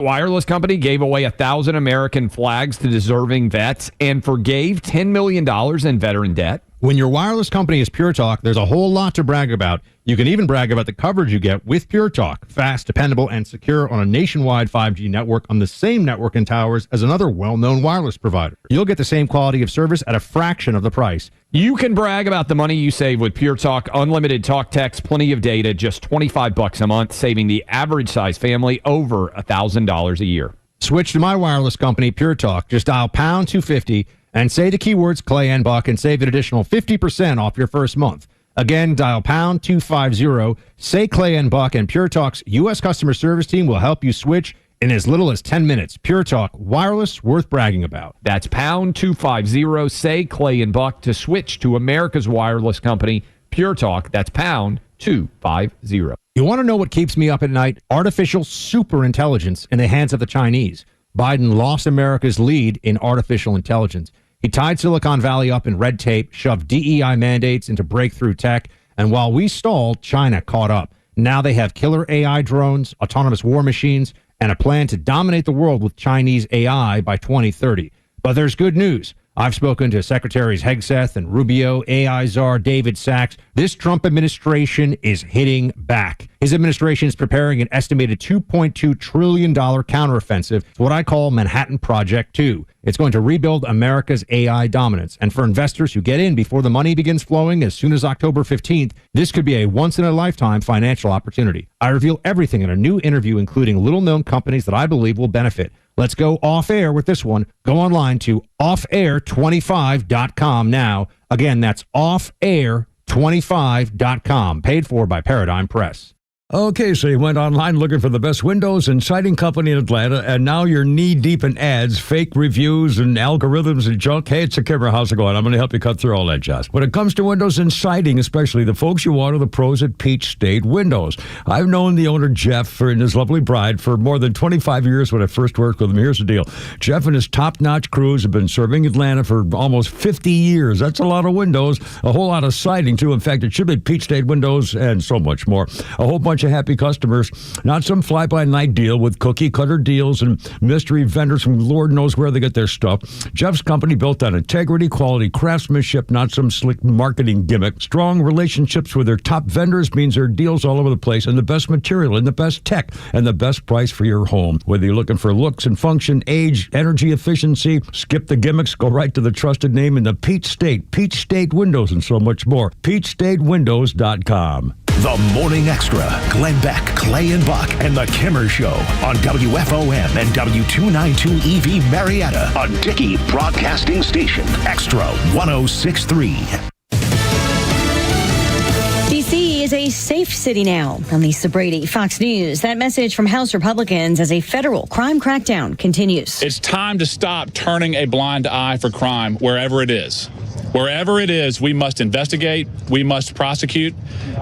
Wireless company gave away 1,000 American flags to deserving vets and forgave $10 million in veteran debt. When your wireless company is Pure Talk, there's a whole lot to brag about. You can even brag about the coverage you get with Pure Talk. Fast, dependable, and secure on a nationwide 5G network on the same network and towers as another well-known wireless provider. You'll get the same quality of service at a fraction of the price. You can brag about the money you save with Pure Talk. Unlimited talk, text, plenty of data, just $25 a month, saving the average size family over $1,000 a year. Switch to my wireless company, Pure Talk. Just dial pound 250 and say the keywords Clay and Buck and save an additional 50% off your first month. Again, dial pound 250, say Clay and Buck, and Pure Talk's U.S. customer service team will help you switch in as little as 10 minutes. Pure Talk, wireless worth bragging about. That's pound 250, say Clay and Buck to switch to America's wireless company, Pure Talk. That's pound 250. You want to know what keeps me up at night? Artificial superintelligence in the hands of the Chinese. Biden lost America's lead in artificial intelligence. He tied Silicon Valley up in red tape, shoved DEI mandates into breakthrough tech, and while we stalled, China caught up. Now they have killer AI drones, autonomous war machines, and a plan to dominate the world with Chinese AI by 2030. But there's good news. I've spoken to Secretaries Hegseth and Rubio, AI czar David Sachs. This Trump administration is hitting back. His administration is preparing an estimated $2.2 trillion counteroffensive, what I call Manhattan Project 2. It's going to rebuild America's AI dominance. And for investors who get in before the money begins flowing as soon as October 15th, this could be a once-in-a-lifetime financial opportunity. I reveal everything in a new interview, including little-known companies that I believe will benefit. Let's go off-air with this one. Go online to offair25.com now. Again, that's offair25.com, paid for by Paradigm Press. Okay, so you went online looking for the best windows and siding company in Atlanta, and now you're knee-deep in ads, fake reviews, and algorithms and junk. Hey, it's a Kimmer. How's it going? I'm going to help you cut through all that, Josh. When it comes to windows and siding, especially, the folks you want are the pros at Peach State Windows. I've known the owner, Jeff, and his lovely bride for more than 25 years when I first worked with him. Here's the deal. Jeff and his top-notch crews have been serving Atlanta for almost 50 years. That's a lot of windows, a whole lot of siding, too. In fact, it should be Peach State Windows and so much more. A whole bunch of happy customers, not some fly-by-night deal with cookie-cutter deals and mystery vendors from Lord knows where they get their stuff. Jeff's company built on integrity, quality, craftsmanship, not some slick marketing gimmick. Strong relationships with their top vendors means there are deals all over the place, and the best material, and the best tech, and the best price for your home. Whether you're looking for looks and function, age, energy efficiency, skip the gimmicks, go right to the trusted name in the Peach State Windows, and so much more. PeachStateWindows.com. The Morning Extra, Glenn Beck, Clay and Buck, and The Kimmer Show on WFOM and W292EV Marietta, a Dickey Broadcasting Station. Extra 106.3. D.C. is a safe city now. I'm Lisa Brady, Fox News. That message from House Republicans as a federal crime crackdown continues. It's time to stop turning a blind eye for crime wherever it is. Wherever it is, we must investigate, we must prosecute,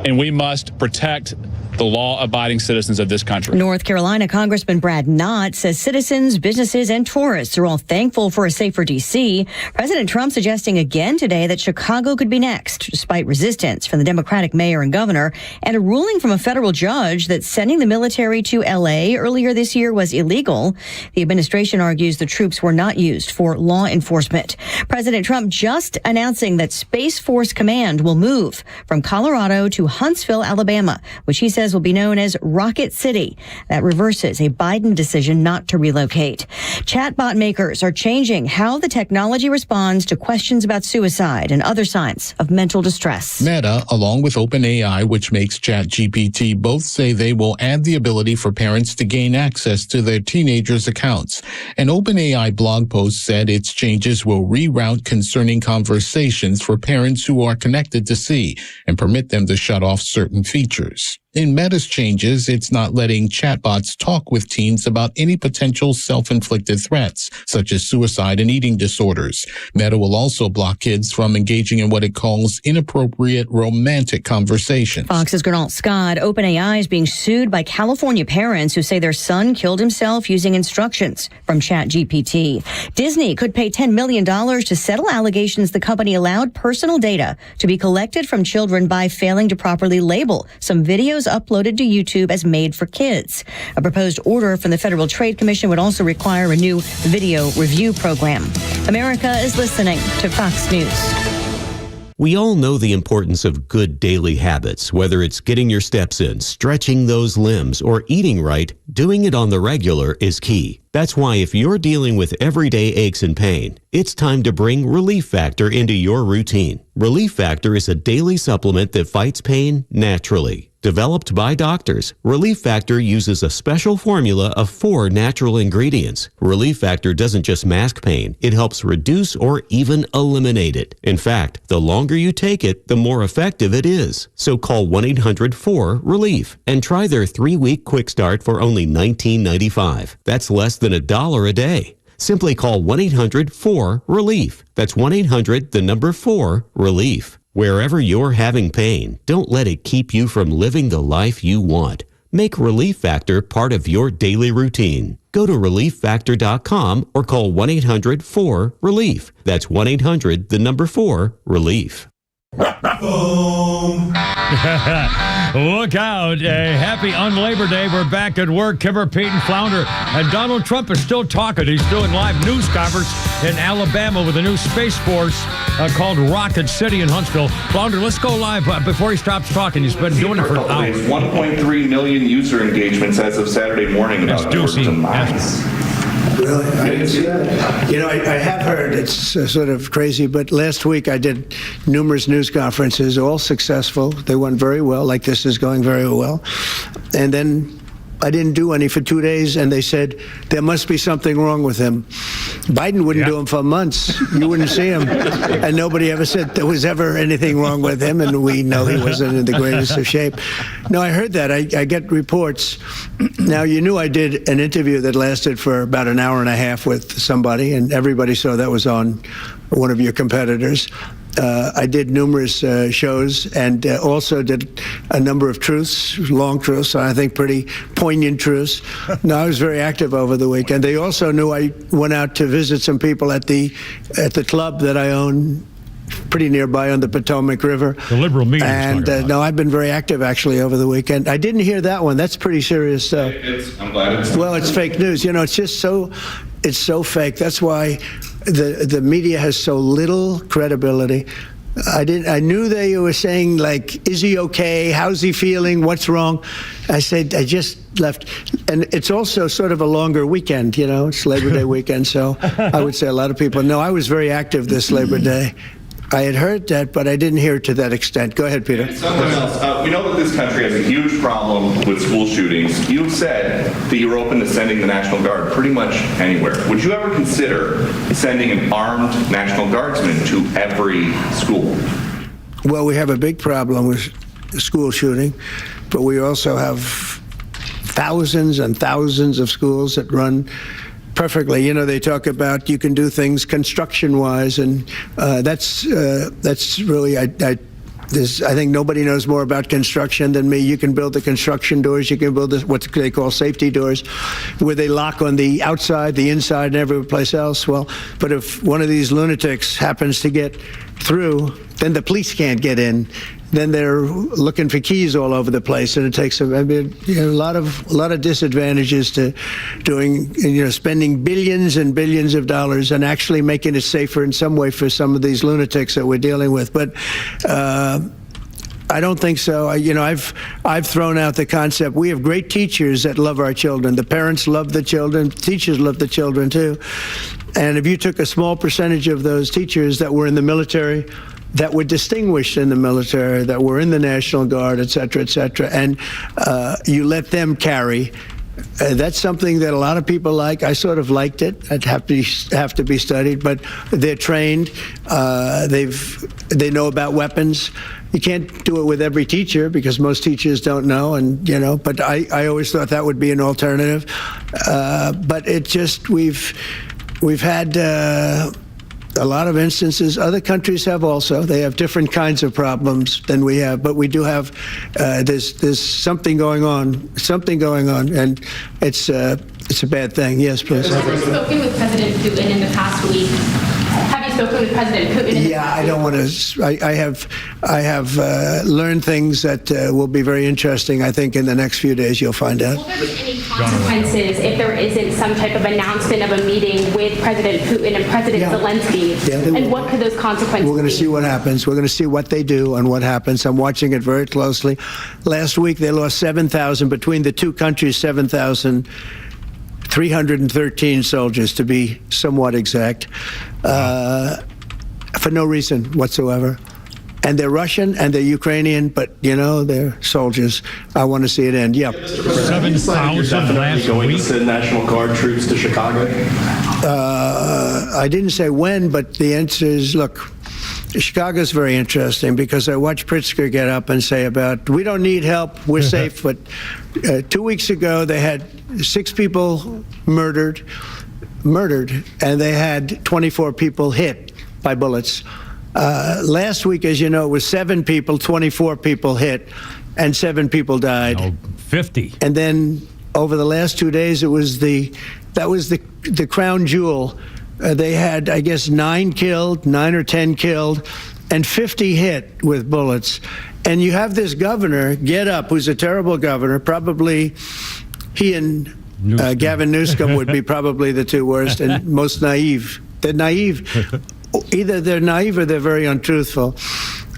and we must protect the law-abiding citizens of this country. North Carolina Congressman Brad Knott says citizens, businesses, and tourists are all thankful for a safer D.C. President Trump suggesting again today that Chicago could be next, despite resistance from the Democratic mayor and governor, and a ruling from a federal judge that sending the military to L.A. earlier this year was illegal. The administration argues the troops were not used for law enforcement. President Trump just announcing that Space Force Command will move from Colorado to Huntsville, Alabama, which he says will be known as Rocket City. That reverses a Biden decision not to relocate. Chatbot makers are changing how the technology responds to questions about suicide and other signs of mental distress. Meta, along with OpenAI, which makes ChatGPT, both say they will add the ability for parents to gain access to their teenagers' accounts. An OpenAI blog post said its changes will reroute concerning conversations for parents who are connected to C and permit them to shut off certain features. In Meta's changes, it's not letting chatbots talk with teens about any potential self-inflicted threats, such as suicide and eating disorders. Meta will also block kids from engaging in what it calls inappropriate romantic conversations. Fox's Gernal Scott. OpenAI is being sued by California parents who say their son killed himself using instructions from ChatGPT. Disney could pay $10 million to settle allegations the company allowed personal data to be collected from children by failing to properly label some videos uploaded to YouTube as made for kids. A proposed order from the Federal Trade Commission would also require a new video review program. America is listening to Fox News. We all know the importance of good daily habits, whether it's getting your steps in, stretching those limbs, or eating right. Doing it on the regular is key. That's why if you're dealing with everyday aches and pain, it's time to bring Relief Factor into your routine. Relief Factor is a daily supplement that fights pain naturally. Developed by doctors, Relief Factor uses a special formula of 4 natural ingredients. Relief Factor doesn't just mask pain, it helps reduce or even eliminate it. In fact, the longer you take it, the more effective it is. So call 1-800-4-RELIEF and try their 3-week quick start for only $19.95. That's less than $1 a day. Simply call 1-800-4-RELIEF. That's 1-800-4-RELIEF. Wherever you're having pain, don't let it keep you from living the life you want. Make Relief Factor part of your daily routine. Go to ReliefFactor.com or call 1-800-4-RELIEF. That's 1-800-4-RELIEF. Look out. Happy Unlabor Day. We're back at work. Kimmer, Pete, and Flounder. And Donald Trump is still talking. He's doing live news conference in Alabama with a new Space Force called Rocket City in Huntsville. Flounder, let's go live before he stops talking. He's been doing it for hours. 1.3 million user engagements as of Saturday morning about tourism mines. Really? I didn't see that. You know, I have heard it's sort of crazy, but last week I did numerous news conferences, all successful. They went very well, like this is going very well. And then I didn't do any for 2 days, and they said there must be something wrong with him. Biden wouldn't do them for months. You wouldn't see him. And nobody ever said there was ever anything wrong with him, and we know he wasn't in the greatest of shape. No, I heard that. I get reports. Now, you knew I did an interview that lasted for about an hour and a half with somebody, and everybody saw that was on one of your competitors. I did numerous shows and also did a number of truths, long truths, I think pretty poignant truths. No, I was very active over the weekend. They also knew I went out to visit some people at the club that I own pretty nearby on the Potomac River. The liberal media. And no, I've been very active actually over the weekend. I didn't hear that one. That's pretty serious stuff. I'm glad it's... Well, it's fake news. You know, it's just so fake. That's why the media has so little credibility. I knew they were saying, like, is he okay? How's he feeling? What's wrong? I said, I just left. And it's also sort of a longer weekend, you know, it's Labor Day weekend. So I would say a lot of people know I was very active this Labor Day. I had heard that, but I didn't hear it to that extent. Go ahead, Peter. Something else. We know that this country has a huge problem with school shootings. You've said that you're open to sending the National Guard pretty much anywhere. Would you ever consider sending an armed National Guardsman to every school? Well, we have a big problem with school shooting, but we also have thousands and thousands of schools that run perfectly. You know, they talk about you can do things construction-wise, and that's really, I think nobody knows more about construction than me. You can build the construction doors. You can build what they call safety doors, where they lock on the outside, the inside, and every place else. Well, but if one of these lunatics happens to get through, then the police can't get in. Then they're looking for keys all over the place, and it takes a lot of disadvantages to doing, spending billions and billions of dollars and actually making it safer in some way for some of these lunatics that we're dealing with. But I don't think so. I've thrown out the concept. We have great teachers that love our children. The parents love the children. Teachers love the children too. And if you took a small percentage of those teachers that were in the military, that were distinguished in the military, that were in the National Guard, et cetera, and you let them carry. That's something that a lot of people like. I sort of liked it. I'd have to be studied, but they're trained. They know about weapons. You can't do it with every teacher because most teachers don't know, but I always thought that would be an alternative. But it just, we've had a lot of instances. Other countries have also. They have different kinds of problems than we have, but we do have. There's something going on, and it's a bad thing. Yes, please. I've spoken with President Putin in the past week. Have you spoken with President Putin? Yeah, I don't want to. I have learned things that will be very interesting. I think in the next few days you'll find out. Will there be any consequences if there isn't some type of announcement of a meeting with President Putin and President Zelensky? And what could those consequences be? We're going to see what happens. We're going to see what they do and what happens. I'm watching it very closely. Last week they lost 7,000 between the two countries. 7,313 soldiers, to be somewhat exact, for no reason whatsoever. And they're Russian and they're Ukrainian, but, they're soldiers. I want to see it end. Yep. 7,000 last going week. to send National Guard troops to Chicago? I didn't say when, but the answer is, look, Chicago's very interesting because I watched Pritzker get up and say we don't need help, we're safe. But 2 weeks ago, they had 6 people murdered, and they had 24 people hit by bullets. Last week, as you know, it was 7 people, 24 people hit, and 7 people died. 50. And then over the last 2 days, that was the crown jewel. They had, I guess, 9 or 10 killed, and 50 hit with bullets. And you have this governor get up, who's a terrible governor. Probably he and Gavin Newsom would be probably the 2 worst and most naive. They're naive. Either they're naive or they're very untruthful.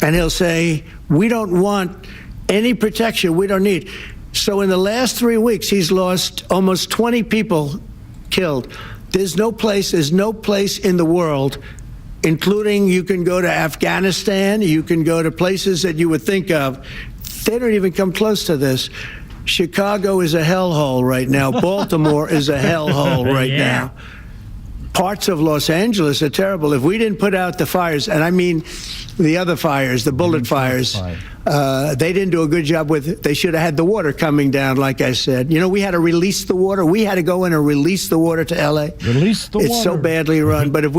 And he'll say, we don't want any protection. We don't need. So in the last 3 weeks, he's lost almost 20 people killed. There's no place in the world, including you can go to Afghanistan, you can go to places that you would think of. They don't even come close to this. Chicago is a hellhole right now. Baltimore is a hellhole right now. Parts of Los Angeles are terrible. If we didn't put out the fires, and I mean the other fires, the bullet fires, they didn't do a good job with it. They should have had the water coming down, like I said. We had to release the water. We had to go in and release the water to L.A. Release the water. It's so badly run. But if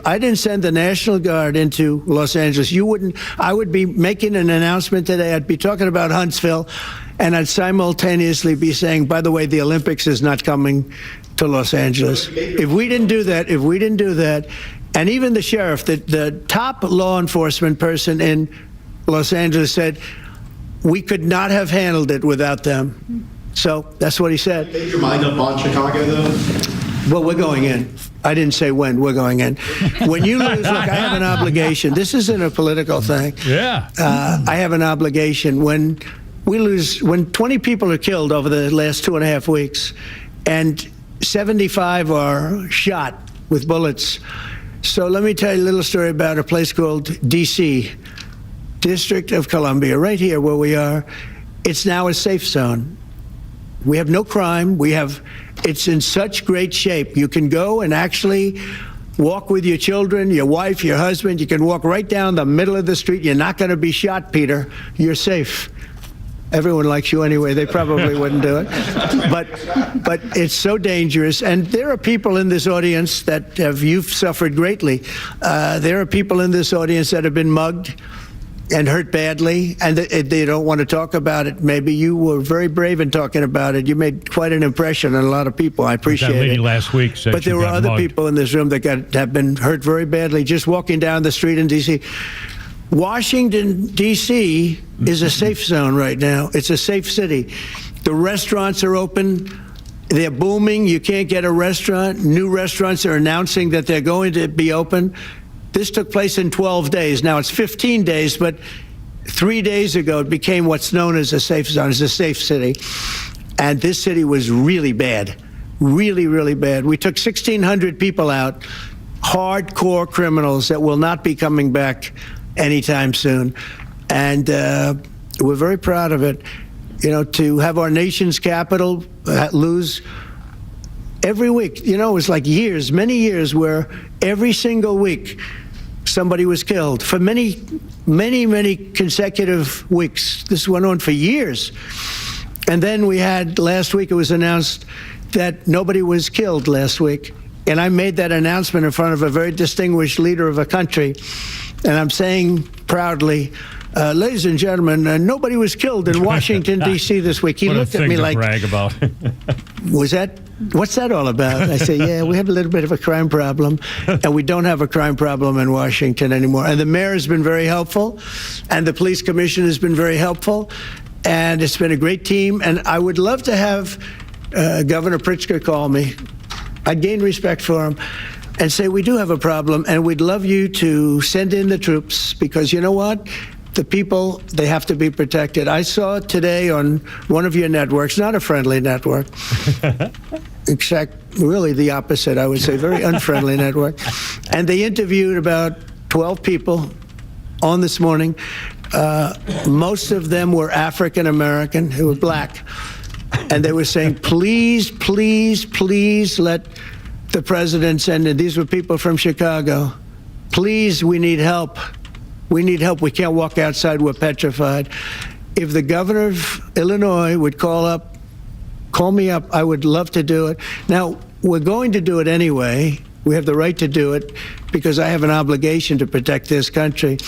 I didn't send the National Guard into Los Angeles, I would be making an announcement today. I'd be talking about Huntsville, and I'd simultaneously be saying, by the way, the Olympics is not coming to Los Angeles. If we didn't do that, and even the sheriff, the top law enforcement person in Los Angeles said, we could not have handled it without them. So that's what he said. You made your mind up on Chicago, though? Well, we're going in. I didn't say when. We're going in. When you lose, look, I have an obligation. This isn't a political thing. Yeah. I have an obligation. When we lose, when 20 people are killed over the last 2.5 weeks, and 75 are shot with bullets. So let me tell you a little story about a place called D.C., District of Columbia, right here where we are. It's now a safe zone. We have no crime. It's in such great shape. You can go and actually walk with your children, your wife, your husband. You can walk right down the middle of the street. You're not going to be shot, Peter. You're safe. Everyone likes you anyway. They probably wouldn't do it. But it's so dangerous. And there are people in this audience you've suffered greatly. There are people in this audience that have been mugged and hurt badly, and they don't want to talk about it. Maybe you were very brave in talking about it. You made quite an impression on a lot of people. I appreciate that lady it. Last week said but there were other people in this room that have been hurt very badly just walking down the street in D.C. Washington, D.C. is a safe zone right now. It's a safe city. The restaurants are open. They're booming. You can't get a restaurant. New restaurants are announcing that they're going to be open. This took place in 12 days. Now it's 15 days, but 3 days ago it became what's known as a safe zone. It's a safe city. And this city was really bad. Really, really bad. We took 1,600 people out, hardcore criminals that will not be coming back anytime soon. And we're very proud of it. To have our nation's capital lose every week. It was like many years, where every single week somebody was killed for many, many, many consecutive weeks. This went on for years. And then we had, last week it was announced that nobody was killed last week. And I made that announcement in front of a very distinguished leader of a country. And I'm saying proudly, ladies and gentlemen, nobody was killed in Washington, D.C. this week. He looked at me like, brag about. Was that? what's that all about? I say, yeah, we have a little bit of a crime problem, and we don't have a crime problem in Washington anymore. And the mayor has been very helpful, and the police commissioner has been very helpful, and it's been a great team. And I would love to have Governor Pritzker call me. I'd gain respect for him and say, we do have a problem, and we'd love you to send in the troops, because you know what? The people, they have to be protected. I saw today on one of your networks, not a friendly network, except really the opposite, I would say, very unfriendly network. And they interviewed about 12 people on this morning. Most of them were African American, who were black. And they were saying, please, please, please let the president send in. These were people from Chicago. Please, we need help. We need help. We can't walk outside. We're petrified. If the governor of Illinois would call me up, I would love to do it. Now, we're going to do it anyway. We have the right to do it because I have an obligation to protect this country.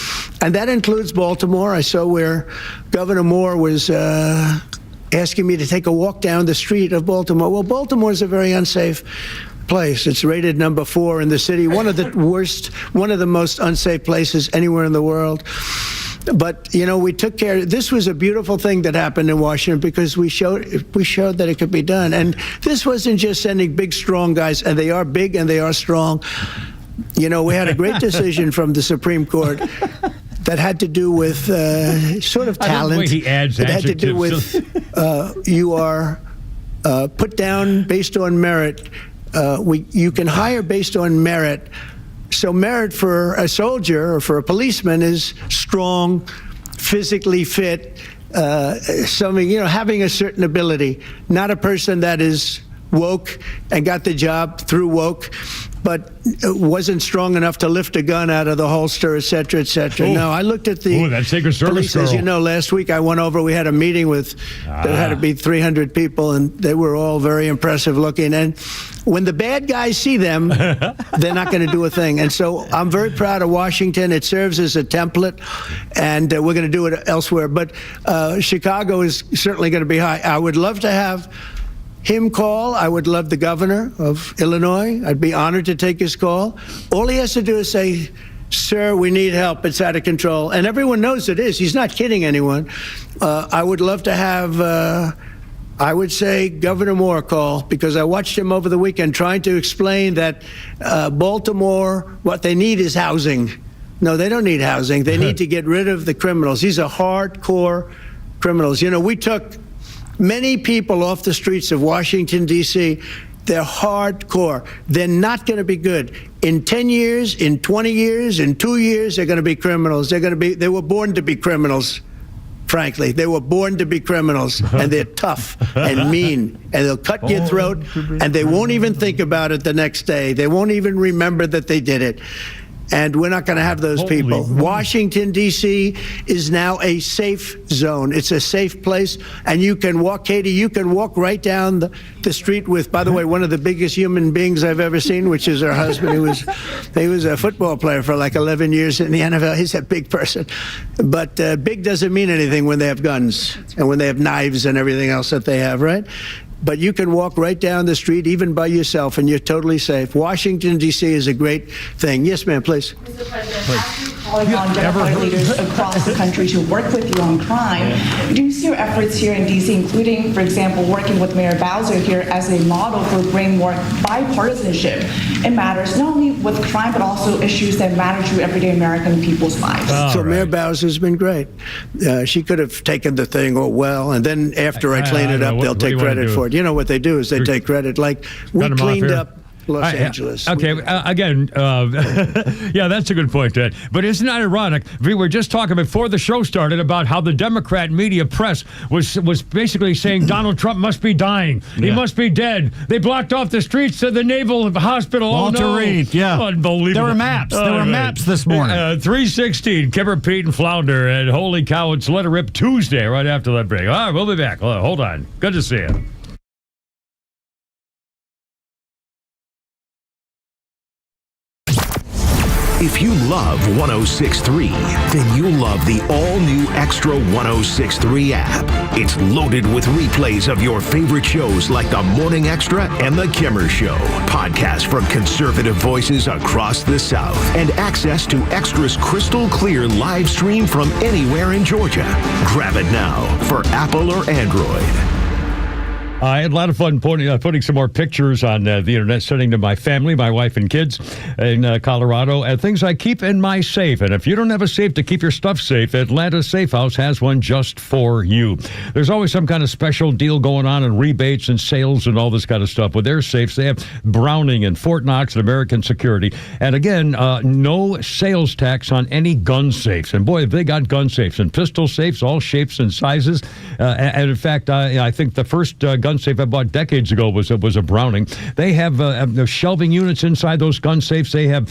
And that includes Baltimore. I saw where Governor Moore was asking me to take a walk down the street of Baltimore. Well, Baltimore is a very unsafe place. It's rated number 4 in the city, one of the most unsafe places anywhere in the world. But, you know, we took care. This was a beautiful thing that happened in Washington because we showed that it could be done. And this wasn't just sending big, strong guys, and they are big and they are strong. You know, we had a great decision from the Supreme Court that had to do with sort of talent. He adds it had to do with you are put down based on merit. You can hire based on merit. So merit for a soldier or for a policeman is strong, physically fit, having a certain ability, not a person that is woke and got the job through woke, but wasn't strong enough to lift a gun out of the holster, et cetera, et cetera. No, I looked at the that Secret Service police. girl. As you know, last week I went over, we had a meeting with, there had to be 300 people, and they were all very impressive looking. And when the bad guys see them, they're not going to do a thing. And so I'm very proud of Washington. It serves as a template, and we're going to do it elsewhere. But Chicago is certainly going to be high. I would love to have him call. I would love the governor of Illinois. I'd be honored to take his call. All he has to do is say, sir, we need help. It's out of control. And everyone knows it is. He's not kidding anyone. I would love to have, I would say, Governor Moore call, because I watched him over the weekend trying to explain that Baltimore, what they need is housing. No, they don't need housing. They need to get rid of the criminals. These are hardcore criminals. You know, we took many people off the streets of Washington, D.C. They're hardcore. They're not going to be good. In 10 years, in 20 years, in 2 years, they're going to be criminals. They were born to be criminals, frankly. They were born to be criminals, and they're tough and mean, and they'll cut your throat, and they won't even think about it the next day. They won't even remember that they did it. And we're not going to have those people. Washington, D.C. is now a safe zone. It's a safe place. And you can walk, Katie, you can walk right down the street with, by the way, one of the biggest human beings I've ever seen, which is her husband. He was a football player for like 11 years in the NFL. He's a big person. But big doesn't mean anything when they have guns and when they have knives and everything else that they have, right? But you can walk right down the street, even by yourself, and you're totally safe. Washington, D.C. is a great thing. Yes, ma'am, please. Mr. President, calling on Democratic leaders across the country to work with you on crime. Do you see your efforts here in D.C., including, for example, working with Mayor Bowser here as a model for bringing more bipartisanship in matters not only with crime, but also issues that matter to everyday American people's lives? Mayor Bowser's been great. She could have taken the thing, and then after I clean it up, they'll take credit for it. You know what they do is they take credit. Like, we cleaned up Los Angeles. Okay, again, yeah, that's a good point, Ted. But isn't that ironic? We were just talking before the show started about how the Democrat media press was basically saying Donald Trump must be dying. He must be dead. They blocked off the streets to the Naval Hospital. Walter Reed, Unbelievable. There were maps. There were maps this morning. 3:16, Kimber, Pete, and Flounder. And holy cow, it's Let It Rip Tuesday right after that break. All right, we'll be back. Hold on. Good to see you. If you love 106.3, then you'll love the all-new Extra 106.3 app. It's loaded with replays of your favorite shows like The Morning Extra and The Kimmer Show, podcasts from conservative voices across the South, and access to Extra's crystal clear live stream from anywhere in Georgia. Grab it now for Apple or Android. I had a lot of fun putting some more pictures on the internet, sending to my family, my wife and kids in Colorado, and things I keep in my safe. And if you don't have a safe to keep your stuff safe, Atlanta Safe House has one just for you. There's always some kind of special deal going on and rebates and sales and all this kind of stuff. With their safes, they have Browning and Fort Knox and American Security. And again, no sales tax on any gun safes. And boy, they got gun safes and pistol safes, all shapes and sizes. And in fact, I think the first gun safe I bought decades ago was a Browning. They have shelving units inside those gun safes. They have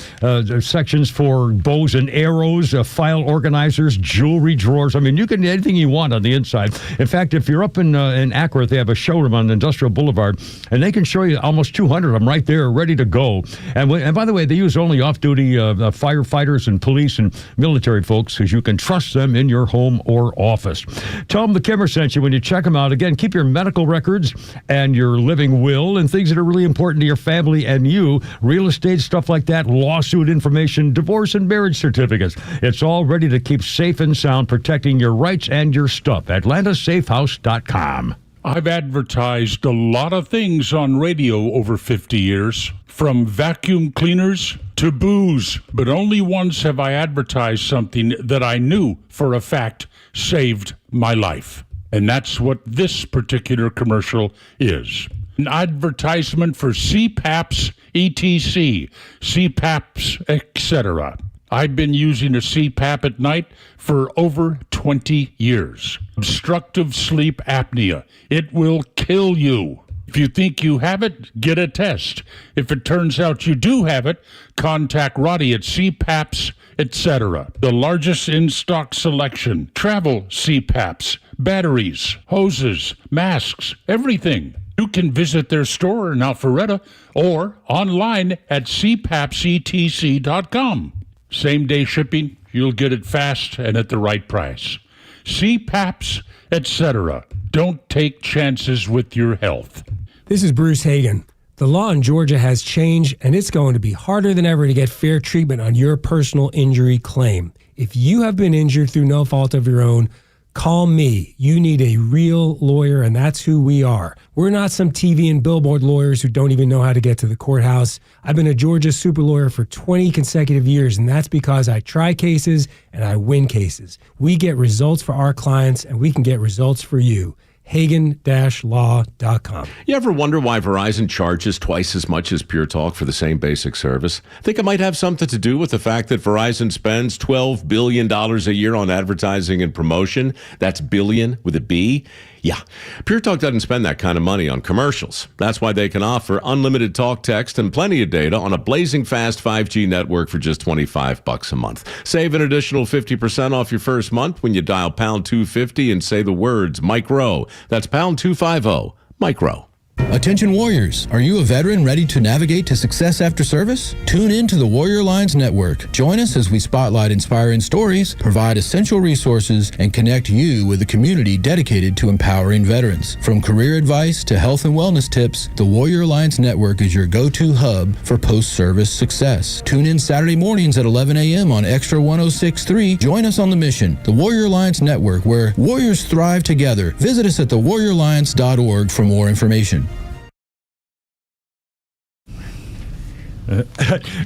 sections for bows and arrows, file organizers, jewelry drawers. I mean, you can do anything you want on the inside. In fact, if you're up in Akron, they have a showroom on Industrial Boulevard, and they can show you almost 200 of them right there, ready to go. And by the way, they use only off-duty firefighters and police and military folks, because you can trust them in your home or office. Tell them the Kimmer sent you when you check them out. Again, keep your medical records and your living will and things that are really important to your family and you, real estate, stuff like that, lawsuit information, divorce and marriage certificates. It's all ready to keep safe and sound, protecting your rights and your stuff. AtlantaSafeHouse.com. I've advertised a lot of things on radio over 50 years, from vacuum cleaners to booze, but only once have I advertised something that I knew for a fact saved my life. And that's what this particular commercial is. An advertisement for CPAPs, ETC, CPAPs, etc. I've been using a CPAP at night for over 20 years. Obstructive sleep apnea. It will kill you. If you think you have it, get a test. If it turns out you do have it, contact Roddy at CPAPs, etc. The largest in-stock selection. Travel CPAPs, batteries, hoses, masks, everything. You can visit their store in Alpharetta or online at cpapsetc.com. Same-day shipping, you'll get it fast and at the right price. CPAPs, etc. Don't take chances with your health. This is Bruce Hagan. The law in Georgia has changed, and it's going to be harder than ever to get fair treatment on your personal injury claim. If you have been injured through no fault of your own, call me. You need a real lawyer, and that's who we are. We're not some TV and billboard lawyers who don't even know how to get to the courthouse. I've been a Georgia super lawyer for 20 consecutive years, and that's because I try cases and I win cases. We get results for our clients, and we can get results for you. Hagan-law.com. You ever wonder why Verizon charges twice as much as Pure Talk for the same basic service? Think it might have something to do with the fact that Verizon spends $12 billion a year on advertising and promotion. That's billion with a B. Yeah, Pure Talk doesn't spend that kind of money on commercials. That's why they can offer unlimited talk, text, and plenty of data on a blazing fast 5G network for just $25 a month. Save an additional 50% off your first month when you dial pound 250 and say the words micro. That's pound 250, micro. Attention warriors, are you a veteran ready to navigate to success after service? Tune in to the Warrior Alliance Network. Join us as we spotlight inspiring stories, provide essential resources, and connect you with a community dedicated to empowering veterans. From career advice to health and wellness tips, the Warrior Alliance Network is your go-to hub for post-service success. Tune in Saturday mornings at 11 a.m. on Extra 106.3. Join us on the mission, the Warrior Alliance Network, where warriors thrive together. Visit us at thewarrioralliance.org for more information.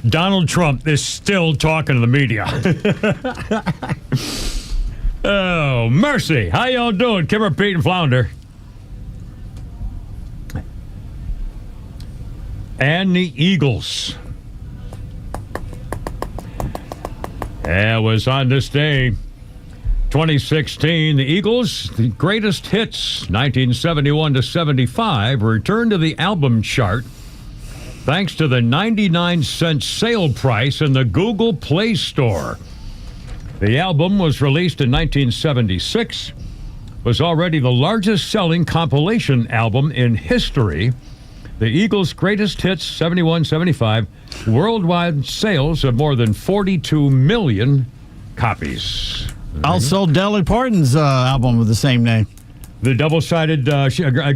Donald Trump is still talking to the media. Oh, mercy. How y'all doing? Kimmer, Pete, and Flounder. And the Eagles. It was on this day, 2016, the Eagles, the greatest hits, 1971 to 75, returned to the album chart thanks to the 99-cent sale price in the Google Play Store. The album was released in 1976, was already the largest selling compilation album in history, The Eagles' greatest hits, 71-75, worldwide sales of more than 42 million copies. Also, Dolly Parton's album with the same name. The double-sided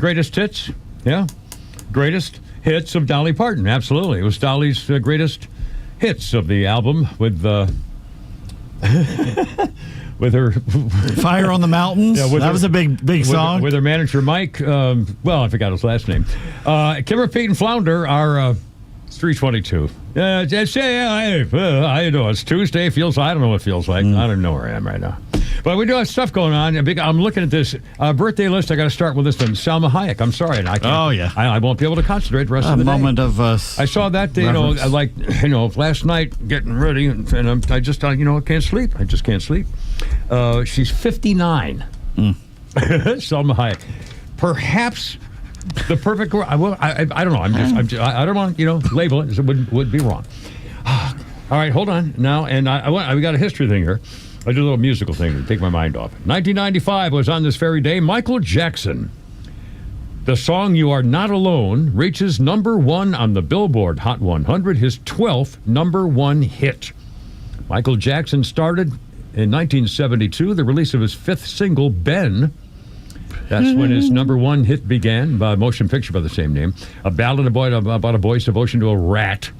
greatest hits? Yeah. Greatest hits of Dolly Parton. Absolutely. It was Dolly's greatest hits of the album with with her Fire on the Mountains. Yeah, that was a big song. With her manager, Mike. I forgot his last name. Kimmer, Pete, and Flounder are 322. How you doing? It's Tuesday. I don't know what it feels like. I don't know where I am right now. But we do have stuff going on. I'm looking at this birthday list. I got to start with this one. Salma Hayek. I'm sorry. I can't, I won't be able to concentrate the rest of the day. A moment of I saw that, last night getting ready, and I just, I can't sleep. I just can't sleep. She's 59. Salma Hayek. Perhaps the perfect girl. I don't know. I don't want to, label it. It would be wrong. All right, hold on now. And we got a history thing here. I do a little musical thing to take my mind off. 1995 was on this very day. Michael Jackson. The song "You Are Not Alone" reaches #1 on the Billboard Hot 100, his 12th #1 hit. Michael Jackson started in 1972, the release of his 5th single, Ben. That's when his #1 hit began, by a motion picture by the same name. A ballad about a boy's devotion to a rat.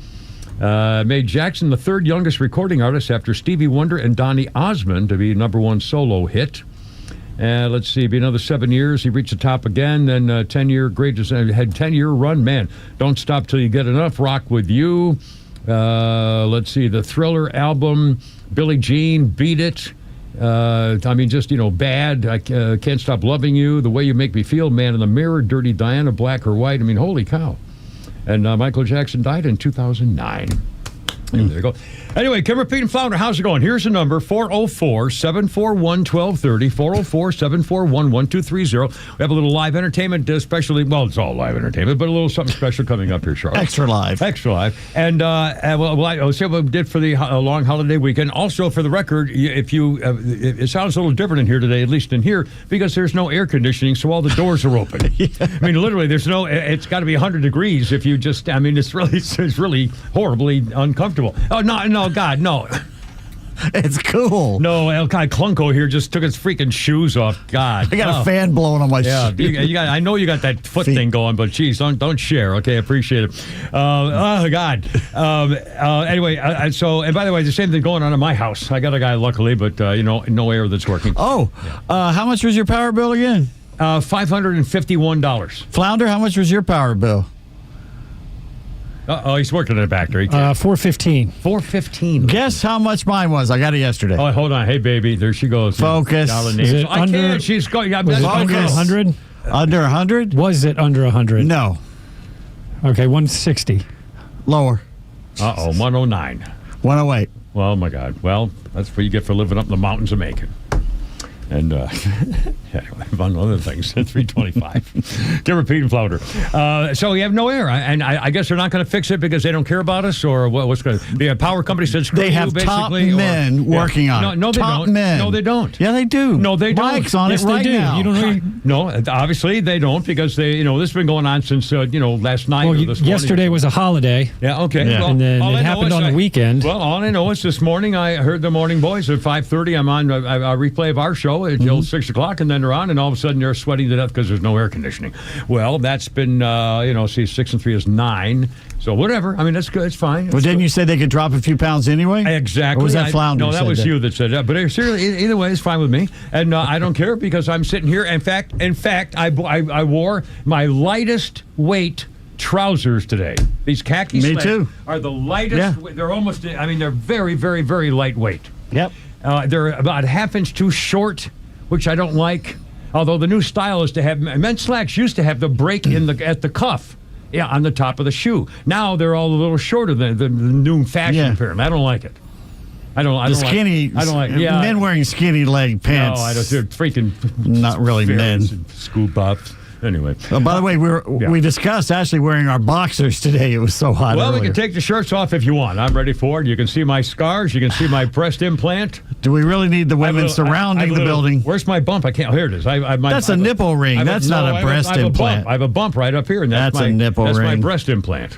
Made Jackson the 3rd youngest recording artist after Stevie Wonder and Donny Osmond to be #1 solo hit. Let's see, be another 7 years. He reached the top again. Then 10-year greatest, had 10-year run. Man, Don't Stop Till You Get Enough, Rock With You. Let's see, the Thriller album, Billie Jean, Beat It. Bad. I Can't Stop Loving You, The Way You Make Me Feel, Man in the Mirror, Dirty Diana, Black or White. Holy cow. And Michael Jackson died in 2009. There you go. Anyway, Kimmer, Pete, and Flounder, how's it going? Here's the number, 404-741-1230, 404-741-1230. We have a little live entertainment, especially, it's all live entertainment, but a little something special coming up here shortly. Extra live. And, I'll say what we did for the long holiday weekend. Also, for the record, it sounds a little different in here today, at least in here, because there's no air conditioning, so all the doors are open. Literally, it's got to be 100 degrees if you just, it's really horribly uncomfortable. Oh, no, God, no. It's cool. No, El Kai Clunko here just took his freaking shoes off. God. I got a fan blowing on my shoes. I know you got that foot thing going, but geez, don't share. Okay, appreciate it. God. Anyway, and by the way, the same thing going on in my house. I got a guy, luckily, but, no air that's working. How much was your power bill again? $551. Flounder, how much was your power bill? He's working in a factory. $415. $415. Guess how much mine was? I got it yesterday. Oh, hold on. Hey, baby. There she goes. Focus. Was it under? She's going. Was it under 100? Under 100? Was it under 100? No. Okay, 160. Lower. 109. 108. Well, oh my God. Well, that's what you get for living up in the mountains of Macon. And among other things, 325. Kimmer, Pete, and Flounder. So we have no air, and I guess they're not going to fix it because they don't care about us, or what's going to? The power company said screw they have you, basically. Top men working on it. No, they top don't. Men. No, they don't. Yeah, they do. No, they don't. Mike's on yes, it right they do. now. You don't know. No, obviously they don't because they, this has been going on since last night. Well, or this morning. Yesterday was a holiday. Yeah. Okay. Yeah. Well, and then it happened on the weekend. Well, all I know is this morning I heard the morning boys at 5:30. I'm on a replay of our show until 6 o'clock, and then they're on, and all of a sudden they're sweating to death because there's no air conditioning. Well, that's been 6 and 3 is 9. So whatever. That's good. It's fine. Well, didn't you say they could drop a few pounds anyway? Exactly. Or was that Flounder? No, that was you that said that. But seriously, either way, it's fine with me, and I don't care because I'm sitting here. In fact, I wore my lightest weight trousers today. These khaki Me slacks too. are the lightest. Yeah. They're almost. They're very, very, very lightweight. Yep. They're about a half-inch too short, which I don't like. Although the new style is to have men's slacks used to have the break at the cuff. Yeah, on the top of the shoe. Now they're all a little shorter than the new fashion pair. I don't like it. I don't like men wearing skinny leg pants. No, I don't. They're freaking not really men. Scoop up. Anyway. By the way, we discussed actually wearing our boxers today. It was so hot. Well, earlier. we can take the shirts off if you want. I'm ready for it. You can see my scars. You can see my breast implant. Do we really need the women surrounding the building? Where's my bump? I can't. Here it is. That's a nipple ring. That's not a breast implant. I have a bump right up here, and that's a nipple ring. That's my breast implant.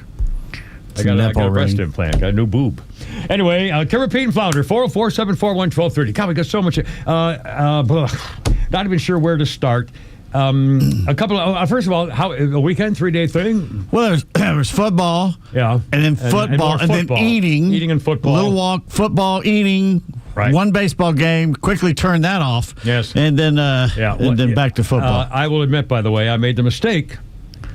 I got a breast implant. Got a new boob. Anyway, Kim Pete and Flounder, 404-741-1230. God, we got so much. Not even sure where to start. A couple of, first of all, a weekend, 3-day thing? Well, there was football. Yeah. And then football. And then eating. Eating and football. A little walk, football, eating. Right. One baseball game, quickly turn that off. Yes. And then, back to football. I will admit, by the way, I made the mistake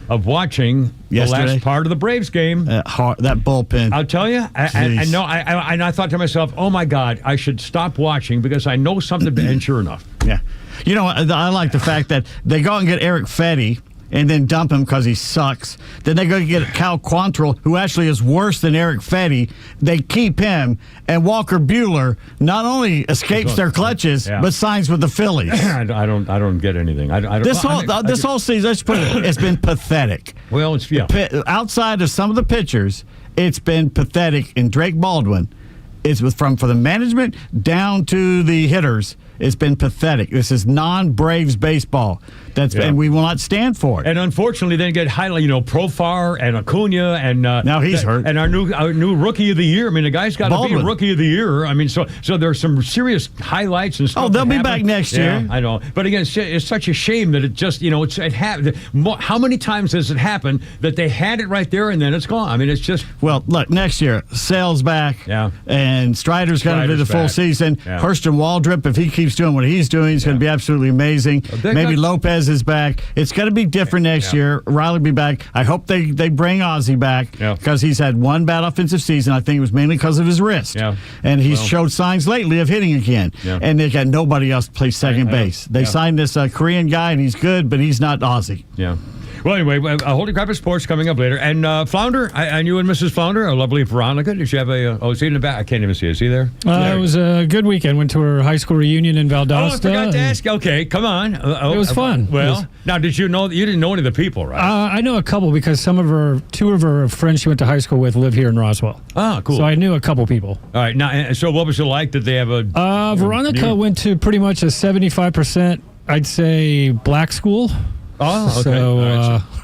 of watching yesterday, the last part of the Braves game. That bullpen. I'll tell you, I thought to myself, oh my God, I should stop watching because I know something, and sure enough. Yeah. You know, I like the fact that they go and get Eric Fetty and then dump him because he sucks. Then they go get Cal Quantrill, who actually is worse than Eric Fetty. They keep him, and Walker Buehler not only escapes their clutches, but signs with the Phillies. I don't get anything. This whole season, let's put it, it's been pathetic. Well, it's outside of some of the pitchers, it's been pathetic. And Drake Baldwin, it's from the management down to the hitters. It's been pathetic. This is non-Braves baseball. And we will not stand for it. And unfortunately, they get Profar and Acuna and now he's hurt. And our new rookie of the year. I mean, the guy's got to be a rookie of the year. I mean, so there's some serious highlights and stuff. Oh, they'll be back next year. I know. But again, it's such a shame that it just it happened. How many times has it happened that they had it right there and then it's gone? I mean, it's just. Well, look, next year, Sale's back. Yeah. And Strider's going to do the full season. Yeah. Hurston Waldrop, if he keeps doing what he's doing, he's going to be absolutely amazing. Maybe Lopez is back. It's going to be different next year. Riley will be back. I hope they bring Ozzie back because he's had one bad offensive season. I think it was mainly because of his wrist. Yeah. And he's showed signs lately of hitting again. Yeah. And they got nobody else to play second base. They signed this Korean guy, and he's good, but he's not Ozzie. Yeah. Well, anyway, Holy Crap of Sports coming up later. And Flounder, I knew and Mrs. Flounder, a lovely Veronica. Did she have is he in the back? I can't even see. Is he there? It was a good weekend. Went to her high school reunion in Valdosta. Oh, I forgot to ask. Okay, come on. It was fun. Well, now, did you know, you didn't know any of the people, right? I know a couple because two of her friends she went to high school with live here in Roswell. Ah, cool. So I knew a couple people. All right. Now, so what was it like? Did they have a... Veronica went to pretty much a 75%, I'd say, black school. Oh, okay. So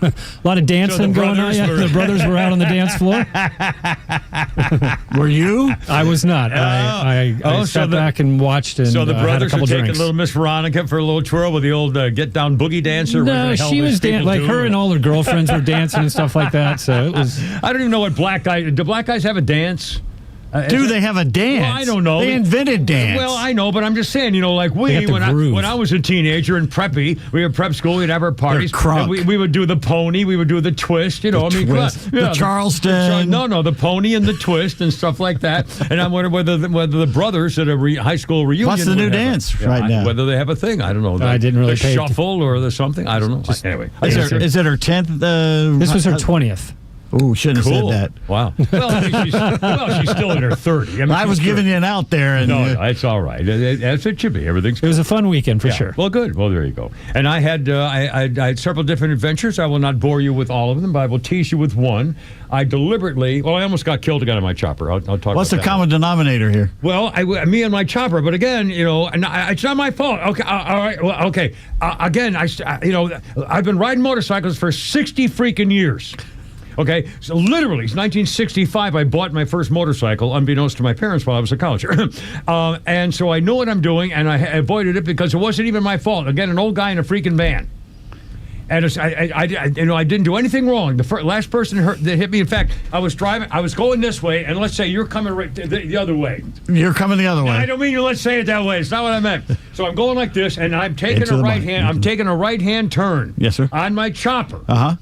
a lot of dancing going on. Yeah, the brothers were out on the dance floor. Were you? I was not. I sat back and watched. And so the brothers had a were taking drinks. little Miss Veronica for a little twirl with the old get down boogie dancer. No, she was dancing. Like her and all her girlfriends were dancing and stuff like that. So it was. I don't even know what black guys. Do black guys have a dance? Do they have a dance? Well, I don't know. They invented dance. Well, I know, but I'm just saying, like when I was a teenager in preppy, we were prep school, we'd have our parties. And we would do the pony, we would do the twist, the Charleston. The pony and the twist and stuff like that. And I wonder whether the brothers at a high school reunion. What's the new dance right now? Whether they have a thing, I don't know. I didn't really pay shuffle or the something, I don't know. Anyway, is it her 10th? This was her 20th. Oh, shouldn't have said that. Wow. Well, she's still in her 30s. I was giving you an out there. And, no, it's all right. That's it should be. Everything's good. It was a fun weekend for sure. Well, good. Well, there you go. And I had I had several different adventures. I will not bore you with all of them, but I will tease you with one. I almost got killed again in my chopper. I'll talk about What's the common denominator here? Well, me and my chopper, but again, it's not my fault. Okay, all right. Well, okay. Again, I've been riding motorcycles for 60 freaking years. Okay, so literally, it's 1965, I bought my first motorcycle, unbeknownst to my parents while I was a college. And so I know what I'm doing, and I avoided it because it wasn't even my fault. Again, an old guy in a freaking van. And I didn't do anything wrong. The last person that hit me, in fact, I was going this way, and let's say you're coming right the other way. You're coming the other way. I don't mean let's say it that way. It's not what I meant. So I'm going like this, and I'm taking a right hand. I'm taking a right hand turn. Yes, sir. On my chopper.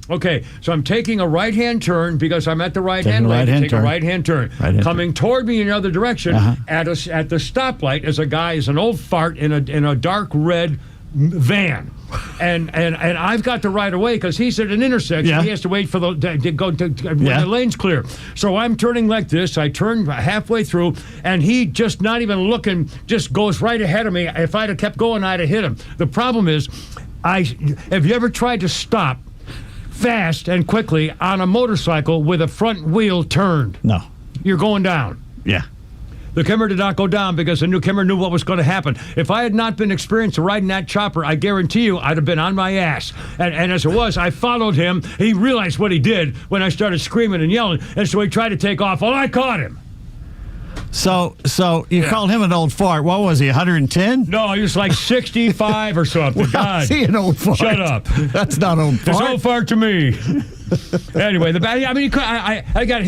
Okay, so I'm taking a right hand turn because I'm at the right hand lane. Take a right hand turn. Coming toward me in the other direction at the stoplight is an old fart in a dark red van. And I've got the right of way because he's at an intersection. Yeah. He has to wait for when the lane's clear. So I'm turning like this. I turn halfway through, and he just not even looking, just goes right ahead of me. If I'd have kept going, I'd have hit him. The problem is, Have you ever tried to stop fast and quickly on a motorcycle with a front wheel turned? No. You're going down. Yeah. The Kimmer did not go down because the new Kimmer knew what was going to happen. If I had not been experienced riding that chopper, I guarantee you I'd have been on my ass. And as it was, I followed him. He realized what he did when I started screaming and yelling, and so he tried to take off. Well, I caught him. So you called him an old fart. What was he, 110? No, he was like 65 or something. Well, God. is he an old fart? Shut up. That's not old fart. It's old fart to me. Anyway, he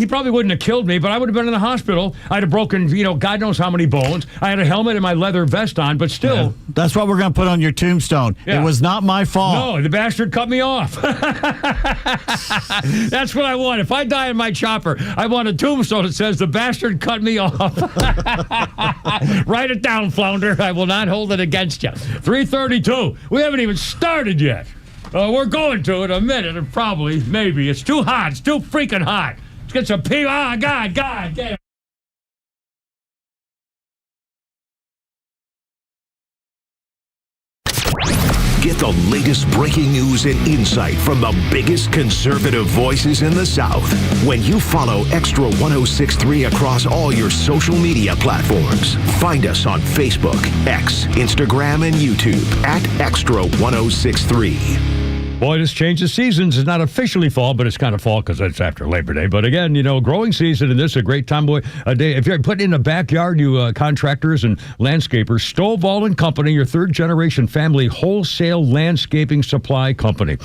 probably wouldn't have killed me, but I would have been in the hospital. I'd have broken, God knows how many bones. I had a helmet and my leather vest on, but still. Yeah. That's what we're going to put on your tombstone. Yeah. It was not my fault. No, the bastard cut me off. That's what I want. If I die in my chopper, I want a tombstone that says the bastard cut me off. Write it down, Flounder. I will not hold it against you. 3:32. We haven't even started yet. We're going to in a minute, and probably, maybe. It's too hot. It's too freaking hot. Let's get some pee. Oh, God, get it. Get the latest breaking news and insight from the biggest conservative voices in the South when you follow Extra 106.3 across all your social media platforms. Find us on Facebook, X, Instagram, and YouTube at Extra 106.3. Boy, this change of seasons is not officially fall, but it's kind of fall because it's after Labor Day. But again, growing season, and this is a great time, boy. If you're putting in a backyard, you contractors and landscapers, Stovall & Company, your third-generation family wholesale landscaping supply company.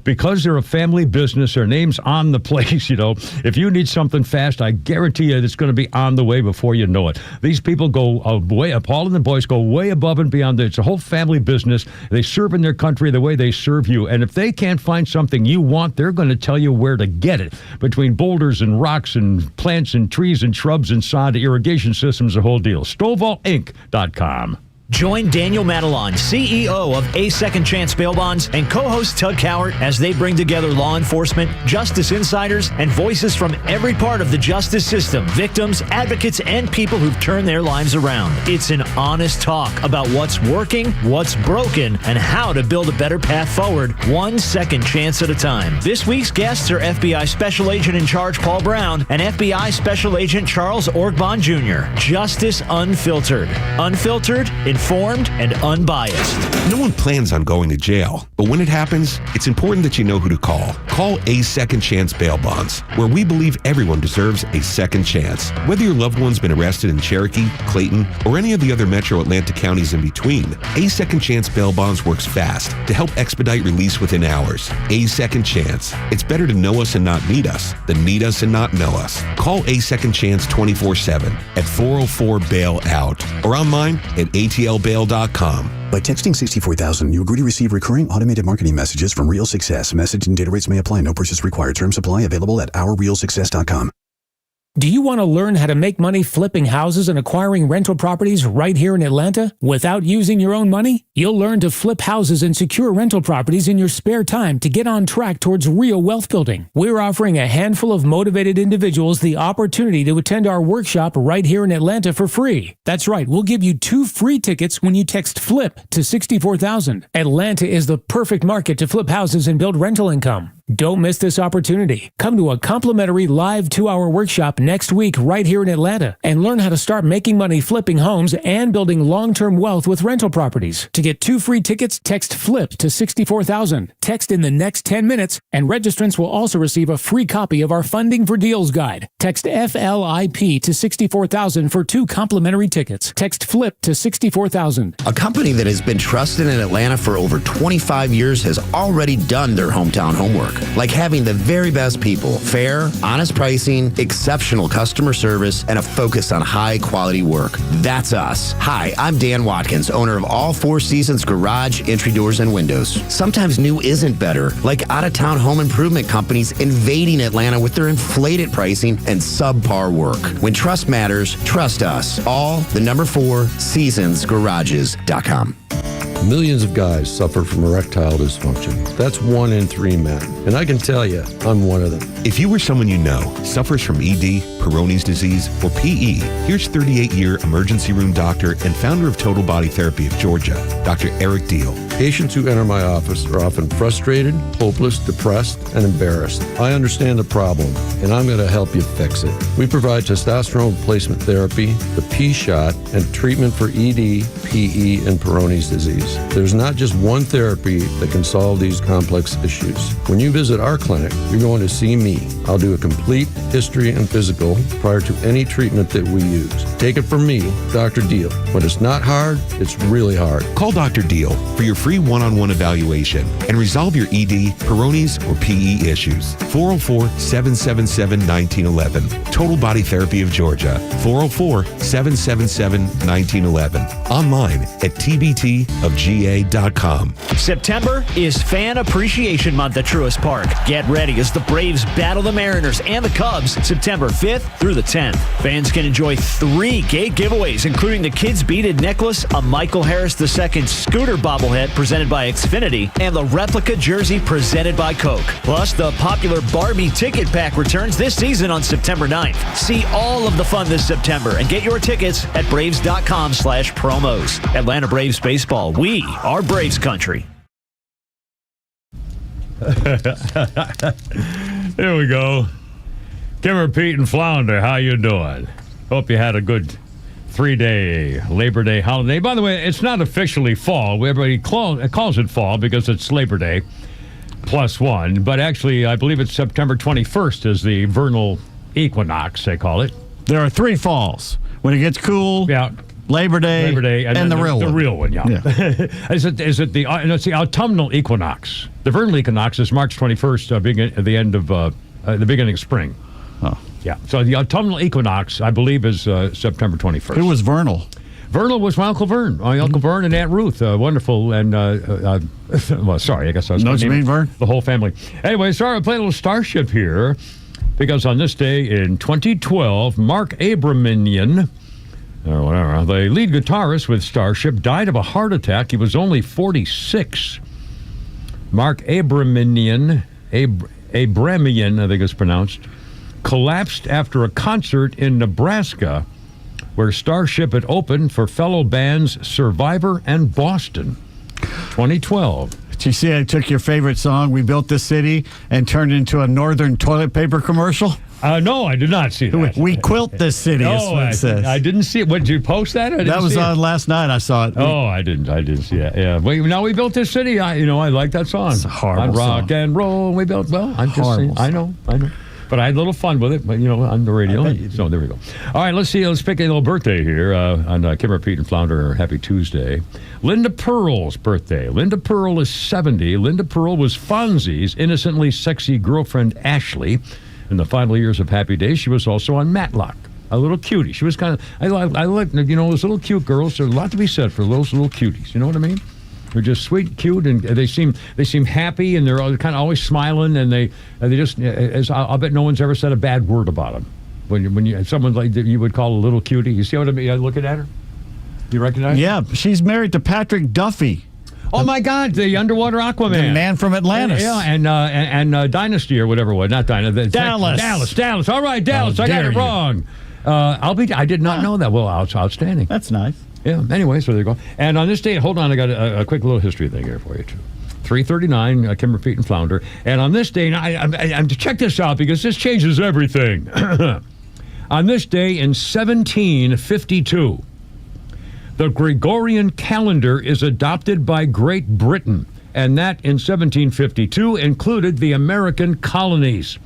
Because they're a family business, their name's on the place, If you need something fast, I guarantee you it's going to be on the way before you know it. These people go Paul and the boys go way above and beyond. It's a whole family business. They serve in their country the way they serve you. And if they can't find something you want, they're going to tell you where to get it. Between boulders and rocks and plants and trees and shrubs and sod, irrigation systems, the whole deal. StovallInc.com. Join Daniel Matalon, CEO of A Second Chance Bail Bonds, and co-host Tug Cowart as they bring together law enforcement, justice insiders, and voices from every part of the justice system, victims, advocates, and people who've turned their lives around. It's an honest talk about what's working, what's broken, and how to build a better path forward, one second chance at a time. This week's guests are FBI Special Agent in Charge Paul Brown and FBI Special Agent Charles Orgbon Jr. Justice Unfiltered. Unfiltered, informed, and unbiased. No one plans on going to jail, but when it happens, it's important that you know who to call. Call A Second Chance Bail Bonds, where we believe everyone deserves a second chance. Whether your loved one's been arrested in Cherokee, Clayton, or any of the other metro Atlanta counties in between, A Second Chance Bail Bonds works fast to help expedite release within hours. A Second Chance. It's better to know us and not need us than need us and not know us. Call A Second Chance 24/7 at 404-BAIL-OUT or online at ATLbail.com. By texting 64,000, you agree to receive recurring automated marketing messages from Real Success. Message and data rates may apply. No purchase required. Terms apply. Available at ourrealsuccess.com. Do you want to learn how to make money flipping houses and acquiring rental properties right here in Atlanta without using your own money? You'll learn to flip houses and secure rental properties in your spare time to get on track towards real wealth building. We're offering a handful of motivated individuals the opportunity to attend our workshop right here in Atlanta for free. That's right, we'll give you 2 free tickets when you text FLIP to 64,000. Atlanta is the perfect market to flip houses and build rental income. Don't miss this opportunity. Come to a complimentary live 2-hour workshop next week right here in Atlanta and learn how to start making money flipping homes and building long-term wealth with rental properties. To get 2 free tickets, text FLIP to 64,000. Text in the next 10 minutes, and registrants will also receive a free copy of our Funding for Deals guide. Text FLIP to 64,000 for 2 complimentary tickets. Text FLIP to 64,000. A company that has been trusted in Atlanta for over 25 years has already done their hometown homework. Like having the very best people, fair, honest pricing, exceptional customer service, and a focus on high quality work. That's us. Hi, I'm Dan Watkins, owner of All 4 Seasons Garage, Entry Doors, and Windows. Sometimes new isn't better, like out-of-town home improvement companies invading Atlanta with their inflated pricing and subpar work. When trust matters, trust us. All the number 4 seasonsgarages.com. Millions of guys suffer from erectile dysfunction. That's 1 in 3 men. And I can tell you, I'm one of them. If you or someone you know suffers from ED, Peyronie's disease, or PE, here's 38-year emergency room doctor and founder of Total Body Therapy of Georgia, Dr. Eric Deal. Patients who enter my office are often frustrated, hopeless, depressed, and embarrassed. I understand the problem, and I'm going to help you fix it. We provide testosterone replacement therapy, the P-shot, and treatment for ED, PE, and Peyronie's disease. There's not just one therapy that can solve these complex issues. When you visit our clinic, you're going to see me. I'll do a complete history and physical prior to any treatment that we use. Take it from me, Dr. Deal. When it's not hard, it's really hard. Call Dr. Deal for your free one-on-one evaluation and resolve your ED, Peyronie's, or PE issues. 404-777-1911. Total Body Therapy of Georgia. 404-777-1911. Online at tbtofga.com. September is Fan Appreciation Month at Truist Park. Get ready as the Braves battle the Mariners and the Cubs September 5th through the 10th. Fans can enjoy 3 gate giveaways, including the Kids Beaded Necklace, a Michael Harris II scooter bobblehead presented by Xfinity, and the replica jersey presented by Coke. Plus, the popular Barbie ticket pack returns this season on September 9th. See all of the fun this September and get your tickets at Braves.com/promos. Atlanta Braves Baseball. We are Braves country. Here we go. Kimmer, Pete, and Flounder, how you doing? Hope you had a good 3-day Labor Day holiday. By the way, it's not officially fall. Everybody calls it fall because it's Labor Day +1. But actually, I believe it's September 21st is the vernal equinox, they call it. There are 3 falls. When it gets cool, yeah. Labor Day, and the real one. The real one, yeah. Is it the it's the autumnal equinox. The vernal equinox is March 21st, at the end of the beginning of spring. Oh. Yeah. So the autumnal equinox, I believe, is September 21st. Who was vernal? Vernal was my Uncle Vern. My Uncle Vern and Aunt Ruth. Wonderful. And, well, sorry, I guess I was know what you mean, Vern? The whole family. Anyway, sorry, I played a little Starship here because on this day in 2012, Mark Abraminian, or whatever, the lead guitarist with Starship, died of a heart attack. He was only 46. Mark Abraminian, Abramian, I think it's pronounced, collapsed after a concert in Nebraska where Starship had opened for fellow bands Survivor and Boston. 2012. Did you see I took your favorite song, We Built This City, and turned it into a Northern toilet paper commercial? No, I did not see that. We quilt this city, is what it says. I didn't see it. What, did you post that? That was on last night. I saw it. I didn't see it. Yeah. Now we built this city. I like that song. It's a horrible rock song. and roll. We built. Well, I'm just saying. I know. But I had a little fun with it, on the radio. So there we go. All right, let's see. Let's pick a little birthday here on Kimmer, Pete, and Flounder. Happy Tuesday. Linda Pearl's birthday. Linda Pearl is 70. Linda Pearl was Fonzie's innocently sexy girlfriend, Ashley. In the final years of Happy Days, she was also on Matlock. A little cutie. She was kind of, I like, those little cute girls. There's a lot to be said for those little cuties. You know what I mean? They're just sweet, cute, and they seem happy, and they're kind of always smiling, and they just. I'll bet no one's ever said a bad word about them. When you someone like you would call a little cutie, you see what I mean? Looking at her, you recognize? Yeah, she's married to Patrick Duffy. Oh my God, the underwater Aquaman, the man from Atlantis. Yeah, and Dynasty or whatever it was, not Dynasty. Dallas. All right, Dallas. I got it wrong. I did not know that. Well, outstanding. That's nice. Yeah, anyway, so there you go. And on this day, hold on, I got a quick little history thing here for you, too. 339, Kimmer, Pete, and Flounder. And on this day, I'm to check this out because this changes everything. On this day in 1752, the Gregorian calendar is adopted by Great Britain, and that in 1752 included the American colonies.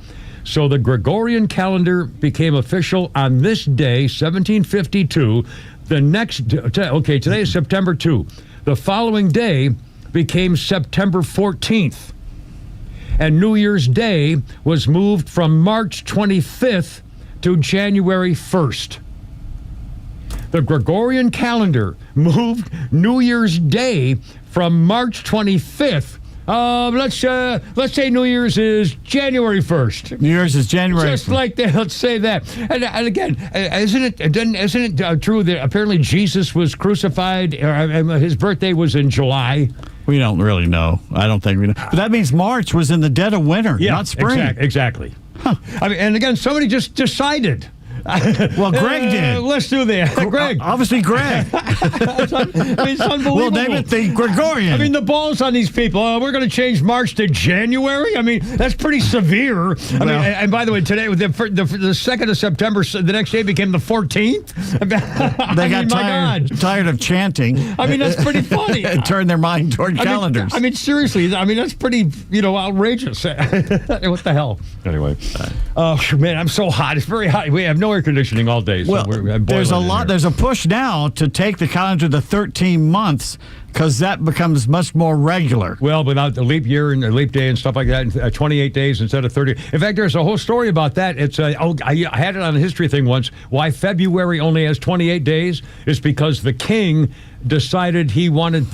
So the Gregorian calendar became official on this day, 1752. The next, today is September 2. The following day became September 14th. And New Year's Day was moved from March 25th to January 1st. The Gregorian calendar moved New Year's Day from March 25th. Let's say New Year's is January 1st. New Year's is January 1st. Just like that, let's say that. And again, isn't it true that apparently Jesus was crucified, his birthday was in July? We don't really know. I don't think we know. But that means March was in the dead of winter, not spring. Exactly. Huh. And again, somebody just decided Well, Greg did. Let's do that. Greg. Obviously, Greg. It's unbelievable. We'll name it the Gregorian. I mean, the balls on these people. We're going to change March to January. I mean, that's pretty severe. I mean, and by the way, today, the 2nd of September, the next day became the 14th. They got tired of chanting. I mean, that's pretty funny. And turned their mind toward calendars. I mean, seriously. I mean, that's pretty, outrageous. What the hell? Anyway. Oh, man, I'm so hot. It's very hot. We have no air conditioning all day. So well, there's a lot. There's a push now to take the calendar to 13 months because that becomes much more regular. Well, without the leap year and the leap day and stuff like that, 28 days instead of 30. In fact, there's a whole story about that. It's I had it on a history thing once. Why February only has 28 days is because the king decided he wanted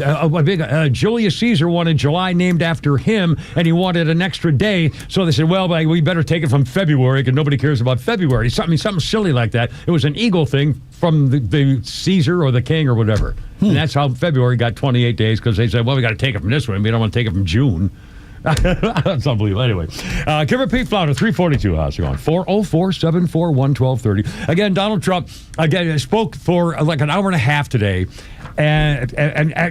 Julius Caesar wanted July named after him, and he wanted an extra day. So they said, well, we better take it from February because nobody cares about February. Something silly like that. It was an eagle thing from the Caesar or the king or whatever. And that's how February got 28 days, because they said, well, we got to take it from this one. We don't want to take it from June. That's unbelievable. Anyway, Kimmer Pete Flounder, 342 House. You're on 404-741-1230. Again, Donald Trump spoke for like an hour and a half today. And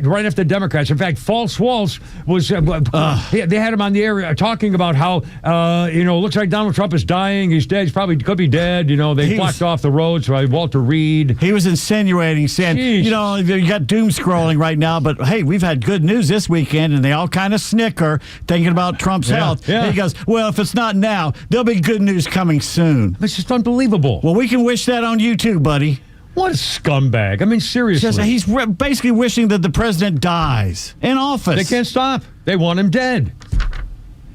right after the Democrats. In fact, False Walsh was, they had him on the air talking about how, looks like Donald Trump is dying. He's dead. He probably could be dead. They blocked off the roads by Walter Reed. He was insinuating, saying, you got doom scrolling right now, but hey, we've had good news this weekend, and they all kind of snicker thinking about Trump's health. Yeah. And he goes, well, if it's not now, there'll be good news coming soon. It's just unbelievable. Well, we can wish that on you too, buddy. What a scumbag. I mean, seriously. He's basically wishing that the president dies in office. They can't stop. They want him dead.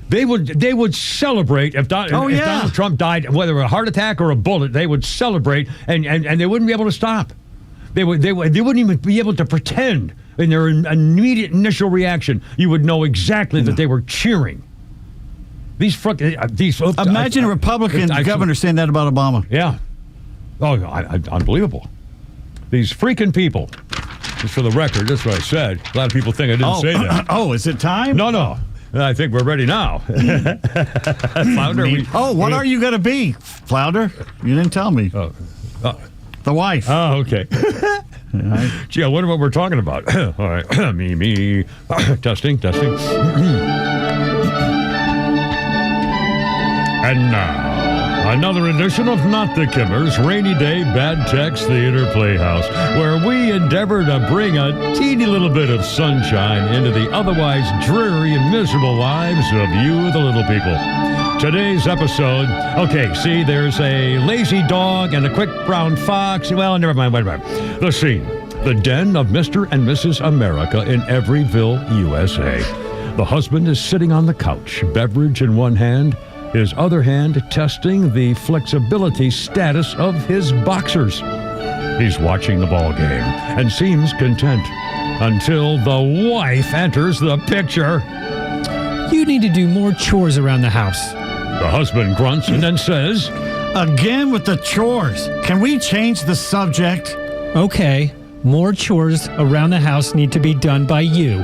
They would celebrate if Donald Trump died, whether a heart attack or a bullet. They would celebrate, and they wouldn't be able to stop. They wouldn't even be able to pretend in their immediate initial reaction. You would know exactly that they were cheering. Imagine a Republican governor saying that about Obama. Yeah. Oh, unbelievable. These freaking people. Just for the record, that's what I said. A lot of people think I didn't say that. Is it time? No. I think we're ready now. Flounder. What are you going to be, Flounder? You didn't tell me. The wife. Oh, okay. Gee, I wonder what we're talking about. All right. Me. Testing. And now, another edition of Not the Kimmers, Rainy Day Bad Text Theater Playhouse, where we endeavor to bring a teeny little bit of sunshine into the otherwise dreary and miserable lives of you, the little people. Today's episode, there's a lazy dog and a quick brown fox. Well, never mind. The scene, the den of Mr. and Mrs. America in Everyville, USA. The husband is sitting on the couch, beverage in one hand, his other hand testing the flexibility status of his boxers. He's watching the ball game and seems content until the wife enters the picture. You need to do more chores around the house. The husband grunts and then says, again with the chores. Can we change the subject? Okay, more chores around the house need to be done by you.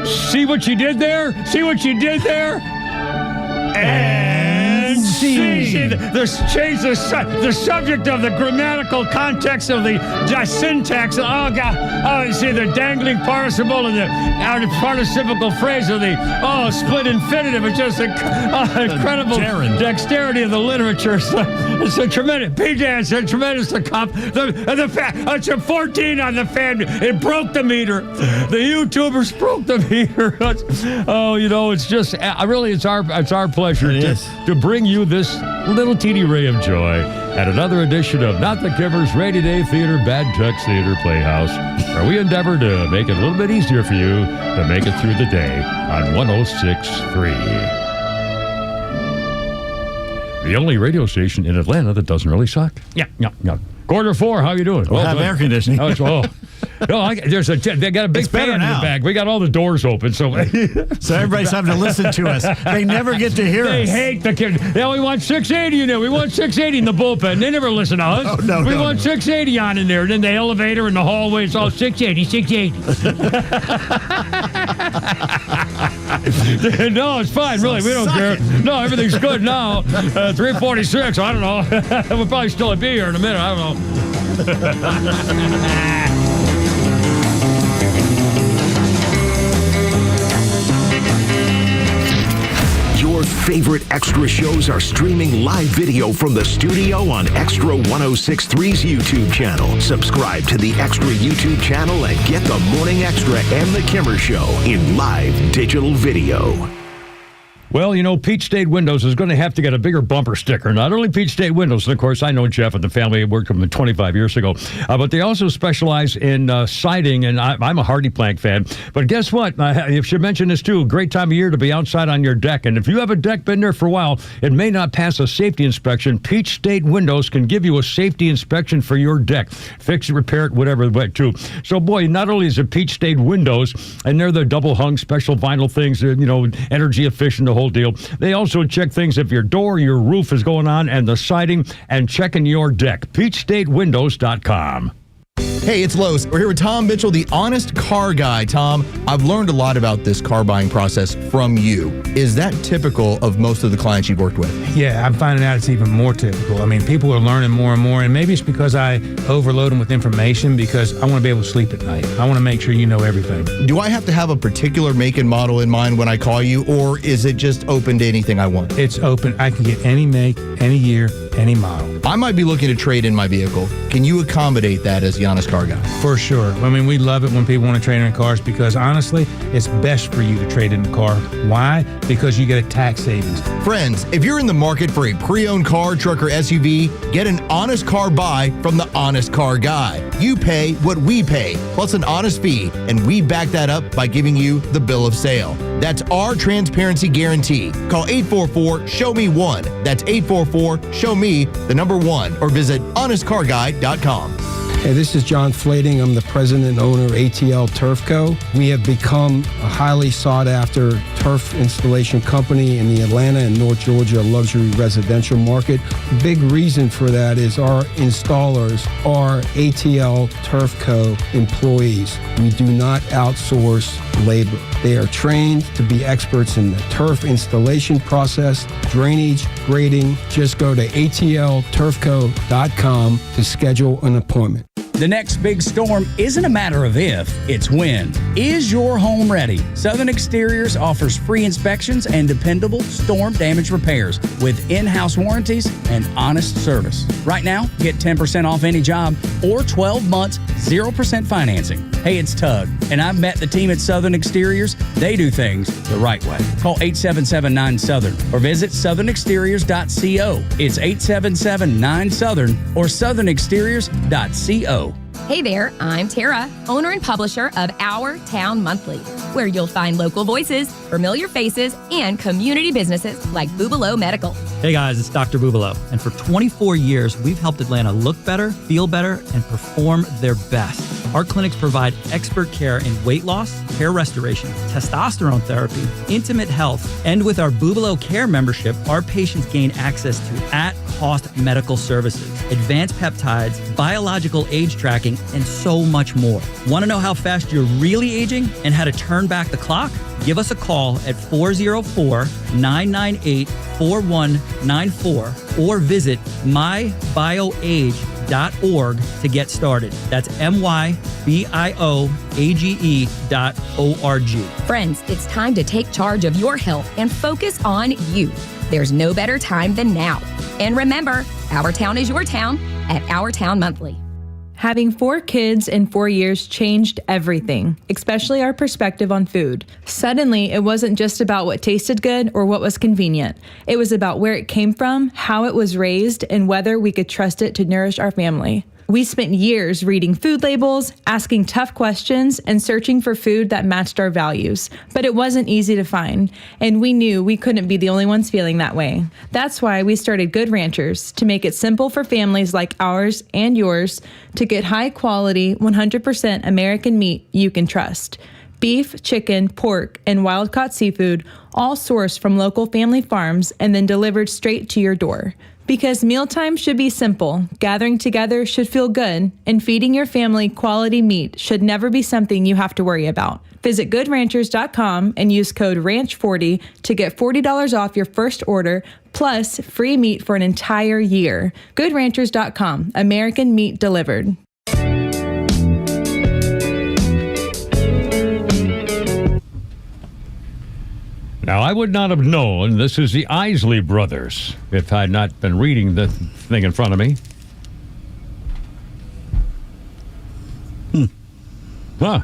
See what you did there? And see. Change the subject of the grammatical context of the syntax. Oh, God. Oh, see the dangling participle and the participial phrase of the split infinitive. It's just incredible dexterity of the literature. It's a tremendous. PJ, it's a tremendous it's a 14 on the fan. It broke the meter. The YouTubers broke the meter. It's just really it's our pleasure to bring you this little teeny ray of joy at another edition of Not the Kimmers Rainy Day Theater Bad Text Theater Playhouse, where we endeavor to make it a little bit easier for you to make it through the day on 106.3. The only radio station in Atlanta that doesn't really suck. Yeah. Quarter 4, how you doing? We'll have air conditioning. They got a big fan in the back. We got all the doors open, so everybody's having to listen to us. They never get to hear us. They hate the kids. We want 680 in there. We want 680 in the bullpen. They never listen to us. We want 680 on in there. And then the elevator in the hallway, it's all 680. No, it's fine, really. We don't care. No, everything's good now. 3:46, I don't know. We'll probably still be here in a minute. I don't know. Your favorite Extra shows are streaming live video from the studio on Extra 106.3's YouTube channel. Subscribe to the Extra YouTube channel and get the Morning Extra and the Kimmer Show in live digital video. Well, you know, Peach State Windows is going to have to get a bigger bumper sticker. Not only Peach State Windows, and of course, I know Jeff and the family worked with them 25 years ago, but they also specialize in siding, and I'm a Hardy Plank fan. But guess what? I should mention this too. Great time of year to be outside on your deck. And if you have a deck been there for a while, it may not pass a safety inspection. Peach State Windows can give you a safety inspection for your deck. Fix it, repair it, whatever, but too. So, boy, not only is it Peach State Windows, and they're the double hung special vinyl things, you know, energy efficient, the whole deal. They also check things if your door, your roof is going on, and the siding, and checking your deck. PeachStateWindows.com. Hey, it's Los. We're here with Tom Mitchell, the honest car guy. Tom, I've learned a lot about this car buying process from you. Is that typical of most of the clients you've worked with? Yeah, I'm finding out it's even more typical. I mean, people are learning more and more, and maybe it's because I overload them with information because I want to be able to sleep at night. I want to make sure you know everything. Do I have to have a particular make and model in mind when I call you, or is it just open to anything I want? It's open. I can get any make, any year, any model. I might be looking to trade in my vehicle. Can you accommodate that as the honest car guy? For sure. I mean, we love it when people want to trade in cars because honestly, it's best for you to trade in the car. Why? Because you get a tax savings. Friends, if you're in the market for a pre-owned car, truck, or SUV, get an honest car buy from the honest car guy. You pay what we pay, plus an honest fee, and we back that up by giving you the bill of sale. That's our transparency guarantee. Call 844-SHOW-ME-1. That's 844-SHOW-ME-1, or visit honestcarguy.com. Hey, this is John Flading. I'm the president and owner of ATL Turf Co. We have become a highly sought-after turf installation company in the Atlanta and North Georgia luxury residential market. Big reason for that is our installers are ATL Turf Co. employees. We do not outsource labor. They are trained to be experts in the turf installation process, drainage, grading. Just go to atlturfco.com to schedule an appointment. The next big storm isn't a matter of if, it's when. Is your home ready? Southern Exteriors offers free inspections and dependable storm damage repairs with in-house warranties and honest service. Right now, get 10% off any job or 12 months, 0% financing. Hey, it's Tug, and I've met the team at Southern Exteriors. They do things the right way. Call 877-9-SOUTHERN or visit southernexteriors.co. It's 877-9-SOUTHERN or southernexteriors.co. Hey there, I'm Tara, owner and publisher of Our Town Monthly, where you'll find local voices, familiar faces, and community businesses like Bubalo Medical. Hey guys, it's Dr. Bubalo, and for 24 years, we've helped Atlanta look better, feel better, and perform their best. Our clinics provide expert care in weight loss, hair restoration, testosterone therapy, intimate health, and with our Bubalo Care membership, our patients gain access to at-cost medical services, advanced peptides, biological age tracking, and so much more. Want to know how fast you're really aging and how to turn back the clock? Give us a call at 404-998-4194 or visit mybioage.org to get started. That's mybioage.org. Friends, it's time to take charge of your health and focus on you. There's no better time than now. And remember, Our Town is your town at Our Town Monthly. Having 4 kids in 4 years changed everything, especially our perspective on food. Suddenly, it wasn't just about what tasted good or what was convenient. It was about where it came from, how it was raised, and whether we could trust it to nourish our family. We spent years reading food labels, asking tough questions, and searching for food that matched our values. But it wasn't easy to find, and we knew we couldn't be the only ones feeling that way. That's why we started Good Ranchers, to make it simple for families like ours and yours to get high-quality, 100% American meat you can trust. Beef, chicken, pork, and wild-caught seafood, all sourced from local family farms and then delivered straight to your door. Because mealtime should be simple, gathering together should feel good, and feeding your family quality meat should never be something you have to worry about. Visit GoodRanchers.com and use code RANCH40 to get $40 off your first order, plus free meat for an entire year. GoodRanchers.com, American meat delivered. Now, I would not have known this is the Isley brothers if I had not been reading the thing in front of me. Huh.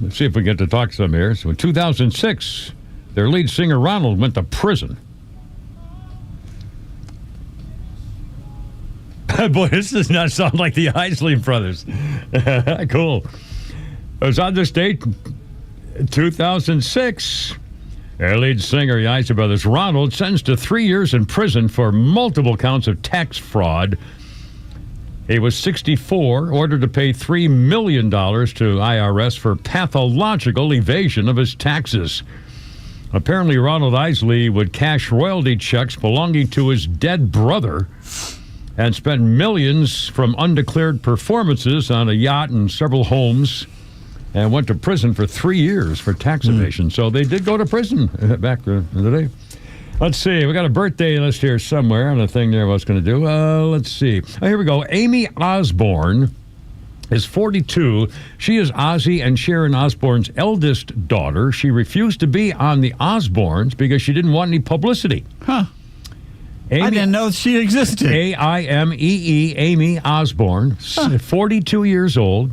Let's see if we get to talk some here. So in 2006, their lead singer Ronald went to prison. Boy, this does not sound like the Isley brothers. Cool. It was on this date, 2006. Their lead singer, the Isley brothers, Ronald, sentenced to 3 years in prison for multiple counts of tax fraud. He was 64, ordered to pay $3 million to IRS for pathological evasion of his taxes. Apparently, Ronald Isley would cash royalty checks belonging to his dead brother and spend millions from undeclared performances on a yacht and several homes, and went to prison for 3 years for tax evasion. So they did go to prison back in the day. Let's see. We got a birthday list here somewhere on the thing there I was going to do. Let's see. Oh, here we go. Amy Osborne is 42. She is Ozzy and Sharon Osbourne's eldest daughter. She refused to be on the Osbournes because she didn't want any publicity. Huh. Amy, I didn't know she existed. Aimee, Amy Osborne, 42 years old.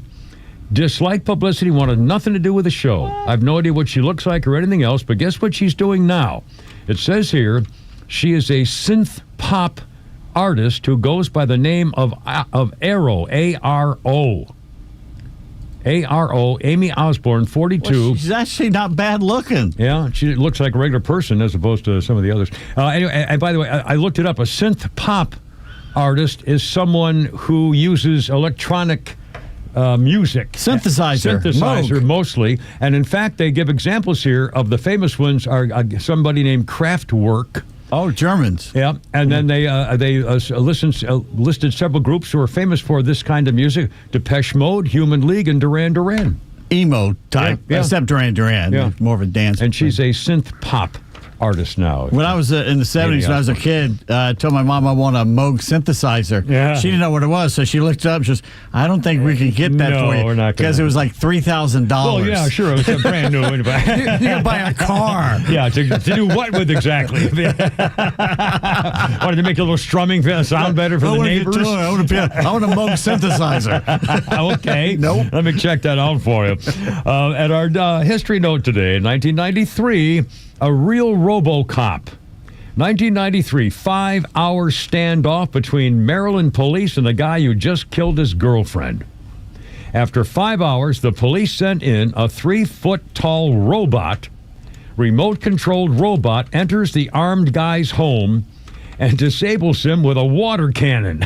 Disliked publicity, wanted nothing to do with the show. I have no idea what she looks like or anything else, but guess what she's doing now? It says here she is a synth pop artist who goes by the name of Arrow, A-R-O. A-R-O, Amy Osborne, 42. Well, she's actually not bad looking. Yeah, she looks like a regular person as opposed to some of the others. Anyway, and by the way, I looked it up. A synth pop artist is someone who uses electronic music. Synthesizer, mostly. And in fact, they give examples here of the famous ones are somebody named Kraftwerk. Oh, Germans. Yeah, and then they listed several groups who are famous for this kind of music: Depeche Mode, Human League, and Duran Duran. Emo type, except Duran Duran. Yeah. More of a dance. And she's a synth pop artist now. When I was in the 70s, when I was a kid, I told my mom I want a Moog synthesizer. Yeah. She didn't know what it was, so she looked it up. She goes, I don't think we can get that for you. We're not, because it was like $3,000. Well, yeah, sure. It was a brand new. You can buy a car. Yeah, to do what with exactly? Wanted to make a little strumming sound better for the neighbors? I want a Moog synthesizer. Okay. Nope. Let me check that out for you. At our history note today, in 1993, a real RoboCop. 1993, 5-hour standoff between Maryland police and the guy who just killed his girlfriend. After 5 hours, the police sent in a 3-foot-tall robot. Remote-controlled robot enters the armed guy's home and disables him with a water cannon.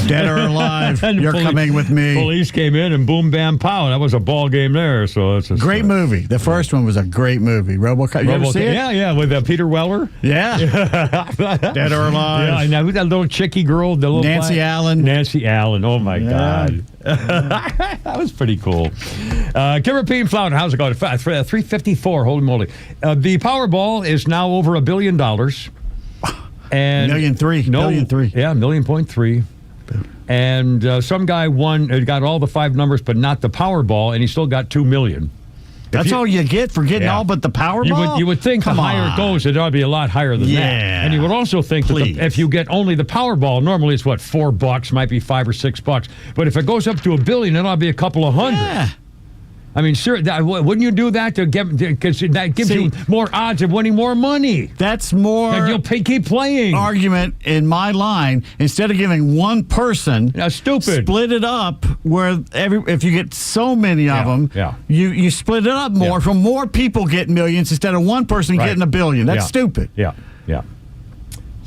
Dead or alive, you're coming with me. Police came in and boom, bam, pow. That was a ball game there. So it's a great movie. The first one was a great movie. RoboCop. You ever see it? Yeah, with Peter Weller. Yeah. Dead or alive. Yeah, now who's that little chickie girl? The little Nancy Allen. Nancy Allen. Oh my God. That was pretty cool. Kimmer Peen Flounder, how's it going? 354. Holy moly. The Powerball is now over $1 billion. And $1.3 million. Yeah, $1.3 million. And some guy got all the 5 numbers, but not the Powerball, and he still got $2 million. That's all you get for getting all but the Powerball? You would think the higher it goes, it ought to be a lot higher than that. And you would also think that if you get only the Powerball, normally it's what, $4, might be $5 or $6. But if it goes up to $1 billion, it ought to be a couple of hundred. Yeah. I mean, sure, wouldn't you do that because that gives you more odds of winning more money? That's more. And you'll keep playing. Argument in my line. Instead of giving one person, stupid, split it up where if you get so many of them, you split it up more for more people get millions instead of one person getting $1 billion. That's stupid. Yeah.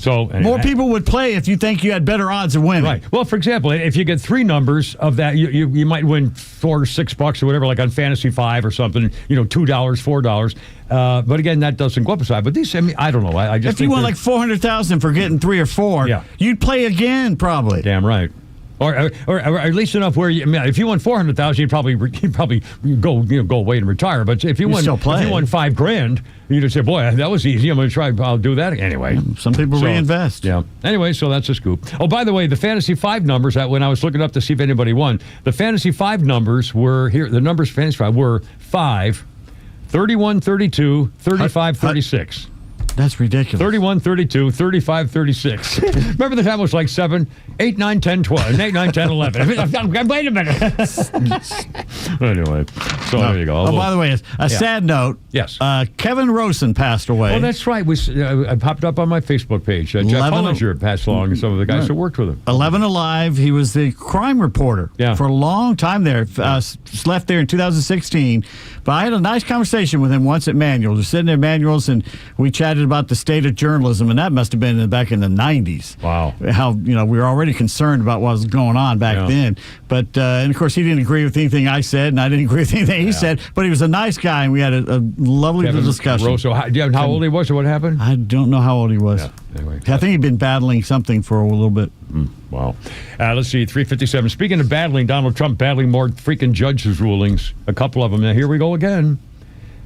So More people would play if you think you had better odds of winning. Right. Well, for example, if you get 3 numbers of that, you might win $4 or $6 or whatever, like on Fantasy 5 or something. $2, $4. But again, that doesn't go up aside. But these, I don't know. I just if you won like $400,000 for getting 3 or 4, you'd play again probably. Damn right. Or at least enough where if you won $400,000, you'd probably go away and retire. But if you won $5,000, you'd just say, "Boy, that was easy. I'm going to try. I'll do that anyway." Some people reinvest. Yeah. Anyway, so that's a scoop. Oh, by the way, the Fantasy 5 numbers. When I was looking up to see if anybody won, the Fantasy 5 numbers were here. The numbers for Fantasy 5 were 5, 31, 32, 35, 36. That's ridiculous. 31, 32, 35, 36. Remember the time it was like 7, 8, 9, 10, 12, 8, 9, 10, 11. Wait a minute. Anyway, so there you go. By the way, a sad note. Yes. Kevin Rosen passed away. Oh, that's right. I popped up on my Facebook page. Jeff Hollinger passed along and some of the guys who worked with him. 11 alive. He was the crime reporter for a long time there. Left there in 2016. But I had a nice conversation with him once at Manuals. We're sitting at Manuals, and we chatted about the state of journalism, and that must have been back in the 90s. Wow. How, we were already concerned about what was going on back then. But, and of course, he didn't agree with anything I said, and I didn't agree with anything he said, but he was a nice guy, and we had a lovely discussion. Rosso, do you know how old he was or what happened? I don't know how old he was. Yeah. Anyway, I think he'd been battling something for a little bit. Wow. Let's see, 357. Speaking of battling, Donald Trump battling more freaking judges' rulings. A couple of them. Now, here we go again.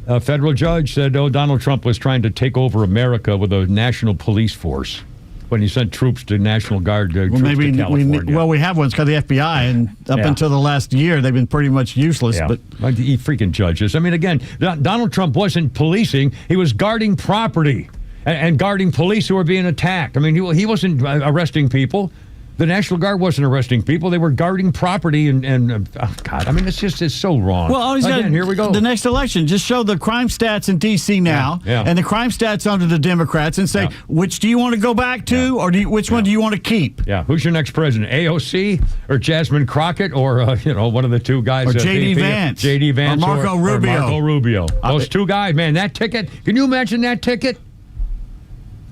A federal judge said, Donald Trump was trying to take over America with a national police force when he sent troops to National Guard troops to California. We have ones called the FBI, and up until the last year, they've been pretty much useless. Yeah. But the freaking judges. I mean, again, Donald Trump wasn't policing. He was guarding property and guarding police who were being attacked. I mean, he wasn't arresting people. The National Guard wasn't arresting people. They were guarding property and God, I mean, it's so wrong. Well, here we go. The next election, just show the crime stats in D.C. now and the crime stats under the Democrats and say, which do you want to go back to or which one do you want to keep? Yeah, who's your next president, AOC or Jasmine Crockett or, one of the two guys? Or J.D. Vance. J.D. Vance or Marco Rubio. Or Marco Rubio. Those two guys, man, that ticket, can you imagine that ticket?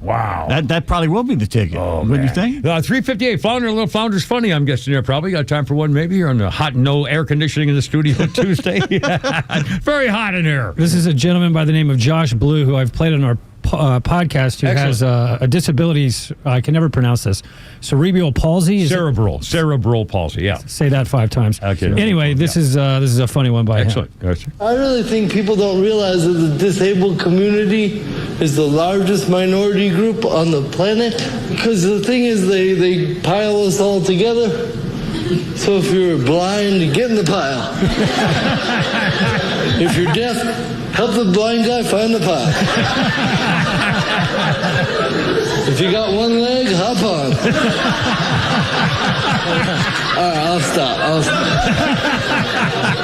Wow. That probably will be the ticket. Oh, what do you think? 358. Little Flounder's funny, I'm guessing there. Probably got time for one maybe. You're on the hot no air conditioning in the studio Tuesday. Very hot in here. This is a gentleman by the name of Josh Blue, who I've played on our podcast, who has a disabilities. I can never pronounce this. Cerebral palsy. Cerebral palsy. Yeah. Say that 5 times. Okay. Anyway, this is a funny one by him. I really think people don't realize that the disabled community is the largest minority group on the planet, because the thing is they pile us all together. So if you're blind, get in the pile. If you're deaf, help the blind guy find the pile. If you got one leg, hop on. All right, I'll stop.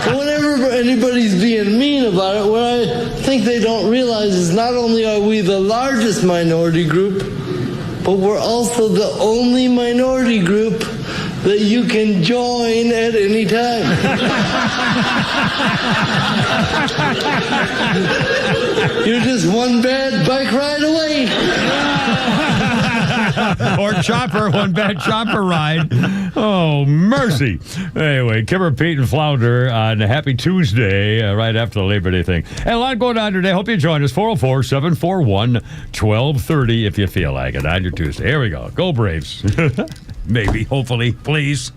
But whenever anybody's being mean about it, what I think they don't realize is not only are we the largest minority group, but we're also the only minority group that you can join at any time. You're just one bad bike ride away. Or one bad chopper ride. Oh, mercy. Anyway, Kimmer, Pete, and Flounder on a happy Tuesday right after the Labor Day thing. And a lot going on today. Hope you join us. 404-741-1230 if you feel like it on your Tuesday. Here we go. Go Braves. Maybe, hopefully, please.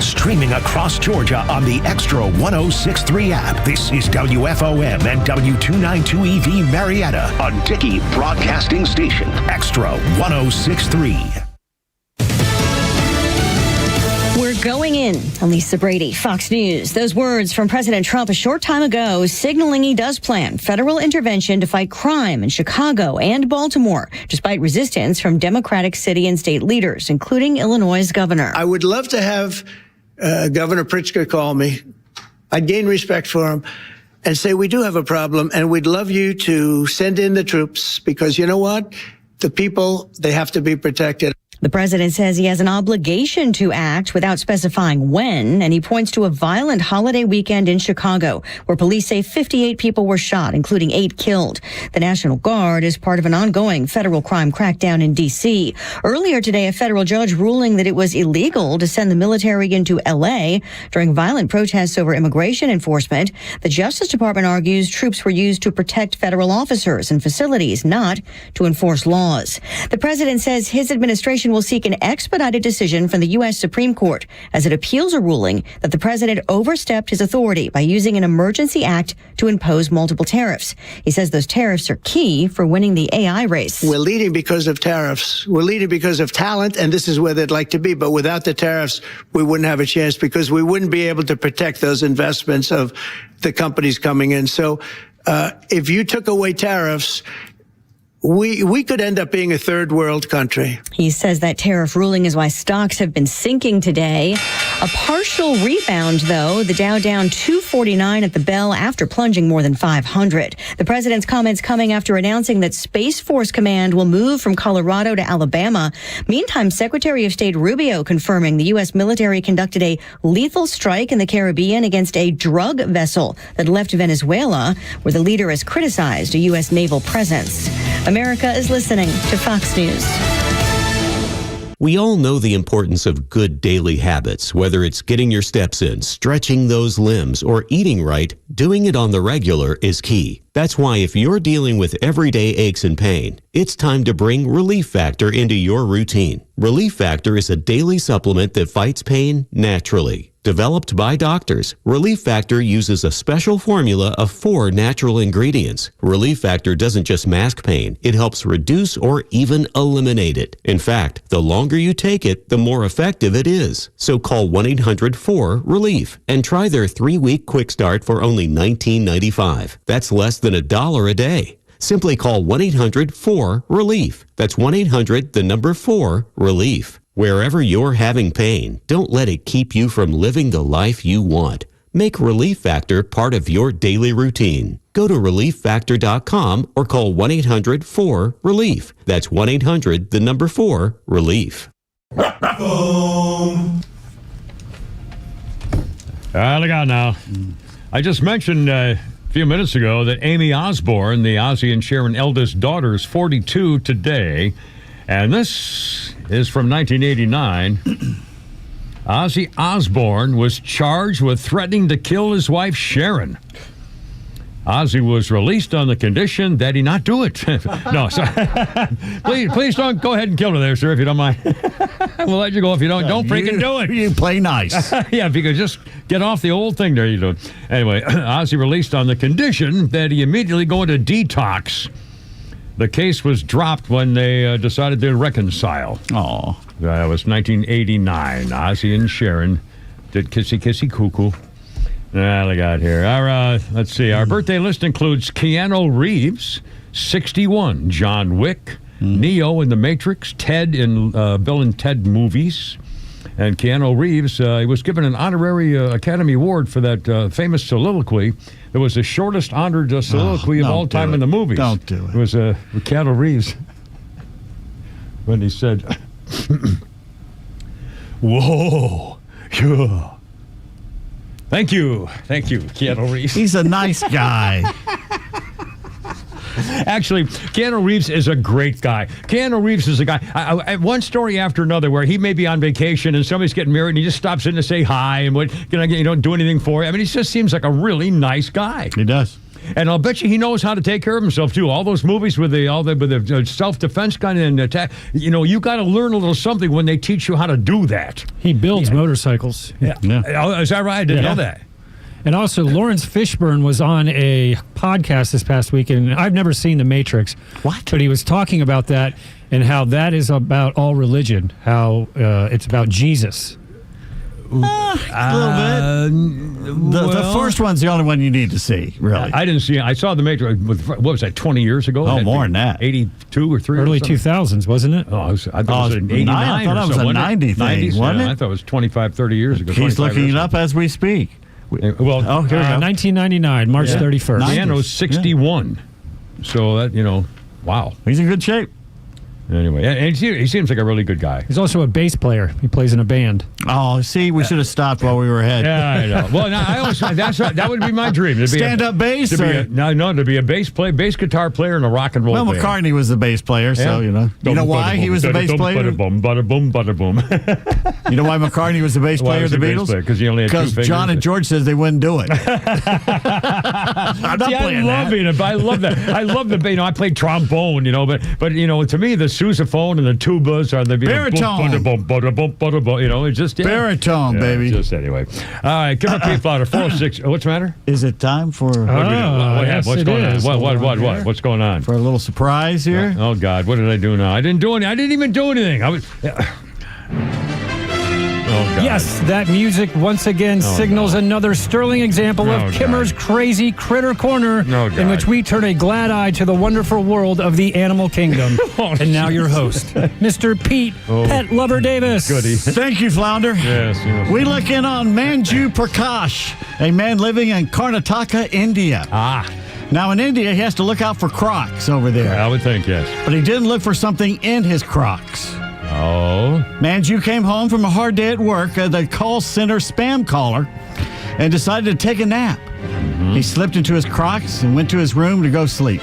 Streaming across Georgia on the Extra 106.3 app. This is WFOM and W292EV Marietta, a Dickey broadcasting station. Extra 106.3. We're going in. I'm Lisa Brady, Fox News. Those words from President Trump a short time ago signaling he does plan federal intervention to fight crime in Chicago and Baltimore, despite resistance from Democratic city and state leaders, including Illinois' governor. I would love to have Governor Pritzker call me I'd gain respect for them and say, we do have a problem, and we'd love you to send in the troops because you know what? The people, they have to be protected. The president says he has an obligation to act without specifying when, and he points to a violent holiday weekend in Chicago where police say 58 people were shot, including 8 killed. The National Guard is part of an ongoing federal crime crackdown in D.C. Earlier today, a federal judge ruling that it was illegal to send the military into L.A. during violent protests over immigration enforcement. The Justice Department argues troops were used to protect federal officers and facilities, not to enforce laws. The president says his administration will seek an expedited decision from the U.S. Supreme Court as it appeals a ruling that the president overstepped his authority by using an emergency act to impose multiple tariffs. He says those tariffs are key for winning the AI race. We're leading because of tariffs. We're leading because of talent, and this is where they'd like to be. But without the tariffs, we wouldn't have a chance because we wouldn't be able to protect those investments of the companies coming in. So if you took away tariffs, we could end up being a third world country. He says that tariff ruling is why stocks have been sinking today. A partial rebound, though. The Dow down 249 at the bell after plunging more than 500. The president's comments coming after announcing that Space Force Command will move from Colorado to Alabama. Meantime, Secretary of State Rubio confirming the U.S. military conducted a lethal strike in the Caribbean against a drug vessel that left Venezuela, where the leader has criticized a U.S. naval presence. America is listening to Fox News. We all know the importance of good daily habits, whether it's getting your steps in, stretching those limbs, or eating right. Doing it on the regular is key. That's why if you're dealing with everyday aches and pain, it's time to bring Relief Factor into your routine. Relief Factor is a daily supplement that fights pain naturally. Developed by doctors, Relief Factor uses a special formula of 4 natural ingredients. Relief Factor doesn't just mask pain, it helps reduce or even eliminate it. In fact, the longer you take it, the more effective it is. So call 1-800-4-RELIEF and try their 3-week quick start for only $19.95. That's less than $1 a day. Simply call 1-800-4-RELIEF. That's 1-800-4-RELIEF. Wherever you're having pain, don't let it keep you from living the life you want. Make Relief Factor part of your daily routine. Go to ReliefFactor.com or call 1-800-4-RELIEF. That's 1-800-4-RELIEF. Look out now. I just mentioned a few minutes ago that Amy Osborne, the Ozzy and Sharon eldest daughter, is 42 today. And this is from 1989. Ozzy Osbourne was charged with threatening to kill his wife, Sharon. Ozzy was released on the condition that he not do it. No, sorry. please don't go ahead and kill her there, sir, if you don't mind. We'll let you go if you don't. Don't freaking do it. You play nice. Yeah, if you could just get off the old thing there you do. Anyway, Ozzy released on the condition that he immediately go into detox. The case was dropped when they decided to reconcile. Oh, that was 1989. Ozzy and Sharon did kissy kissy cuckoo. Look out here. Let's see. Our birthday list includes Keanu Reeves, 61. John Wick, Neo in The Matrix, Ted in Bill and Ted movies. And Keanu Reeves, he was given an honorary Academy Award for that famous soliloquy. It was the shortest honored soliloquy of all time in the movies. Don't do it. It was Keanu Reeves when he said, "Whoa, yeah." Thank you, Keanu Reeves. He's a nice guy. Actually, Keanu Reeves is a great guy. Keanu Reeves is a guy. One story after another where he may be on vacation and somebody's getting married and he just stops in to say hi and you don't do anything for you. I mean, he just seems like a really nice guy. He does. And I'll bet you he knows how to take care of himself too. All those movies with the self-defense kind of attack. You got to learn a little something when they teach you how to do that. He builds motorcycles. Yeah. Oh, is that right? I didn't know that. And also, Lawrence Fishburne was on a podcast this past week, and I've never seen The Matrix. What? But he was talking about that and how that is about all religion, how it's about Jesus. A little bit. The first one's the only one you need to see, really. I didn't see it. I saw The Matrix, what was that, 20 years ago? Oh, more than that. 82 or 3 Early or something? 2000s, wasn't it? Oh, I thought it was 89 I thought it was a 90 thing, wasn't it? I thought it was 25, 30 years ago. He's looking it up as we speak. Well, here we go. 1999, March 31st. Deanno's 61. So that, wow. He's in good shape. Anyway, and he seems like a really good guy. He's also a bass player. He plays in a band. Oh, see, we should have stopped while we were ahead. Yeah, I know. Well, no, I always that would be my dream. Stand-up bass? To be a bass guitar player in a rock and roll band. McCartney was the bass player, so, You know why he was the bass player? Bada-boom, bada-boom, bada-boom. You know why McCartney was the bass player of the Beatles? Because he only had 2 fingers. Because John and George says they wouldn't do it. I love that. I love the, I played trombone, but to me, the sousaphone and the tubas are the baritone. It's just baritone, baby. Just anyway. All right, give a peep louder. 406. What's the matter? Is it time for? What's going on? What? What's going on? For a little surprise here. Oh God, what did I do now? I didn't do anything. I didn't even do anything. I was. Yes, that music once again signals another sterling example of Kimmer's crazy Kritter Korner, in which we turn a glad eye to the wonderful world of the animal kingdom. And now your host, Mr. Pete Pet Lover Davis. Goody. Thank you, Flounder. Yes. We look in on Manju Prakash, a man living in Karnataka, India. Now, in India, he has to look out for crocs over there. I would think, yes. But he didn't look for something in his crocs. Oh. Manju came home from a hard day at work as a call center spam caller and decided to take a nap. He slipped into his Crocs and went to his room to go sleep.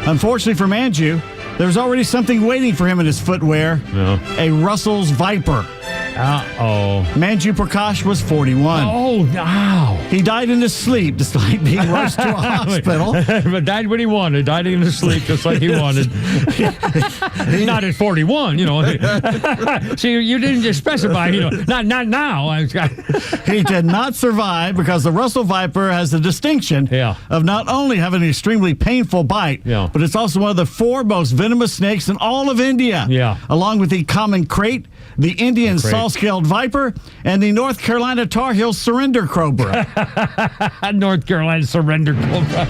Unfortunately for Manju, there was already something waiting for him in his footwear, a Russell's Viper. Manju Prakash was 41. Oh, no. He died in his sleep despite being rushed to a hospital. But died when he wanted. Died in his sleep just like he wanted. Not at 41, See, you didn't just specify, not now. He did not survive because the Russell Viper has the distinction of not only having an extremely painful bite, but it's also one of the 4 most venomous snakes in all of India. Along with the common krait, the Indian saw-scaled viper, and the North Carolina Tar Heel surrender cobra. North Carolina surrender cobra.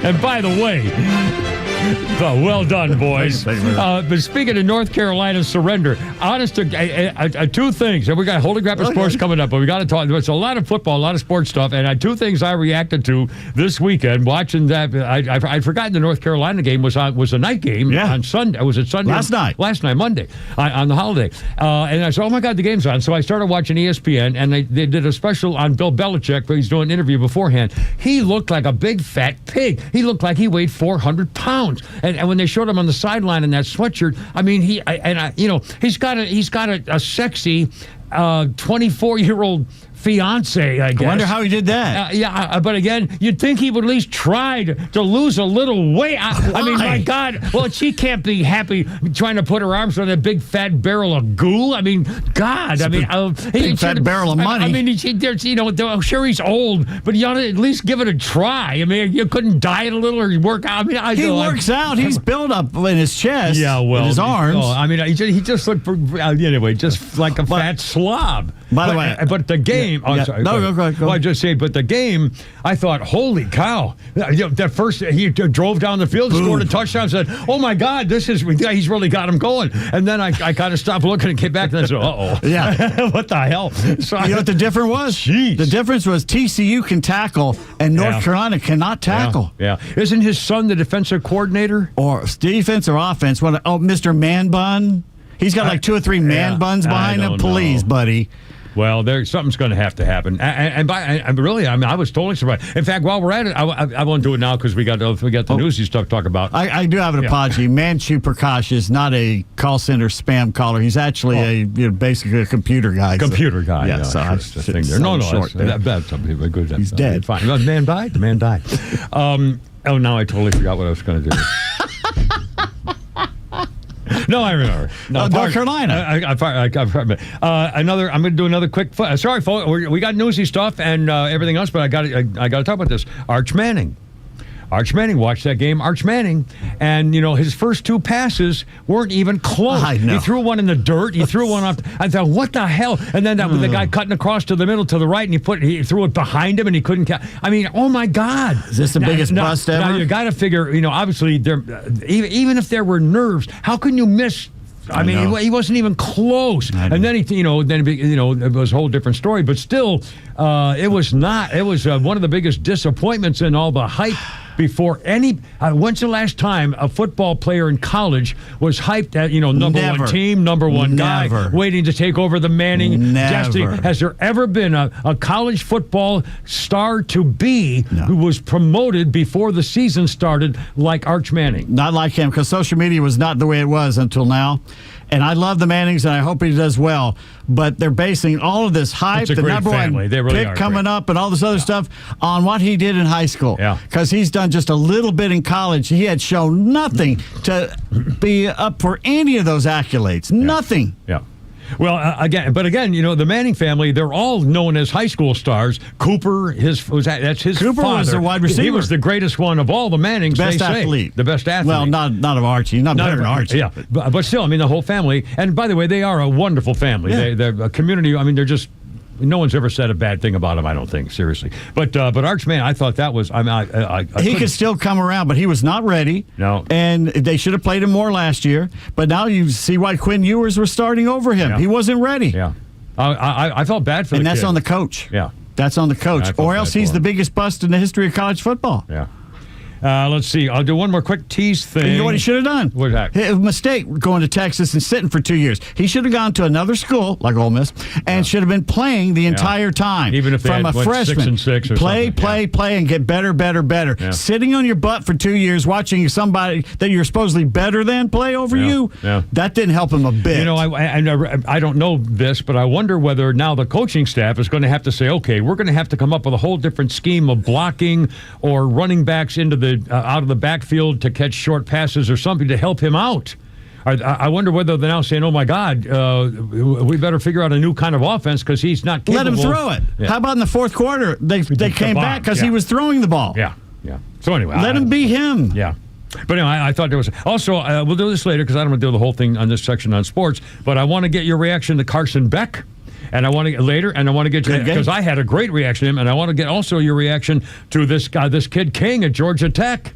And by the way, well done, boys. But speaking of North Carolina surrender, honest to 2 things. And we got Holy Grappler Sports coming up, but we got to talk. There's a lot of football, a lot of sports stuff, and 2 things I reacted to this weekend watching that. I'd forgotten the North Carolina game was a night game on Sunday. Was it Sunday? Last night, Monday, on the holiday. And I said, oh my God, the game's on. So I started watching ESPN, and they did a special on Bill Belichick, but he's doing an interview beforehand. He looked like a big fat pig. He looked like he weighed 400 pounds. And when they showed him on the sideline in that sweatshirt, I mean, he's got a sexy 24-year-old fiance, I guess. I wonder how he did that. But again, you'd think he would at least try to lose a little weight. I mean, my God. Well, she can't be happy trying to put her arms on a big fat barrel of goo. I mean, God. Big fat barrel of money. I mean, I'm sure he's old, but you ought to at least give it a try. I mean, you couldn't diet a little or work out. I mean, he works out. He's built up in his chest. And his arms. I mean, he just looked anyway, just like a fat slob. By the way, but the game. I'm sorry. No, go ahead. Well, I just say, but the game, I thought, holy cow! That first, he drove down the field, scored a touchdown, said, "Oh my God, he's really got him going." And then I kind of stopped looking and came back and I said, "Uh oh, yeah, what the hell?" So you know what the difference was? Jeez. The difference was TCU can tackle and North Carolina cannot tackle. Yeah. Isn't his son the defensive coordinator or defense or offense? Mr. Man Bun. He's got like 2 or 3 man buns behind him. Please, buddy. Well, something's going to have to happen, and I was totally surprised. In fact, while we're at it, I won't do it now because we got the newsy stuff to talk about. I do have an apology. Manju Prakash is not a call center spam caller. He's actually basically a computer guy. Computer guy. Yeah, so that's the thing there. No, that's something good. He's dead. Fine. The man died. The man died. Now I totally forgot what I was going to do. No, I remember. North Carolina. I'm going to do another quick. Sorry, folks. We got newsy stuff and everything else, but I got to talk about this. Arch Manning. Watched that game. Arch Manning, and his first 2 passes weren't even close. He threw one in the dirt. He threw one off. I thought, what the hell? And then the guy cutting across to the middle to the right, and he threw it behind him, and he couldn't catch. I mean, oh my God! Is this the biggest bust ever? Now you got to figure. Obviously, even if there were nerves, how can you miss I mean, he wasn't even close. And then it was a whole different story. But still, it was not. It was one of the biggest disappointments in all the hype. Before when's the last time a football player in college was hyped at, number one team, number one guy, waiting to take over the Manning destiny? Has there ever been a college football star to be who was promoted before the season started like Arch Manning? Not like him, because social media was not the way it was until now. And I love the Mannings, and I hope he does well. But they're basing all of this hype, the number one pick coming up, and all this other stuff on what he did in high school. Yeah. Because he's done just a little bit in college. He had shown nothing to be up for any of those accolades. Nothing. Yeah. Well, again, the Manning family, they're all known as high school stars. Cooper, that's his Cooper father. was the wide receiver. He was the greatest one of all the Mannings, best they athlete. Say. The best athlete. Well, not of Archie. Not better than Archie. Yeah, but still, the whole family. And by the way, they are a wonderful family. Yeah. They're a community. They're just... No one's ever said a bad thing about him, I don't think, seriously. But Arch Manning, I thought that was... he could still come around, but he was not ready. No. And they should have played him more last year. But now you see why Quinn Ewers was starting over him. Yeah. He wasn't ready. Yeah. I felt bad for the kid. And that's on the coach. Yeah. That's on the coach. Or else he's the biggest bust in the history of college football. Yeah. Let's see. I'll do one more quick tease thing. And you know what he should have done? What's that? A mistake going to Texas and sitting for 2 years. He should have gone to another school, like Ole Miss, and should have been playing the entire time. Even if they from had, a freshman. 6-6 or play, and get better. Yeah. Sitting on your butt for 2 years, watching somebody that you're supposedly better than play over you, that didn't help him a bit. I don't know this, but I wonder whether now the coaching staff is going to have to say, okay, we're going to have to come up with a whole different scheme of blocking or running backs into the out of the backfield to catch short passes or something to help him out. I wonder whether they're now saying, oh, my God, we better figure out a new kind of offense because he's not capable. Let him throw it. Yeah. How about in the fourth quarter? They came back because he was throwing the ball. Yeah. So anyway. Let him be him. Yeah. But anyway, I thought there was... Also, we'll do this later because I don't want to do the whole thing on this section on sports, but I want to get your reaction to Carson Beck. And I want to get later, and I want to get you because I had a great reaction to him, and I want to get also your reaction to this guy, this kid King at Georgia Tech.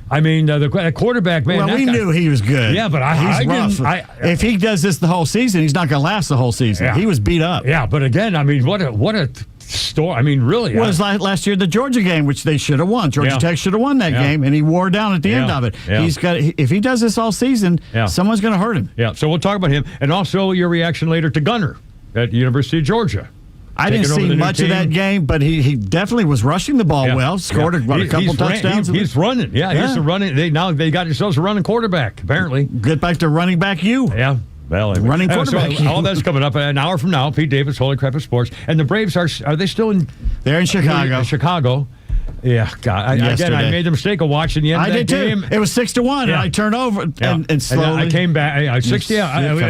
The quarterback, man. Well, we knew he was good. Yeah, but he's rough. If he does this the whole season, he's not going to last the whole season. Yeah. He was beat up. Yeah, but again, what a story. Really. Well, it was last year the Georgia game, which they should have won. Georgia Tech should have won that game, and he wore down at the end of it. Yeah. If he does this all season, someone's going to hurt him. Yeah. So we'll talk about him, and also your reaction later to Gunner at the University of Georgia. I didn't see much of that game, but he definitely was rushing the ball well. Scored a couple touchdowns. He's running. He's running. They got themselves a running quarterback, apparently. Get back to running back you. Yeah. Well, anyway. Running quarterback. So all that's coming up an hour from now. Pete Davis, Holy Crap of Sports. And the Braves, are they still in? They're in Chicago. Chicago. Yeah, God. I made the mistake of watching the end of that game. Too. It was 6-1, and I turned over and slowly. I came back. I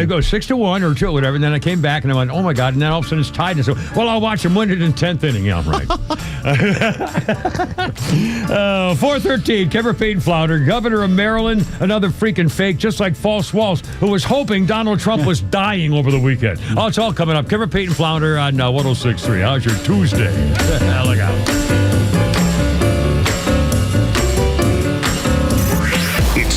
go 6-1 or 2 or whatever, and then I came back and I went, oh my God! And then all of a sudden it's tied. And so, I'll watch them win it in 10th inning. Yeah, I'm right. 4:13. Kevin Payton Flounder, governor of Maryland, another freaking fake, just like False Walsh, who was hoping Donald Trump was dying over the weekend. Oh, it's all coming up. Kevin Payton Flounder on 106.3. How's your Tuesday? Look out.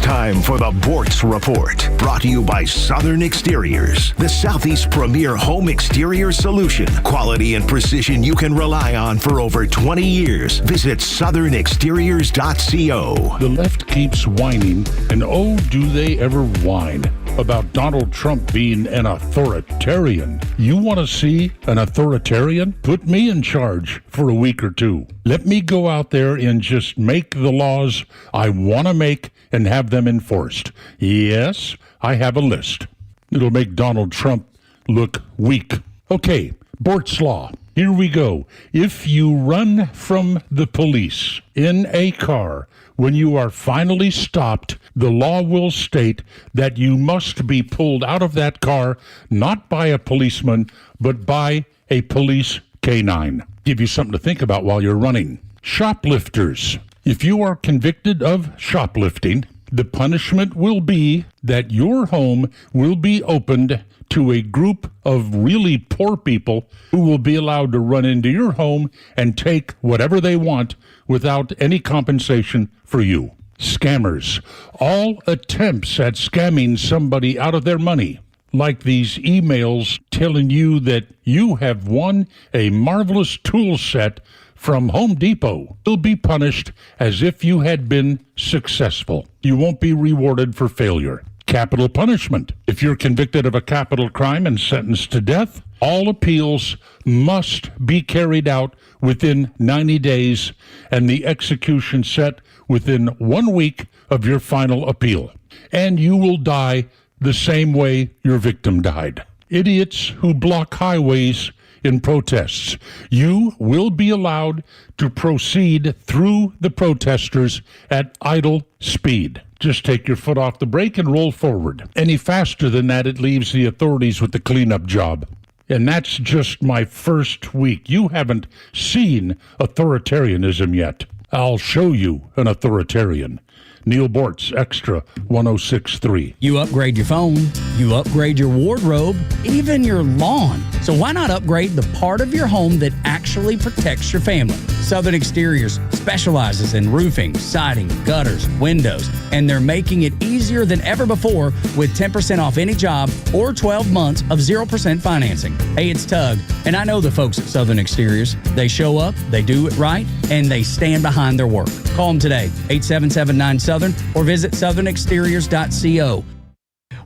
Time for the Bortz Report, brought to you by Southern Exteriors, the Southeast premier home exterior solution. Quality and precision you can rely on for over 20 years. Visit southernexteriors.co. The left keeps whining, and oh, do they ever whine about Donald Trump being an authoritarian. You want to see an authoritarian? Put me in charge for a week or two. Let me go out there and just make the laws I want to make and have them enforced. Yes, I have a list. It'll make Donald Trump look weak. Okay, Bort's Law. Here we go. If you run from the police in a car when you are finally stopped, the law will state that you must be pulled out of that car not by a policeman, but by a police canine. Give you something to think about while you're running. Shoplifters. If you are convicted of shoplifting, the punishment will be that your home will be opened to a group of really poor people who will be allowed to run into your home and take whatever they want without any compensation for you. Scammers. All attempts at scamming somebody out of their money, like these emails telling you that you have won a marvelous tool set from Home Depot, will be punished as if you had been successful. You won't be rewarded for failure. Capital punishment. If you're convicted of a capital crime and sentenced to death, all appeals must be carried out within 90 days and the execution set within 1 week of your final appeal. And you will die the same way your victim died. Idiots who block highways in protests. You will be allowed to proceed through the protesters at idle speed. Just take your foot off the brake and roll forward. Any faster than that, it leaves the authorities with the cleanup job. And that's just my first week. You haven't seen authoritarianism yet. I'll show you an authoritarian. Neil Bortz, Extra 106.3. You upgrade your phone, you upgrade your wardrobe, even your lawn. So why not upgrade the part of your home that actually protects your family? Southern Exteriors specializes in roofing, siding, gutters, windows, and they're making it easier than ever before with 10% off any job or 12 months of 0% financing. Hey, it's Tug, and I know the folks at Southern Exteriors. They show up, they do it right, and they stand behind their work. Call them today, 877-9-SOUTHERN, or visit southernexteriors.co.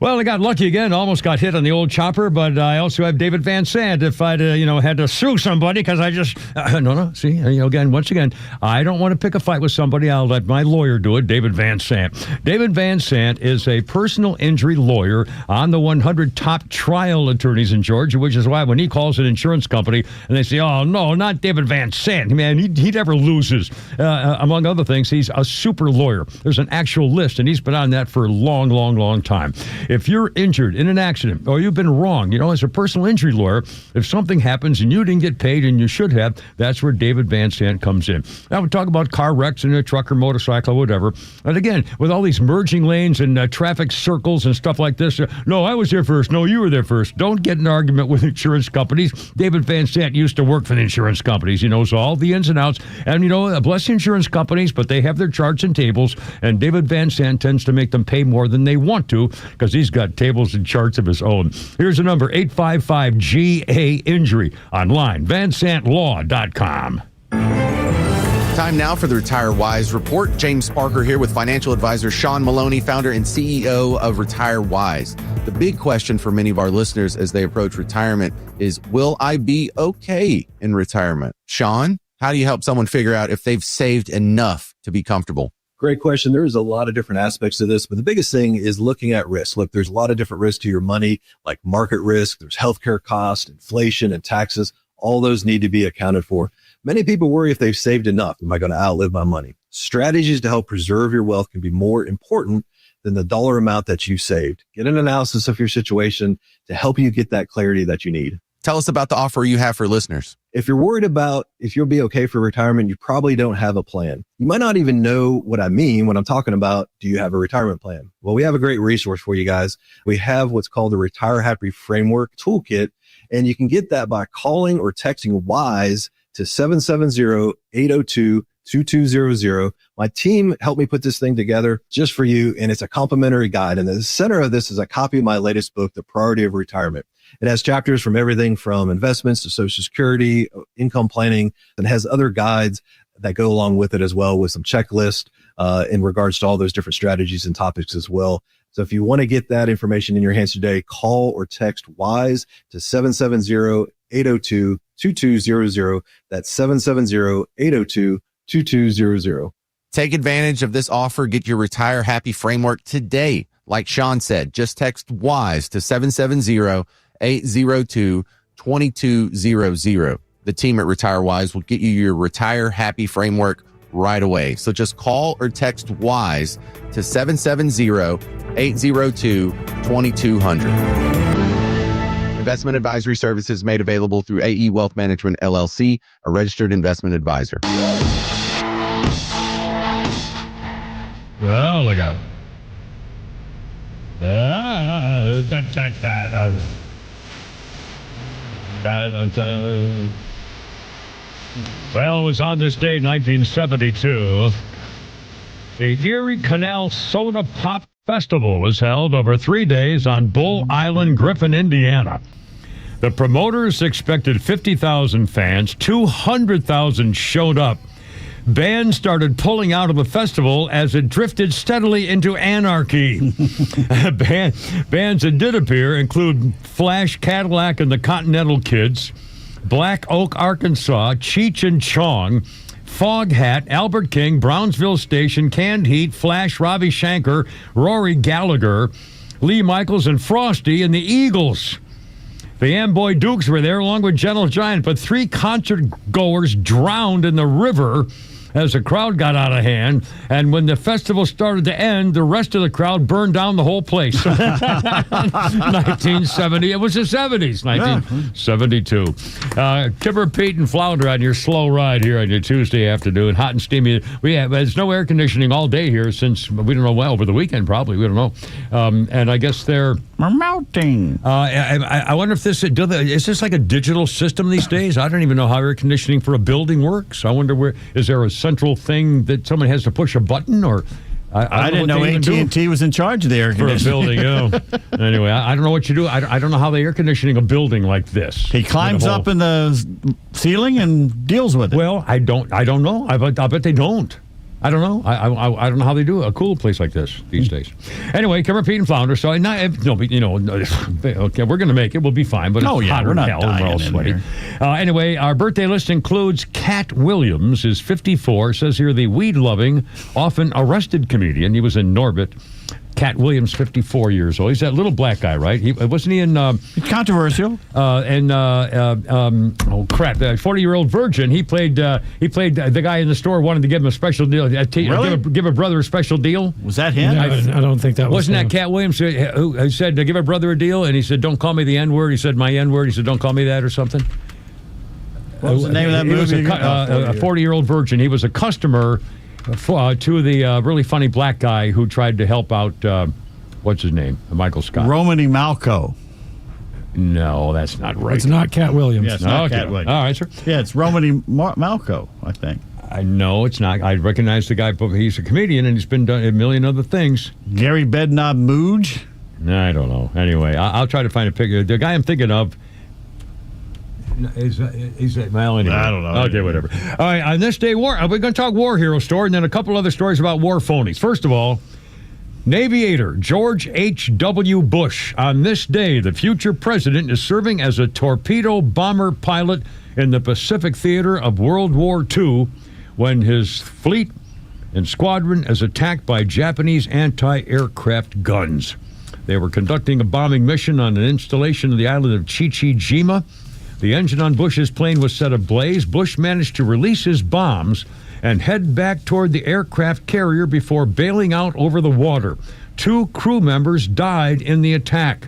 Well, I got lucky again. Almost got hit on the old chopper, but I also have David Van Sant. If I'd, had to sue somebody because I just... See, once again, I don't want to pick a fight with somebody. I'll let my lawyer do it, David Van Sant. David Van Sant is a personal injury lawyer on the 100 top trial attorneys in Georgia, which is why when he calls an insurance company and they say, oh, no, not David Van Sant, man, he never loses. Among other things, he's a super lawyer. There's an actual list, and he's been on that for a long, long, long time. If you're injured in an accident or you've been wrong, as a personal injury lawyer, if something happens and you didn't get paid and you should have, that's where David Van Sant comes in. Now we talk about car wrecks in a truck or motorcycle or whatever. And again, with all these merging lanes and traffic circles and stuff like this, no, I was there first. No, you were there first. Don't get in an argument with insurance companies. David Van Sant used to work for the insurance companies. He knows all the ins and outs. And, bless the insurance companies, but they have their charts and tables. And David Van Sant tends to make them pay more than they want to because he's got tables and charts of his own. Here's the number, 855-GA-INJURY. Online, vansantlaw.com. Time now for the Retire Wise Report. James Parker here with financial advisor Sean Maloney, founder and CEO of Retire Wise. The big question for many of our listeners as they approach retirement is, will I be okay in retirement? Sean, how do you help someone figure out if they've saved enough to be comfortable? Great question. There's a lot of different aspects to this, but the biggest thing is looking at risk. Look, there's a lot of different risks to your money, like market risk. There's healthcare costs, inflation, and taxes. All those need to be accounted for. Many people worry if they've saved enough. Am I going to outlive my money? Strategies to help preserve your wealth can be more important than the dollar amount that you saved. Get an analysis of your situation to help you get that clarity that you need. Tell us about the offer you have for listeners. If you're worried about if you'll be okay for retirement, you probably don't have a plan. You might not even know what I mean when I'm talking about, do you have a retirement plan? Well, we have a great resource for you guys. We have what's called the Retire Happy Framework Toolkit, and you can get that by calling or texting WISE to 770-802-2200. My team helped me put this thing together just for you, and it's a complimentary guide. And the center of this is a copy of my latest book, The Priority of Retirement. It has chapters from everything from investments to Social Security, income planning, and has other guides that go along with it as well, with some checklists in regards to all those different strategies and topics as well. So if you want to get that information in your hands today, call or text WISE to 770-802-2200. That's 770-802-2200. Take advantage of this offer. Get your Retire Happy Framework today. Like Sean said, just text WISE to 770-802-2200. The team at Retire Wise will get you your Retire Happy Framework right away. So just call or text WISE to 770-802-2200. Investment advisory services made available through AE Wealth Management, LLC, a registered investment advisor. Well, look out. Well, it was on this day, 1972, The Erie Canal Soda Pop Festival was held over 3 days on Bull Island, Griffin, Indiana. The promoters expected 50,000 fans. 200,000 showed up. Bands started pulling out of the festival as it drifted steadily into anarchy. Bands that did appear include Flash Cadillac and the Continental Kids, Black Oak, Arkansas, Cheech and Chong, Foghat, Albert King, Brownsville Station, Canned Heat, Flash, Ravi Shankar, Rory Gallagher, Lee Michaels, and Frosty, and the Eagles. The Amboy Dukes were there along with Gentle Giant, but 3 concert goers drowned in the river as the crowd got out of hand. And when the festival started to end, the rest of the crowd burned down the whole place. 1970. It was the 70s, 1972. Kimber, Pete, and Flounder on your slow ride here on your Tuesday afternoon. Hot and steamy. There's no air conditioning all day here since, we don't know, over the weekend probably. We don't know. And I guess they're melting. I wonder if is this like a digital system these days? I don't even know how air conditioning for a building works. I wonder is there a central thing that someone has to push a button, or I didn't know AT&T was in charge of the air conditioning for a building. Anyway, I don't know what you do. I don't know how they air conditioning a building like this. He climbs up in the ceiling and deals with it. Well, I don't know. I bet they don't. I don't know. I don't know how they do a cool place like this these days. Anyway, Kimber, Pete, and Flounder. So, okay, we're going to make it. We'll be fine. But it's hot we're not hell and we're all sweaty. Here. Our birthday list includes Cat Williams, is 54. Says here the weed-loving, often arrested comedian. He was in Norbit. Cat Williams, 54 years old. He's that little black guy, right? Wasn't he in... controversial. The 40-year-old virgin. He played the guy in the store wanted to give him a special deal. Really? Give a brother a special deal. Was that him? No, I don't think that was Wasn't that Cat Williams who said, give a brother a deal? And he said, don't call me the N-word. He said, my N-word. He said, don't call me that or something. What was the name of that movie? He was a 40-year-old virgin. He was a customer to the really funny black guy who tried to help out, what's his name? Michael Scott. Romany Malco. No, that's not right. It's not Cat Williams. Yeah, it's not Cat Williams. All right, sir. Yeah, it's Romany Malco, I think. I know it's not. I recognize the guy, but he's a comedian and he's been done a million other things. Gary Bednob Mooj? I don't know. Anyway, I'll try to find a picture. The guy I'm thinking of, well, anyway. I don't know. Okay, whatever. All right, on this day, we're going to talk War Hero story and then a couple other stories about war phonies. First of all, Naviator George H.W. Bush. On this day, the future president is serving as a torpedo bomber pilot in the Pacific theater of World War II when his fleet and squadron is attacked by Japanese anti-aircraft guns. They were conducting a bombing mission on an installation on the island of Chichijima. The engine on Bush's plane was set ablaze. Bush managed to release his bombs and head back toward the aircraft carrier before bailing out over the water. 2 crew members died in the attack.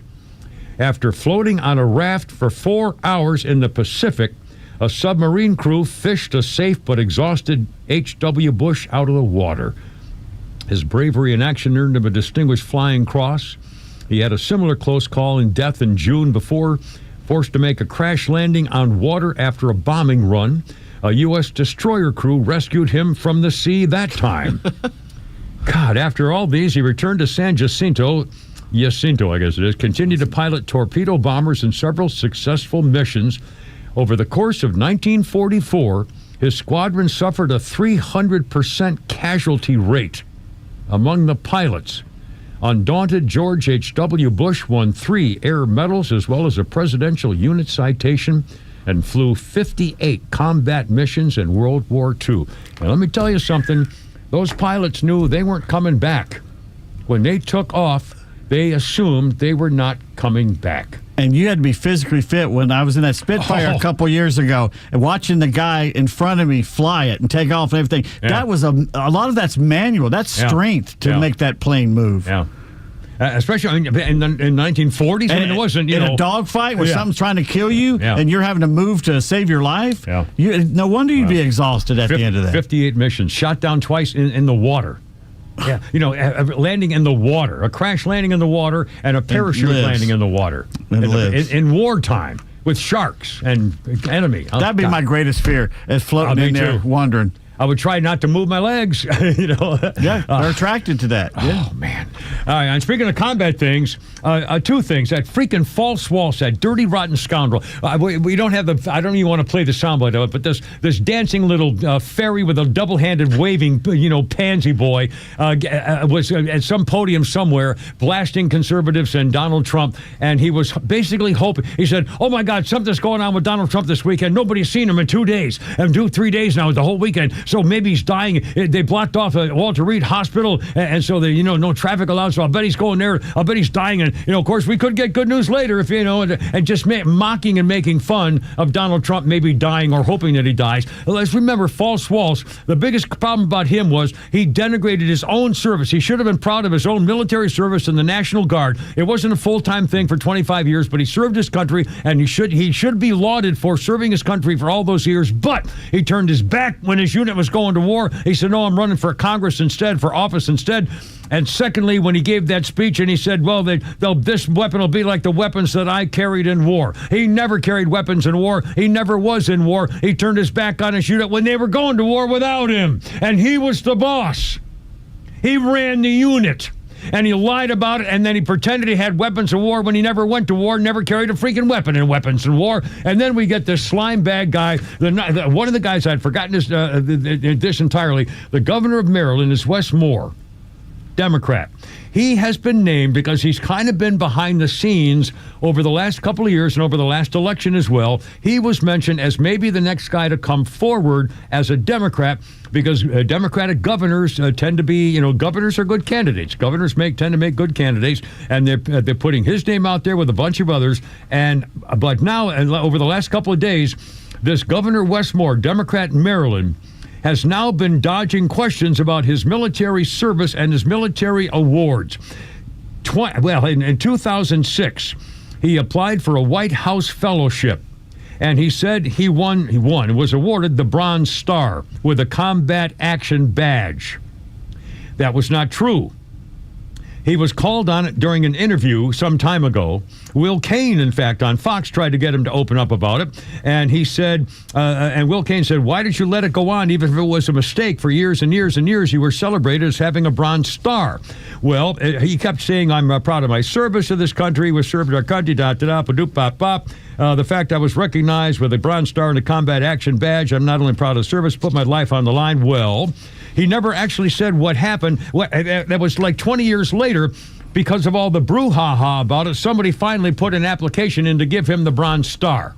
After floating on a raft for 4 hours in the Pacific, a submarine crew fished a safe but exhausted H.W. Bush out of the water. His bravery in action earned him a Distinguished Flying Cross. He had a similar close call in death in June before forced to make a crash landing on water after a bombing run. A U.S. destroyer crew rescued him from the sea that time. God, after all these, he returned to San Jacinto, I guess it is, continued to pilot torpedo bombers in several successful missions. Over the course of 1944, his squadron suffered a 300% casualty rate among the pilots. Undaunted, George H.W. Bush won 3 air medals as well as a Presidential Unit Citation and flew 58 combat missions in World War II. And let me tell you something, those pilots knew they weren't coming back. When they took off, they assumed they were not coming back. And you had to be physically fit. When I was in that Spitfire a couple years ago and watching the guy in front of me fly it and take off and everything, that was a lot of that's manual. That's strength to make that plane move. Yeah. Especially in the 1940s, when it wasn't, in a dogfight where something's trying to kill you and you're having to move to save your life. Yeah. No wonder you'd be exhausted at the end of that. 58 missions, shot down twice in the water. Yeah, landing in the water, a crash landing in the water, and a parachute landing in the water. In wartime with sharks and enemy. That'd be my greatest fear, is floating in there wondering. I would try not to move my legs. Yeah, they're attracted to that. Oh, man. All right, and speaking of combat things, two things. That freaking false Walsh, that dirty, rotten scoundrel. We don't have I don't even want to play the soundbite of it, but this dancing little fairy with a double-handed waving, pansy boy was at some podium somewhere blasting conservatives and Donald Trump, and he was basically hoping. He said, "Oh, my God, something's going on with Donald Trump this weekend. Nobody's seen him in 2 days. And 3 days now, the whole weekend. So maybe he's dying. They blocked off Walter Reed Hospital, and so no traffic allowed. So I bet he's going there. I bet he's dying. And of course, we could get good news later if and just mocking and making fun of Donald Trump maybe dying or hoping that he dies. Let's remember, false Walsh. The biggest problem about him was he denigrated his own service. He should have been proud of his own military service in the National Guard. It wasn't a full-time thing for 25 years, but he served his country, and he should be lauded for serving his country for all those years. But he turned his back when his unit was going to war. He said, "No, I'm running for Congress instead, for office instead." And secondly, when he gave that speech and he said, "Well, this weapon will be like the weapons that I carried in war." He never carried weapons in war. He never was in war. He turned his back on his unit when they were going to war without him. And he was the boss. He ran the unit. And he lied about it, and then he pretended he had weapons of war when he never went to war, never carried a freaking weapon in weapons in war. And then we get this slime bag guy, one of the guys, I'd forgotten this entirely, the governor of Maryland is Wes Moore, Democrat. He has been named because he's kind of been behind the scenes over the last couple of years and over the last election as well. He was mentioned as maybe the next guy to come forward as a Democrat because Democratic governors tend to be, governors are good candidates. Governors tend to make good candidates, and they're putting his name out there with a bunch of others. But now, over the last couple of days, this Governor Wes Moore, Democrat in Maryland, has now been dodging questions about his military service and his military awards. In 2006, he applied for a White House fellowship, and he said he won, was awarded the Bronze Star with a Combat Action Badge. That was not true. He was called on it during an interview some time ago. Will Cain, in fact, on Fox tried to get him to open up about it. And he said, and Will Cain said, "Why did you let it go on, even if it was a mistake? For years and years and years, you were celebrated as having a Bronze Star." Well, he kept saying, "I'm proud of my service to this country. We served our country, da-da-da-ba-doop-bop-bop. The fact I was recognized with a Bronze Star and a Combat Action Badge, I'm not only proud of the service, put my life on the line." Well, he never actually said what happened. That was like 20 years later, because of all the brouhaha about it, somebody finally put an application in to give him the Bronze Star.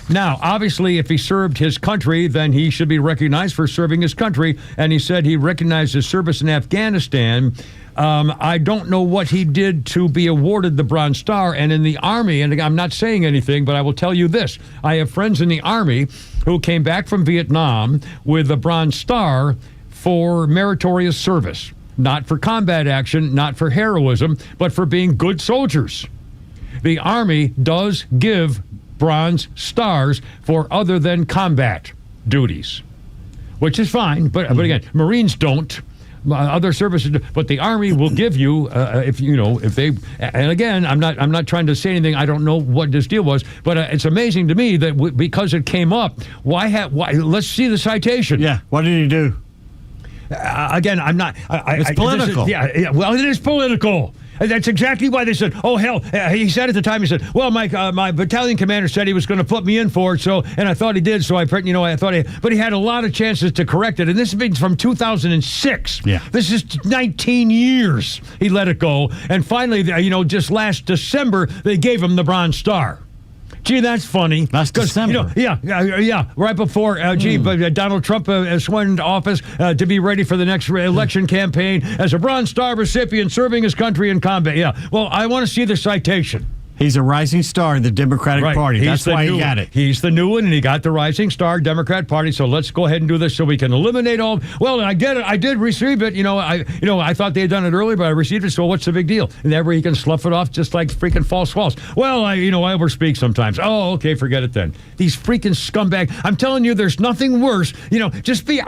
Now, obviously, if he served his country, then he should be recognized for serving his country. And he said he recognized his service in Afghanistan. I don't know what he did to be awarded the Bronze Star. And in the Army, and I'm not saying anything, but I will tell you this. I have friends in the Army who came back from Vietnam with a Bronze Star for meritorious service. Not for combat action, not for heroism, but for being good soldiers. The Army does give Bronze Stars for other than combat duties, which is fine. But again, Marines don't. Other services, but the Army will give you if they. And again, I'm not trying to say anything. I don't know what this deal was, but it's amazing to me that because it came up. Why? Let's see the citation. Yeah. What did he do? Again, I'm not. It's political. Well, it is political. That's exactly why they said, "Oh hell!" He said at the time, he said, "Well, my battalion commander said he was going to put me in for it, so and I thought he did, so I thought but he had a lot of chances to correct it, and this has been from 2006. Yeah, this is 19 years he let it go, and finally, just last December they gave him the Bronze Star. Gee, that's funny. Last December. Right before, Donald Trump sworn into office to be ready for the next election campaign as a Bronze Star recipient serving his country in combat. Yeah, well, I want to see the citation. He's a rising star in the Democratic Party. That's why he got it. He's the new one, and he got the rising star Democrat Party. So let's go ahead and do this so we can eliminate all. Well, I get it. I did receive it. I thought they had done it earlier, but I received it. So what's the big deal? And ever he can slough it off just like freaking false walls. Well, I overspeak sometimes. Oh, okay, forget it then. These freaking scumbags. I'm telling you, there's nothing worse. Just be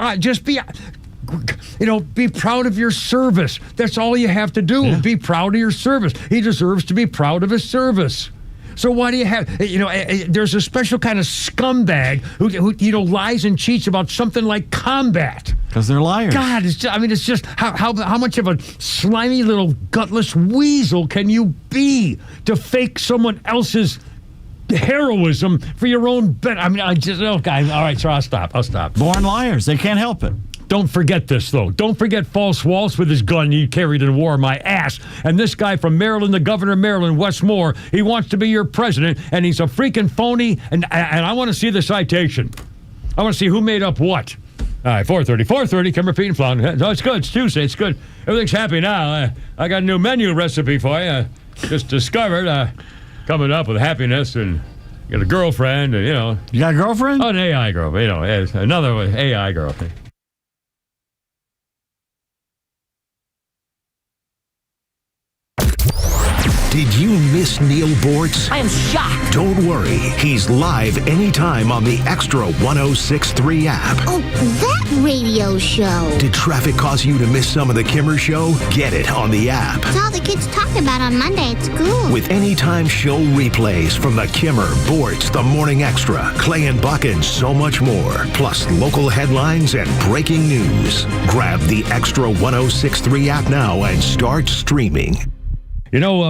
proud of your service. That's all you have to do. Yeah. Be proud of your service. He deserves to be proud of his service. So why do you have, there's a special kind of scumbag who lies and cheats about something like combat. Because they're liars. God, it's just how much of a slimy little gutless weasel can you be to fake someone else's heroism for your own bet? All right, so I'll stop. Born liars. They can't help it. Don't forget this, though. Don't forget False Waltz with his gun he carried in war, my ass. And this guy from Maryland, the governor of Maryland, Wes Moore, he wants to be your president, and he's a freaking phony, and I want to see the citation. I want to see who made up what. All right, 4:30, Kimmer, Pete, and Flan. No, it's good. It's Tuesday. It's good. Everything's happy now. I got a new menu recipe for you. Just discovered. Coming up with happiness, and you got a girlfriend, and, You got a girlfriend? Oh, an AI girl. Another AI girl. Did you miss Neil Bortz? I am shocked. Don't worry. He's live anytime on the Extra 106.3 app. Oh, that radio show. Did traffic cause you to miss some of the Kimmer Show? Get it on the app. It's all the kids talk about on Monday at school. With anytime show replays from the Kimmer, Bortz, The Morning Extra, Clay and Buck, and so much more. Plus local headlines and breaking news. Grab the Extra 106.3 app now and start streaming.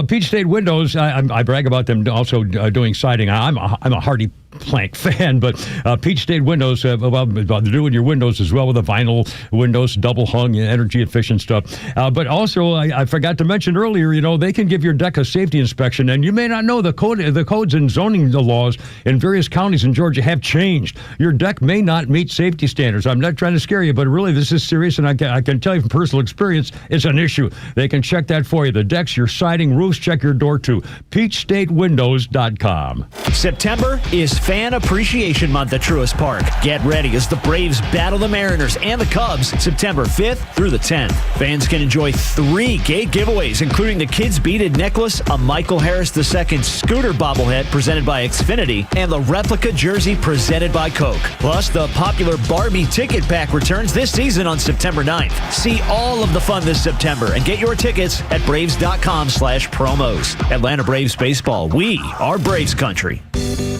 Peach State Windows, I brag about them also doing siding. I'm a Hardy Plank fan, but Peach State Windows, they're doing your windows as well with the vinyl windows, double hung, energy efficient stuff. But also, I forgot to mention earlier, they can give your deck a safety inspection, and you may not know the codes and zoning laws in various counties in Georgia have changed. Your deck may not meet safety standards. I'm not trying to scare you, but really this is serious, and I can tell you from personal experience, it's an issue. They can check that for you. The decks, your siding, roofs, check your door too. PeachStateWindows.com. September is Fan Appreciation Month at Truist Park. Get ready as the Braves battle the Mariners and the Cubs September 5th through the 10th. Fans can enjoy 3 gate giveaways, including the Kids Beaded Necklace, a Michael Harris II scooter bobblehead presented by Xfinity, and the replica jersey presented by Coke. Plus, the popular Barbie ticket pack returns this season on September 9th. See all of the fun this September and get your tickets at Braves.com/promos. Atlanta Braves Baseball. We are Braves Country.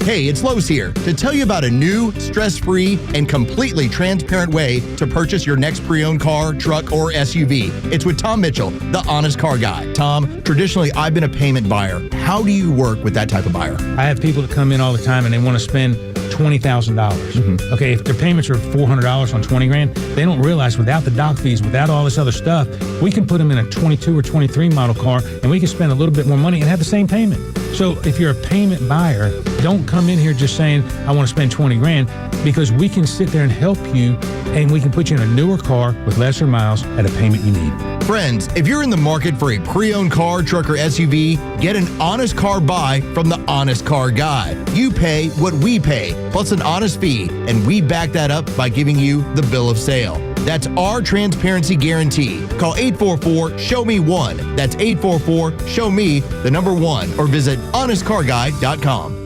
Hey, it's Lowe's here to tell you about a new, stress-free, and completely transparent way to purchase your next pre-owned car, truck, or SUV. It's with Tom Mitchell, the honest car guy. Tom, traditionally, I've been a payment buyer. How do you work with that type of buyer? I have people that come in all the time and they want to spend $20,000. Okay, if their payments are $400 on $20,000, they don't realize without the doc fees, without all this other stuff, we can put them in a 22 or 23 model car and we can spend a little bit more money and have the same payment. So if you're a payment buyer, don't come in here just saying, I want to spend $20,000, because we can sit there and help you and we can put you in a newer car with lesser miles at a payment you need. Friends, if you're in the market for a pre-owned car, truck, or SUV, get an honest car buy from the honest car guy. You pay what we pay, plus an honest fee, and we back that up by giving you the bill of sale. That's our transparency guarantee. Call 844-SHOW-ME-1. That's 844-SHOW-ME1, or visit honestcarguy.com.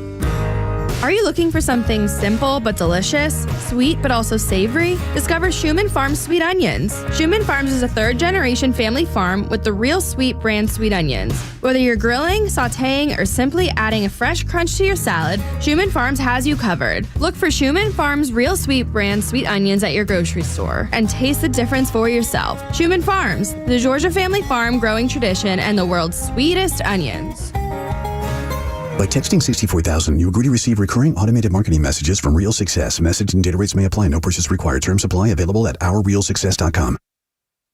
Are you looking for something simple but delicious, sweet but also savory? Discover Schumann Farms Sweet Onions. Schumann Farms is a third-generation family farm with the Real Sweet brand sweet onions. Whether you're grilling, sautéing, or simply adding a fresh crunch to your salad, Schumann Farms has you covered. Look for Schumann Farms Real Sweet brand sweet onions at your grocery store and taste the difference for yourself. Schumann Farms, the Georgia family farm growing tradition and the world's sweetest onions. By texting 64,000, you agree to receive recurring automated marketing messages from Real Success. Message and data rates may apply. No purchase required. Terms apply. Available at ourrealsuccess.com.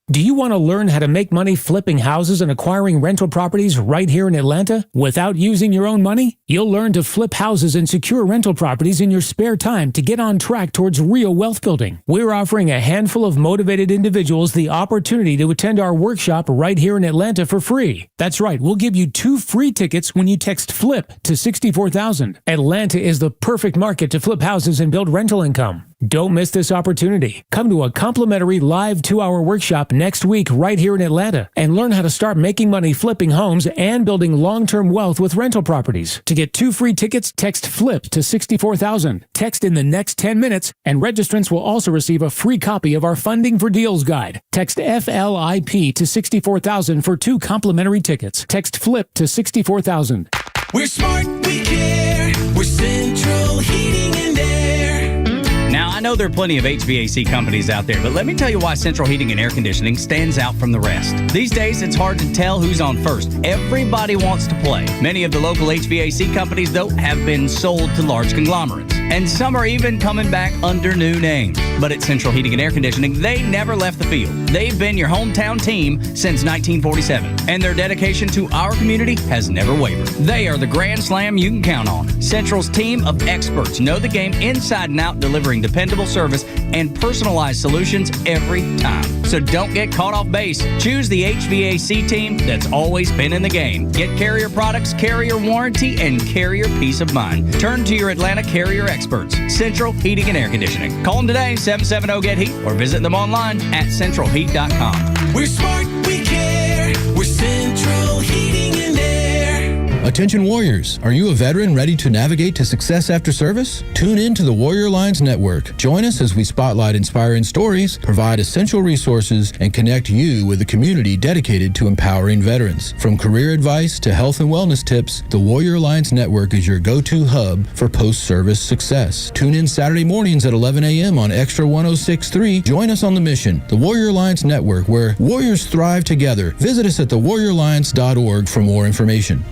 Do you want to learn how to make money flipping houses and acquiring rental properties right here in Atlanta without using your own money? You'll learn to flip houses and secure rental properties in your spare time to get on track towards real wealth building. We're offering a handful of motivated individuals the opportunity to attend our workshop right here in Atlanta for free. That's right, we'll give you 2 free tickets when you text FLIP to 64,000. Atlanta is the perfect market to flip houses and build rental income. Don't miss this opportunity. Come to a complimentary live 2-hour workshop next week right here in Atlanta and learn how to start making money flipping homes and building long-term wealth with rental properties. To get 2 free tickets, text FLIP to 64,000. Text in the next 10 minutes, and registrants will also receive a free copy of our Funding for Deals guide. Text FLIP to 64,000 for 2 complimentary tickets. Text FLIP to 64,000. We're smart, we care. We're Central Heating and Air. Now, I know there are plenty of HVAC companies out there, but let me tell you why Central Heating and Air Conditioning stands out from the rest. These days, it's hard to tell who's on first. Everybody wants to play. Many of the local HVAC companies, though, have been sold to large conglomerates. And some are even coming back under new names. But at Central Heating and Air Conditioning, they never left the field. They've been your hometown team since 1947. And their dedication to our community has never wavered. They are the Grand Slam you can count on. Central's team of experts know the game inside and out, delivering dependable service and personalized solutions every time. So don't get caught off base. Choose the HVAC team that's always been in the game. Get Carrier products, Carrier warranty, and Carrier peace of mind. Turn to your Atlanta Carrier experts, Central Heating and Air Conditioning. Call them today, 770-GET-HEAT, or visit them online at centralheat.com. We're smart, we care. We're Central Heating and Air. Attention Warriors, are you a veteran ready to navigate to success after service? Tune in to the Warrior Alliance Network. Join us as we spotlight inspiring stories, provide essential resources, and connect you with a community dedicated to empowering veterans. From career advice to health and wellness tips, the Warrior Alliance Network is your go-to hub for post-service success. Tune in Saturday mornings at 11 a.m. on Extra 106.3. Join us on the mission, the Warrior Alliance Network, where warriors thrive together. Visit us at thewarrioralliance.org for more information.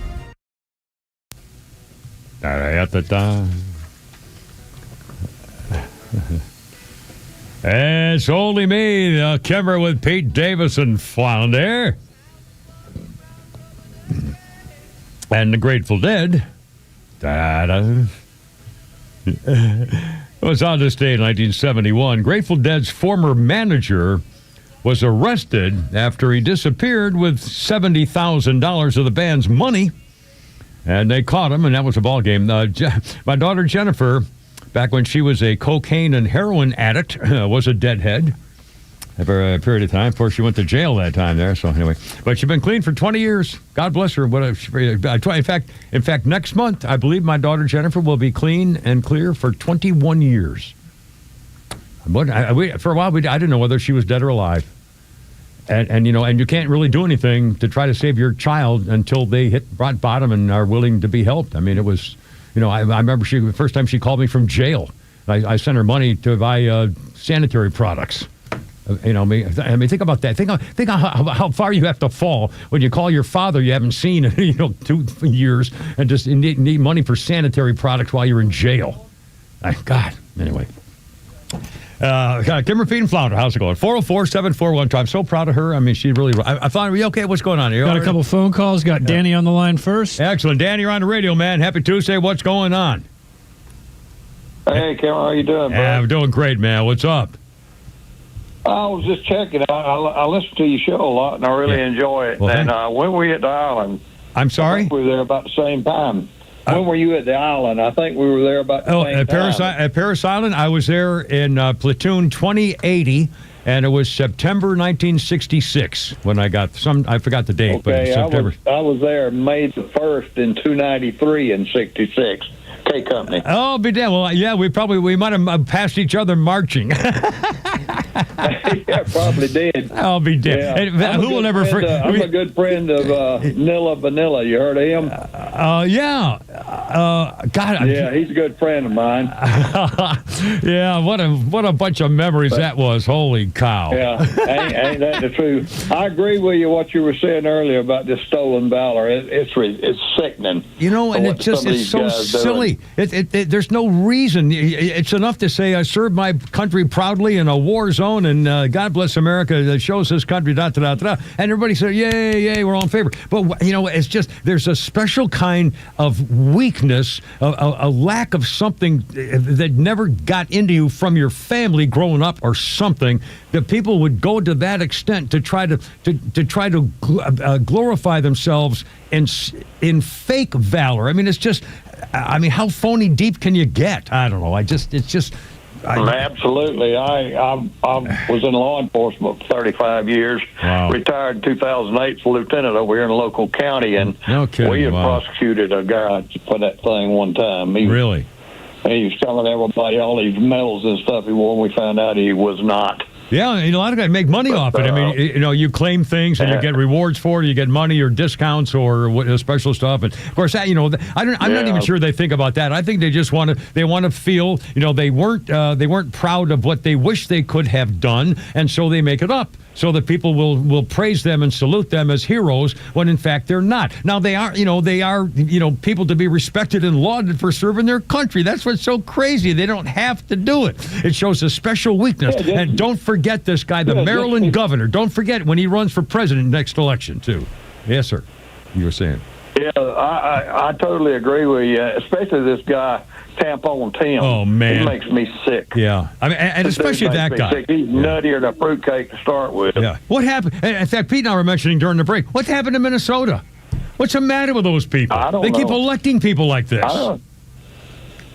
It's only me, the Kimmer with Pete Davidson founder. And the Grateful Dead. It was on this day in 1971. Grateful Dead's former manager was arrested after he disappeared with $70,000 of the band's money. And they caught him, and that was a ball game. My daughter Jennifer, back when she was a cocaine and heroin addict, was a deadhead for a period of time. Of course, she went to jail that time there. So anyway, but she's been clean for 20 years. God bless her. In fact, next month, I believe my daughter Jennifer will be clean and clear for 21 years. But for a while, I didn't know whether she was dead or alive. And you can't really do anything to try to save your child until they hit rock bottom and are willing to be helped. I mean, it was, I remember the first time she called me from jail. I sent her money to buy sanitary products. I mean, think about that. Think how far you have to fall when you call your father you haven't seen in 2 years and just need money for sanitary products while you're in jail. God. Anyway. Kimmer, Pete, and Flounder, how's it going? 404-741. I'm so proud of her. I mean, she really. I thought, are you okay? What's going on here? Got a couple phone calls. Got Danny on the line first. Excellent. Danny, you're on the radio, man. Happy Tuesday. What's going on? Hey, Cameron, how you doing, bro? I'm doing great, man. What's up? I was just checking. I listen to your show a lot, and I really enjoy it. Well, and when were you at the island? I'm sorry? I think we were there about the same time. When were you at the island? I think we were there about the same time. At Paris Island, I was there in Platoon 2080, and it was September 1966 when I got I forgot the date, but it was September. I was there May the 1st in 293 in 66. K Company. Oh, be damn. Well, yeah, we might have passed each other marching. Yeah, probably did. I'll be dead. Yeah. Who will never forget? I'm a good friend of Nilla Vanilla. You heard of him? Yeah. God. Yeah, he's a good friend of mine. Yeah, what a bunch of memories that was. Holy cow. Yeah, ain't that the truth? I agree with you what you were saying earlier about this stolen valor. It's sickening. And it's so silly. There's no reason. It's enough to say I served my country proudly in a war zone, and God bless America that shows this country, and everybody said, yay, we're all in favor. But, it's just, there's a special kind of weakness, a lack of something that never got into you from your family growing up or something, that people would go to that extent to try to glorify themselves in fake valor. I mean, it's just, how phony deep can you get? I don't know. Absolutely. I was in law enforcement for 35 years. Wow. Retired in 2008 as a lieutenant over here in a local county, and we had prosecuted a guy for that thing one time. Really? He was telling everybody all these medals and stuff he won. We found out he was not. Yeah, a lot of guys make money off it. I mean, you claim things and you get rewards for it. You get money or discounts or special stuff. And of course, I'm not even sure they think about that. I think they just want to feel, they weren't proud of what they wish they could have done, and so they make it up, so that people will praise them and salute them as heroes when in fact they're not. Now they are people to be respected and lauded for serving their country. That's what's so crazy. They don't have to do it. It shows a special weakness. And don't forget this guy, the Maryland governor. Don't forget when he runs for president next election too. Yes, sir. You were saying. Yeah, I totally agree with you, especially this guy, Tampon Tim. Oh, man. He makes me sick. Yeah. I mean, and especially that guy. Sick. He's nuttier than a fruitcake to start with. Yeah. What happened? In fact, Pete and I were mentioning during the break, what happened to Minnesota? What's the matter with those people? I don't know. They keep know. electing people like this.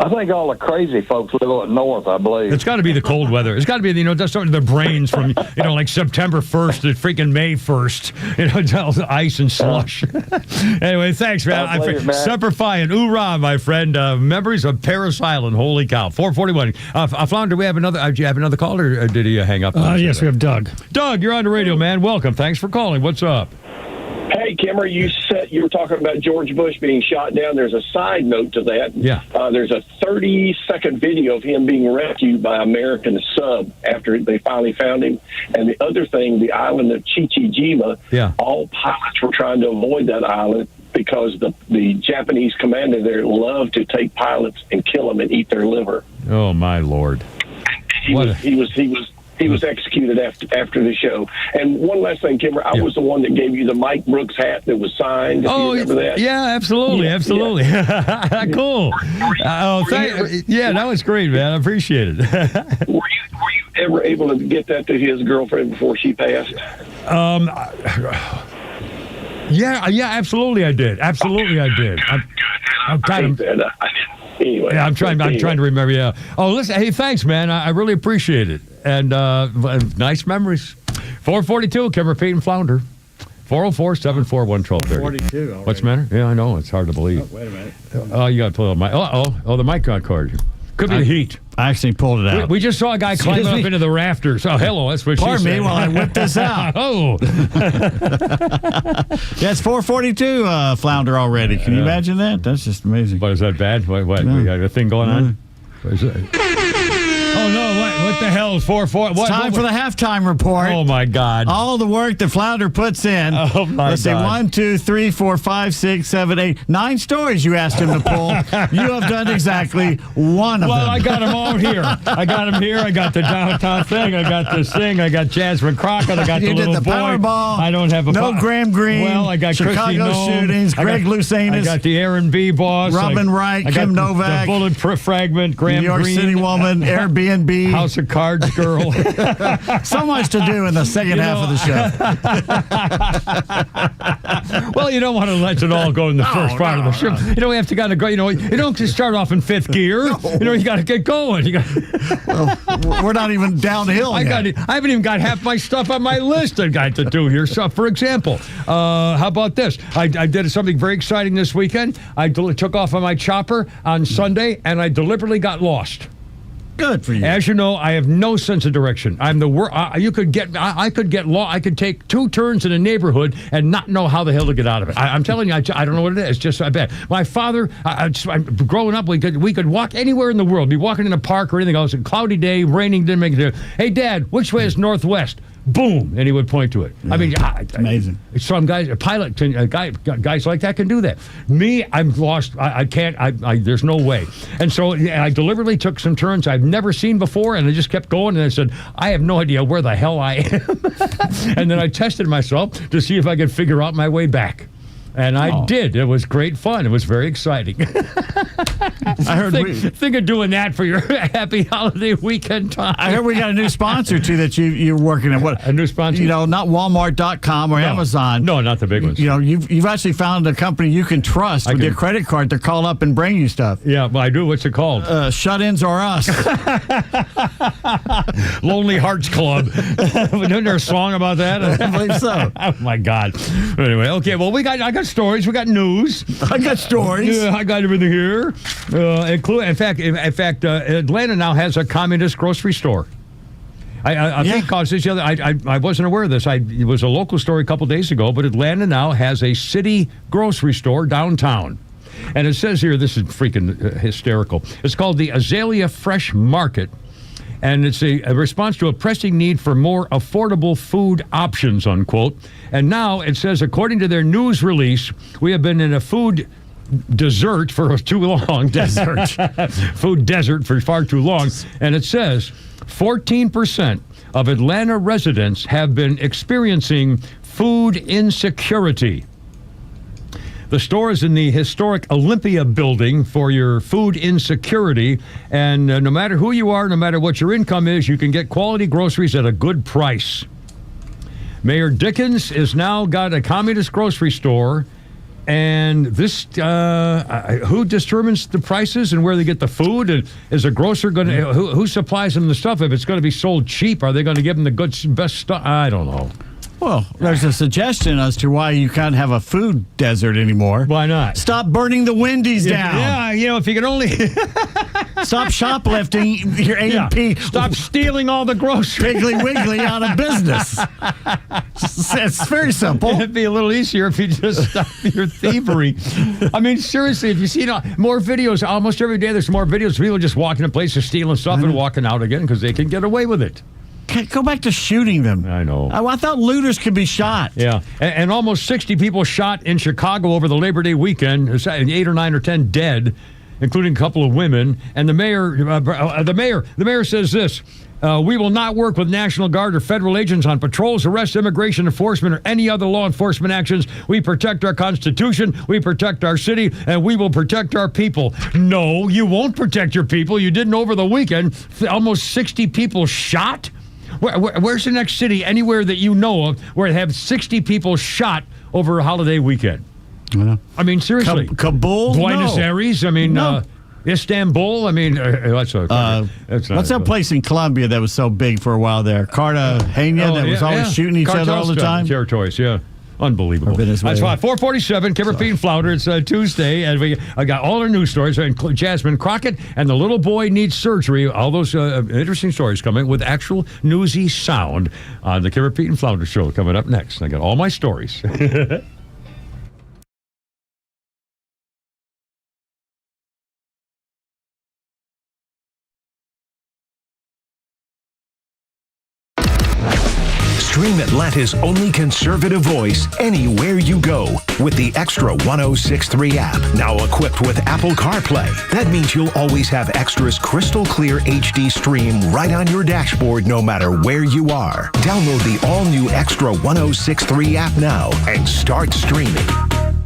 I think all the crazy folks live up north, I believe. It's got to be the cold weather. It's got to be, just starting their brains from, like September 1st to freaking May 1st, ice and slush. Anyway, thanks, man. Semper Fi and hoorah, my friend. Memories of Paris Island. Holy cow. 441. Flounder, do we have another? Do you have another call, or did he hang up? Yes, we have Doug. Doug, you're on the radio, man. Welcome. Thanks for calling. What's up? Hey, Kimmer, you were talking about George Bush being shot down. There's a side note to that. Yeah. There's a 30-second video of him being rescued by American sub after they finally found him. And the other thing, the island of Chichijima, all pilots were trying to avoid that island because the Japanese commander there loved to take pilots and kill them and eat their liver. Oh, my Lord. He was executed after the show. And one last thing, Kimber, I was the one that gave you the Mike Brooks hat that was signed. If you remember that? Yeah, absolutely, absolutely. Yeah. Cool. That was great, man. I appreciate it. Were you ever able to get that to his girlfriend before she passed? Yeah, absolutely, I did. Absolutely, I did. I'm kind of. Anyway, yeah, I'm trying to remember. Yeah. Oh, listen. Hey, thanks, man. I really appreciate it. And nice memories. 442. Kimmer, Pete, and Flounder. 404-741-1230. 42. What's the matter? Yeah, I know. It's hard to believe. Oh, wait a minute. Oh, you got to pull the mic. Oh, the mic got card. Could be the heat. I actually pulled it out. We just saw a guy climbing up into the rafters. Oh, hello. That's what she said. Pardon me while I whip this out. Oh. That's 442 Flounder already. Can you imagine that? That's just amazing. What, is that bad? What? We got a thing going on? What is that? Oh, no. What the hell is 4-4? It's time for the halftime report. Oh, my God. All the work that Flounder puts in. Oh, my Let's God. see, 1, 2, 3, 4, 5, 6, 7, 8, 9 stories you asked him to pull. You have done exactly one of them. Well, I got them all here. I got them here. I got the downtown thing. I got this thing. I got Jasmine Crockett. I got the little did the boy. Powerball. I don't have a No Graham Greene. Well, I got Chicago Christy Nome. shootings. Greg Lousanis. I got the Aaron B. boss. Robin Wright. I got Kim Novak. The bullet fragment. Graham New York Greene. City woman. Airbnb. House of Cards girl. So much to do in the second half of the show. Well, you don't want to let it all go in the first part of the show. No. We have to kind of go. You don't just start off in fifth gear. No. You got to get going. Well, we're not even downhill yet. I haven't even got half my stuff on my list I got to do here. So, for example, how about this? I did something very exciting this weekend. I took off on my chopper on Sunday, and I deliberately got lost. Good for you. As you know, I have no sense of direction. I'm the worst. I could get lost. I could take 2 turns in a neighborhood and not know how the hell to get out of it. I'm telling you, I don't know what it is. Just I bet my father. Growing up, we could walk anywhere in the world. Be walking in a park or anything else. A cloudy day, raining, didn't make it. Hey, Dad, which way is northwest? Boom, and he would point to it. Yeah, I mean, it's amazing. Some guys, a pilot, guys like that can do that. Me, I'm lost. I can't. There's no way. And so I deliberately took some turns I've never seen before, and I just kept going. And I said, I have no idea where the hell I am. And then I tested myself to see if I could figure out my way back. And I did. It was great fun. It was very exciting. I heard think of doing that for your happy holiday weekend time. I heard we got a new sponsor too that you're working at. What a new sponsor? Not Walmart.com or Amazon. No, not the big ones. You've actually found a company you can trust with your credit card to call up and bring you stuff. Yeah, well, I do. What's it called? Shut-ins or us. Lonely Hearts Club. Isn't there a song about that? I believe so. Oh my God. Anyway, okay. Well, I got stories. We got news. I got stories. Yeah, I got everything here. In fact, Atlanta now has a communist grocery store. I think cause this other. I wasn't aware of this. It was a local story a couple days ago, but Atlanta now has a city grocery store downtown. And it says here, this is freaking hysterical. It's called the Azalea Fresh Market. And it's a response to a pressing need for more affordable food options, unquote. And now it says, according to their news release, we have been in a food desert for too long. Food desert for far too long. And it says 14% of Atlanta residents have been experiencing food insecurity. The store is in the historic Olympia building for your food insecurity. And no matter who you are, no matter what your income is, you can get quality groceries at a good price. Mayor Dickens has now got a communist grocery store. And this, who determines the prices and where they get the food? And is a grocer going to, who supplies them the stuff? If it's going to be sold cheap, are they going to give them the best stuff? I don't know. Well, there's a suggestion as to why you can't have a food desert anymore. Why not? Stop burning the Wendy's down. Yeah, if you could only... Stop shoplifting your A&P. Stop stealing all the groceries. Piggly Wiggly out of business. It's very simple. It'd be a little easier if you just stop your thievery. I mean, seriously, if you see more videos, almost every day there's more videos of people just walking in places, stealing stuff and walking out again because they can get away with it. Go back to shooting them. I know. I thought looters could be shot. Yeah, and almost 60 people shot in Chicago over the Labor Day weekend. 8 or 9 or 10 dead, including a couple of women. And the mayor says this: we will not work with National Guard or federal agents on patrols, arrests, immigration enforcement, or any other law enforcement actions. We protect our Constitution, we protect our city, and we will protect our people. No, you won't protect your people. You didn't over the weekend. Almost 60 people shot. Where's the next city anywhere that you know of where they have 60 people shot over a holiday weekend? I mean, seriously. Kabul? Buenos Aires? I mean, Istanbul? I mean, what's that place in Colombia that was so big for a while there? Cartagena that was always shooting each other all the time? Territories, yeah. Unbelievable. That's fine. 447, Kimmer, Pete, and Flounder. It's Tuesday, and I got all our news stories. And Jasmine Crockett and the little boy needs surgery. All those interesting stories coming with actual newsy sound on the Kimmer, Pete, and Flounder show coming up next. I got all my stories. Stream Atlanta's only conservative voice anywhere you go with the Extra 106.3 app. Now equipped with Apple CarPlay. That means you'll always have Extra's crystal clear HD stream right on your dashboard no matter where you are. Download the all-new Extra 106.3 app now and start streaming.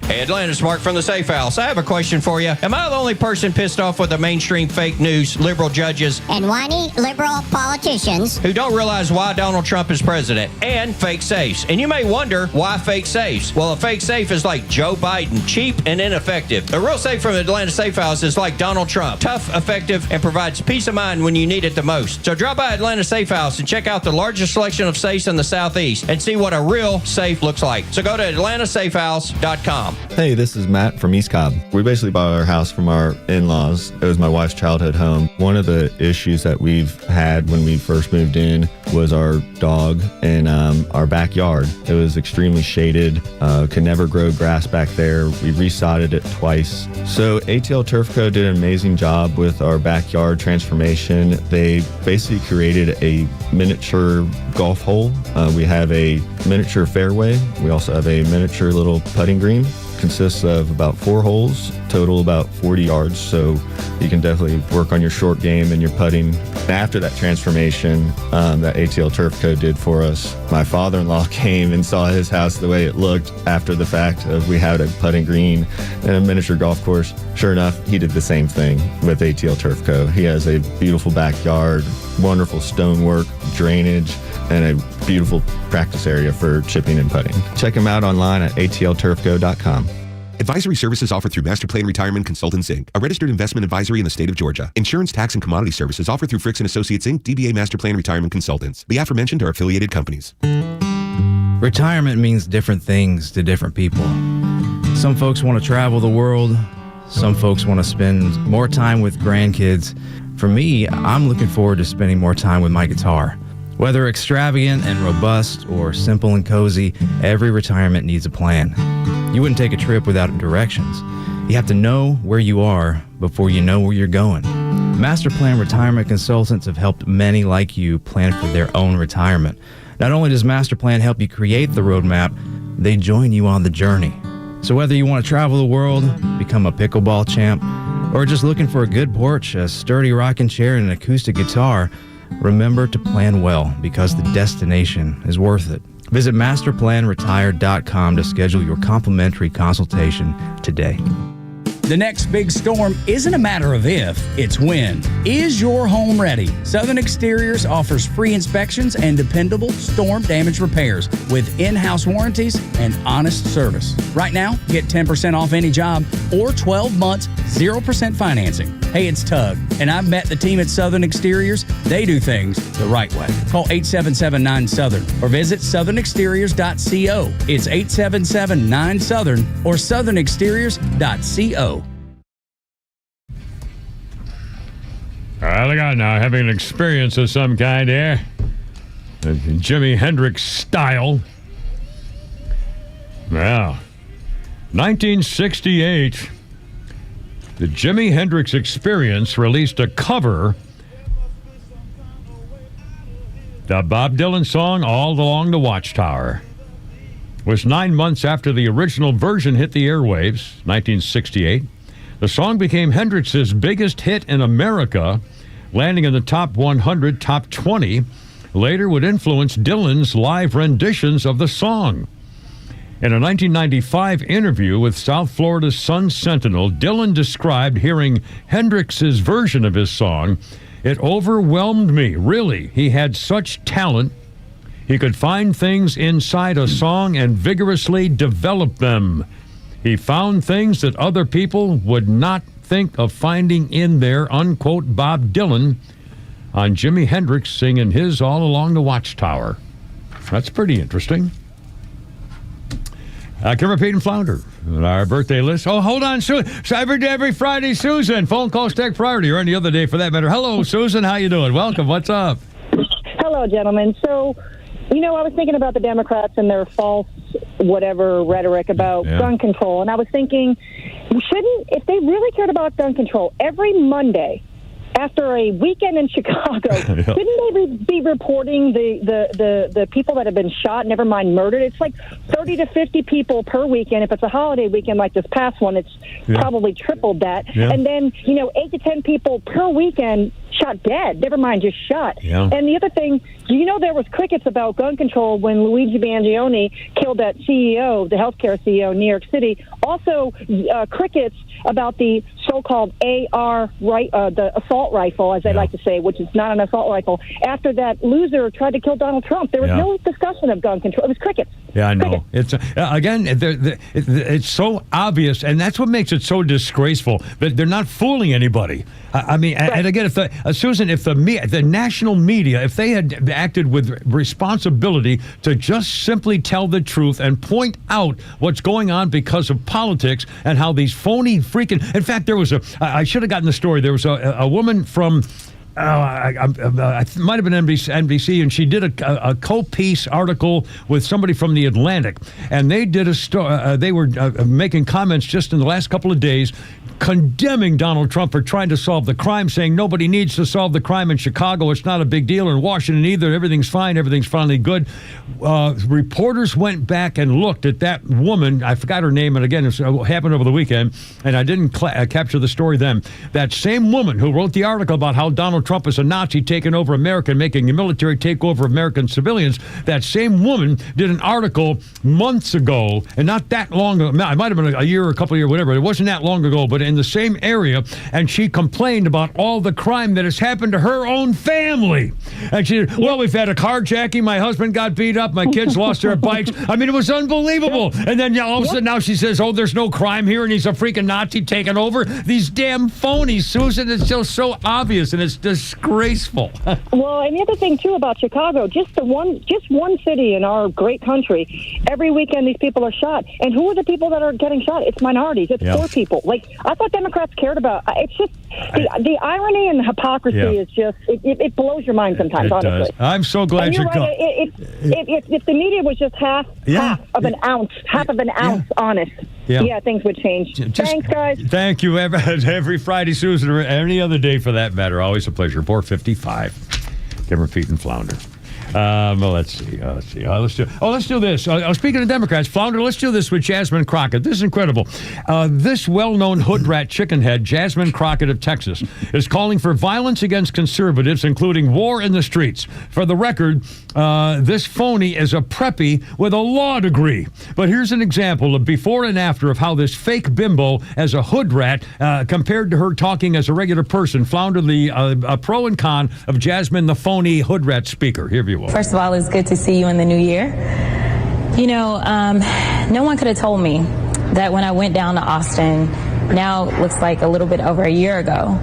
Hey, Atlanta's Mark from the Safe House. I have a question for you. Am I the only person pissed off with the mainstream fake news, liberal judges, and whiny liberal politicians who don't realize why Donald Trump is president, and fake safes? And you may wonder, why fake safes? Well, a fake safe is like Joe Biden, cheap and ineffective. A real safe from Atlanta Safe House is like Donald Trump, tough, effective, and provides peace of mind when you need it the most. So drop by Atlanta Safe House and check out the largest selection of safes in the Southeast and see what a real safe looks like. So go to atlantasafehouse.com. Hey, this is Matt from East Cobb. We basically bought our house from our in-laws. It was my wife's childhood home. One of the issues that we've had when we first moved in was our dog in our backyard. It was extremely shaded, could never grow grass back there. We resodded it twice. So ATL Turf Co. did an amazing job with our backyard transformation. They basically created a miniature golf hole. We have a miniature fairway. We also have a miniature little putting green. Consists of about 4 holes, total about 40 yards, so you can definitely work on your short game and your putting. After that transformation that ATL Turf Co. did for us, my father-in-law came and saw his house the way it looked after the fact of we had a putting green and a miniature golf course. Sure enough, he did the same thing with ATL Turf Co. He has a beautiful backyard, wonderful stonework, drainage, and a beautiful practice area for chipping and putting. Check him out online at atlturfco.com. Advisory services offered through Master Plan Retirement Consultants, Inc., a registered investment advisory in the state of Georgia. Insurance, tax, and commodity services offered through Fricks & Associates, Inc., DBA Master Plan Retirement Consultants. The aforementioned are affiliated companies. Retirement means different things to different people. Some folks want to travel the world. Some folks want to spend more time with grandkids. For me, I'm looking forward to spending more time with my guitar. Whether extravagant and robust or simple and cozy, every retirement needs a plan. You wouldn't take a trip without directions. You have to know where you are before you know where you're going. Master Plan Retirement Consultants have helped many like you plan for their own retirement. Not only does Master Plan help you create the roadmap, they join you on the journey. So whether you want to travel the world, become a pickleball champ, or just looking for a good porch, a sturdy rocking chair, and an acoustic guitar, remember to plan well because the destination is worth it. Visit masterplanretire.com to schedule your complimentary consultation today. The next big storm isn't a matter of if, it's when. Is your home ready? Southern Exteriors offers free inspections and dependable storm damage repairs with in-house warranties and honest service. Right now, get 10% off any job or 12 months, 0% financing. Hey, it's Tug, and I've met the team at Southern Exteriors. They do things the right way. Call 877-9-SOUTHERN or visit southernexteriors.co. It's 877-9-SOUTHERN or southernexteriors.co. All right, look out now. Having an experience of some kind here. Jimi Hendrix style. Well, 1968, the Jimi Hendrix Experience released a cover, the Bob Dylan song All Along the Watchtower. It was 9 months after the original version hit the airwaves, 1968. The song became Hendrix's biggest hit in America, landing in the top 100, top 20. Later would influence Dylan's live renditions of the song. In a 1995 interview with South Florida's Sun Sentinel, Dylan described hearing Hendrix's version of his song. It overwhelmed me, really. He had such talent. He could find things inside a song and vigorously develop them. He found things that other people would not think of finding in there, unquote, Bob Dylan on Jimi Hendrix singing his All Along the Watchtower. That's pretty interesting. Kimmer, Pete, and Flounder on our birthday list. Oh, hold on, Susan. Every Friday, Susan. Phone calls take priority, or any other day for that matter. Hello, Susan. How you doing? Welcome. What's up? Hello, gentlemen. So, I was thinking about the Democrats and their false whatever rhetoric about gun control, and I was thinking, if they really cared about gun control, every Monday after a weekend in Chicago, shouldn't they be reporting the people that have been shot, never mind murdered? It's like 30 to 50 people per weekend. If it's a holiday weekend like this past one, it's probably tripled that. Yeah. And then, 8 to 10 people per weekend shot dead, never mind just shot. Yeah. And the other thing, there was crickets about gun control when Luigi Mangione killed that CEO, the healthcare CEO in New York City. Also, crickets about the so-called AR, the assault rifle, as I like to say, which is not an assault rifle. After that loser tried to kill Donald Trump, there was no discussion of gun control. It was crickets. Yeah, I know. It's again, it's so obvious, and that's what makes it so disgraceful. That they're not fooling anybody. I mean, and again, if Susan, if the national media, if they had acted with responsibility to just simply tell the truth and point out what's going on because of politics and how these phony freaking. In fact, there was I should have gotten the story. There was a woman from. It might have been NBC, and she did a co-piece article with somebody from the Atlantic, and they did a story. They were making comments just in the last couple of days, condemning Donald Trump for trying to solve the crime, saying nobody needs to solve the crime in Chicago. It's not a big deal. In Washington either. Everything's fine. Everything's finally good. Reporters went back and looked at that woman. I forgot her name, and again, it happened over the weekend, and I didn't capture the story then. That same woman who wrote the article about how Donald Trump is a Nazi taking over America and making the military take over American civilians, that same woman did an article months ago, and not that long ago. It might have been a year or a couple of years, whatever. It wasn't that long ago, but in the same area, and she complained about all the crime that has happened to her own family. And she said, well, we've had a carjacking, my husband got beat up, my kids lost their bikes. I mean, it was unbelievable. And then all of a sudden now she says, oh, there's no crime here, and he's a freaking Nazi taking over. These damn phonies, Susan. It's just so obvious, and it's disgraceful. Well, and the other thing, too, about Chicago, just one city in our great country, every weekend these people are shot. And who are the people that are getting shot? It's minorities. It's poor people. Like, I thought Democrats cared about. It's just The irony and the hypocrisy is just, it blows your mind sometimes, honestly. Does. I'm so glad you're right. If the media was just half of an ounce honest, things would change. Thanks, guys. Thank you. Every Friday, Susan, or any other day for that matter. Always a pleasure. 4:55. Kimmer, Pete, and Flounder. Well, let's see. Let's do this. Speaking of Democrats, Flounder, let's do this with Jasmine Crockett. This is incredible. This well-known hood rat chickenhead, Jasmine Crockett of Texas, is calling for violence against conservatives, including war in the streets. For the record, this phony is a preppy with a law degree. But here's an example of before and after of how this fake bimbo as a hood rat compared to her talking as a regular person. Flounder, the pro and con of Jasmine, the phony hood rat speaker. Here you go. First of all, it's good to see you in the new year. You know, no one could have told me that when I went down to Austin, now looks like a little bit over a year ago,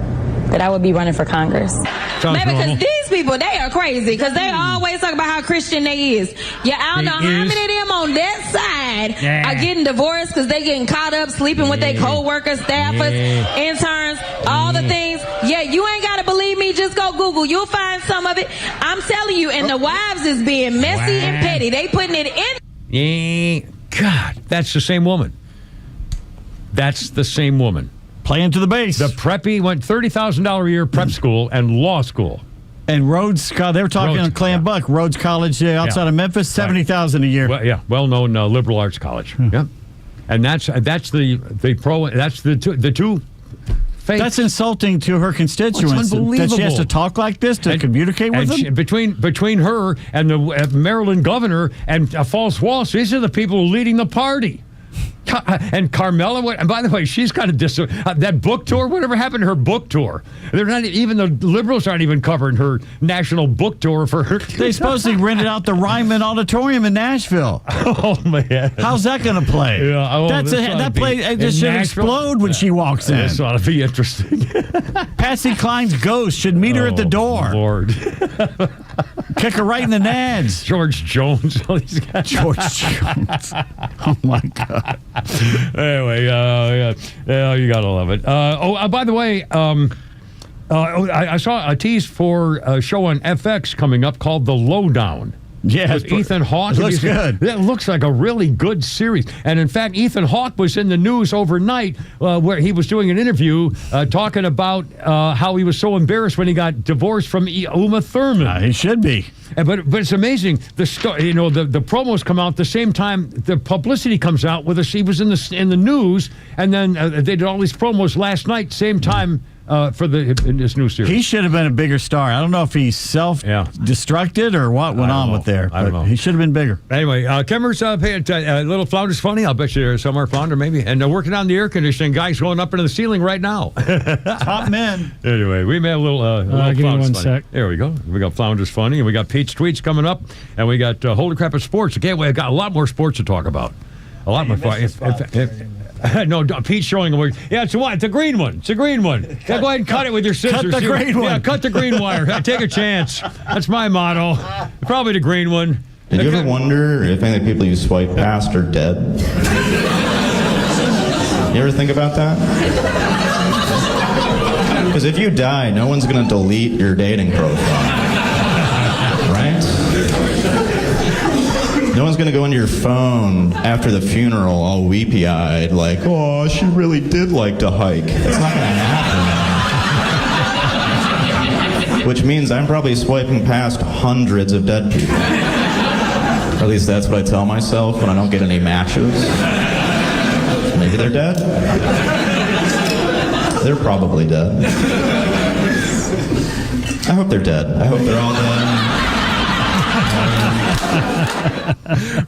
that I would be running for Congress. Maybe because these people, they are crazy, because they always talk about how Christian they is. Yeah, I don't know how many of them on that side are getting divorced because they getting caught up sleeping with their co-workers, staffers, interns, all the things. Yeah, you ain't got to believe me. Just go Google. You'll find some of it. I'm telling you, and the wives is being messy and petty. They putting it in. God, that's the same woman. That's the same woman. Playing to the base. The preppy went $30,000 a year prep school and law school. And Rhodes, they were talking on Clay and Buck, Rhodes College outside of Memphis, $70,000 a year. Well-known liberal arts college. Yep. And that's the pro. That's the two. Fake. That's insulting to her constituents. It's unbelievable that she has to talk like this to communicate with them. Between her and the Maryland governor and a false wall, these are the people leading the party. And Carmela, and by the way, she's got that book tour. Whatever happened to her book tour? They're not even the liberals aren't even covering her national book tour for her. They supposedly rented out the Ryman Auditorium in Nashville. Oh man, how's that going to play? Yeah, that place should explode when she walks in. This ought to be interesting. Patsy Cline's ghost should meet her at the door. Lord. Kick her right in the nads. George Jones. George Jones. Oh my God. Anyway, you gotta love it. By the way, I saw a tease for a show on FX coming up called The Lowdown. Yeah, with Ethan Hawke. It looks good. That looks like a really good series. And in fact, Ethan Hawke was in the news overnight where he was doing an interview talking about how he was so embarrassed when he got divorced from Uma Thurman. He should be. But it's amazing. The promos come out the same time the publicity comes out with us. He was in the news, and then they did all these promos last night, same time. In this new series. He should have been a bigger star. I don't know if he's self-destructed or what went on with there. I don't know. He should have been bigger. Anyway, Kimmer's paying little Flounder's funny. I'll bet you there's somewhere Flounder maybe. And working on the air conditioning. Guys going up into the ceiling right now. Top men. Anyway, we made a little give me one funny. sec. There we go. We got Flounder's funny, and we got Pete's tweets coming up, and we got Holy Crap at Sports. Okay, we got a lot more sports to talk about. A lot more. No, Pete's showing them. Yeah, it's a green one. It's a green one. Go ahead and cut it with your scissors. Cut the green one. Yeah, cut the green wire. Take a chance. That's my motto. Probably the green one. Did you ever wonder if any of the people you swipe past are dead? You ever think about that? Because if you die, no one's going to delete your dating profile. Right? No one's going to go into your phone after the funeral all weepy-eyed like, oh, she really did like to hike. That's not going to happen. Which means I'm probably swiping past hundreds of dead people. Or at least that's what I tell myself when I don't get any matches. Maybe they're dead. They're probably dead. I hope they're dead. I hope they're all dead.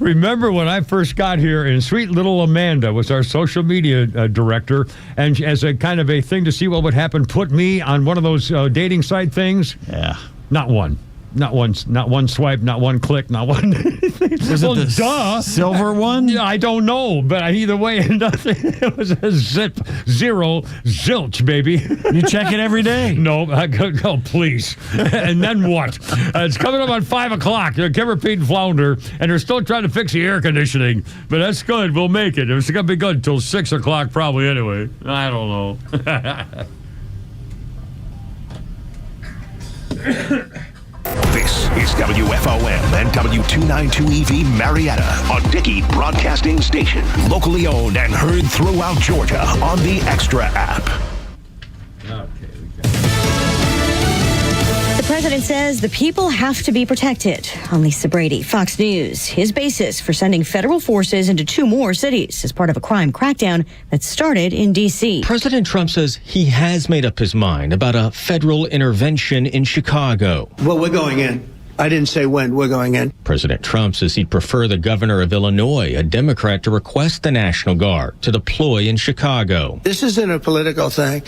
Remember when I first got here, and sweet little Amanda was our social media director, and as a kind of a thing to see what would happen, put me on one of those dating site things. Yeah. Not one swipe, not one click, not one. Was it the silver one? I don't know, but either way, nothing. It was a zero, zilch, baby. You check it every day? No, oh, please. And then what? It's coming up on 5 o'clock. Kimmer, Pete, and Flounder, and they're still trying to fix the air conditioning, but that's good. We'll make it. It's going to be good until 6 o'clock probably anyway. I don't know. This is WFOM and W292EV Marietta on Dickey Broadcasting Station. Locally owned and heard throughout Georgia on the Extra app. The president says the people have to be protected. I'm Lisa Brady, Fox News. His basis for sending federal forces into 2 more cities as part of a crime crackdown that started in D.C. President Trump says he has made up his mind about a federal intervention in Chicago. Well, we're going in. I didn't say when. We're going in. President Trump says he'd prefer the governor of Illinois, a Democrat, to request the National Guard to deploy in Chicago. This isn't a political thing.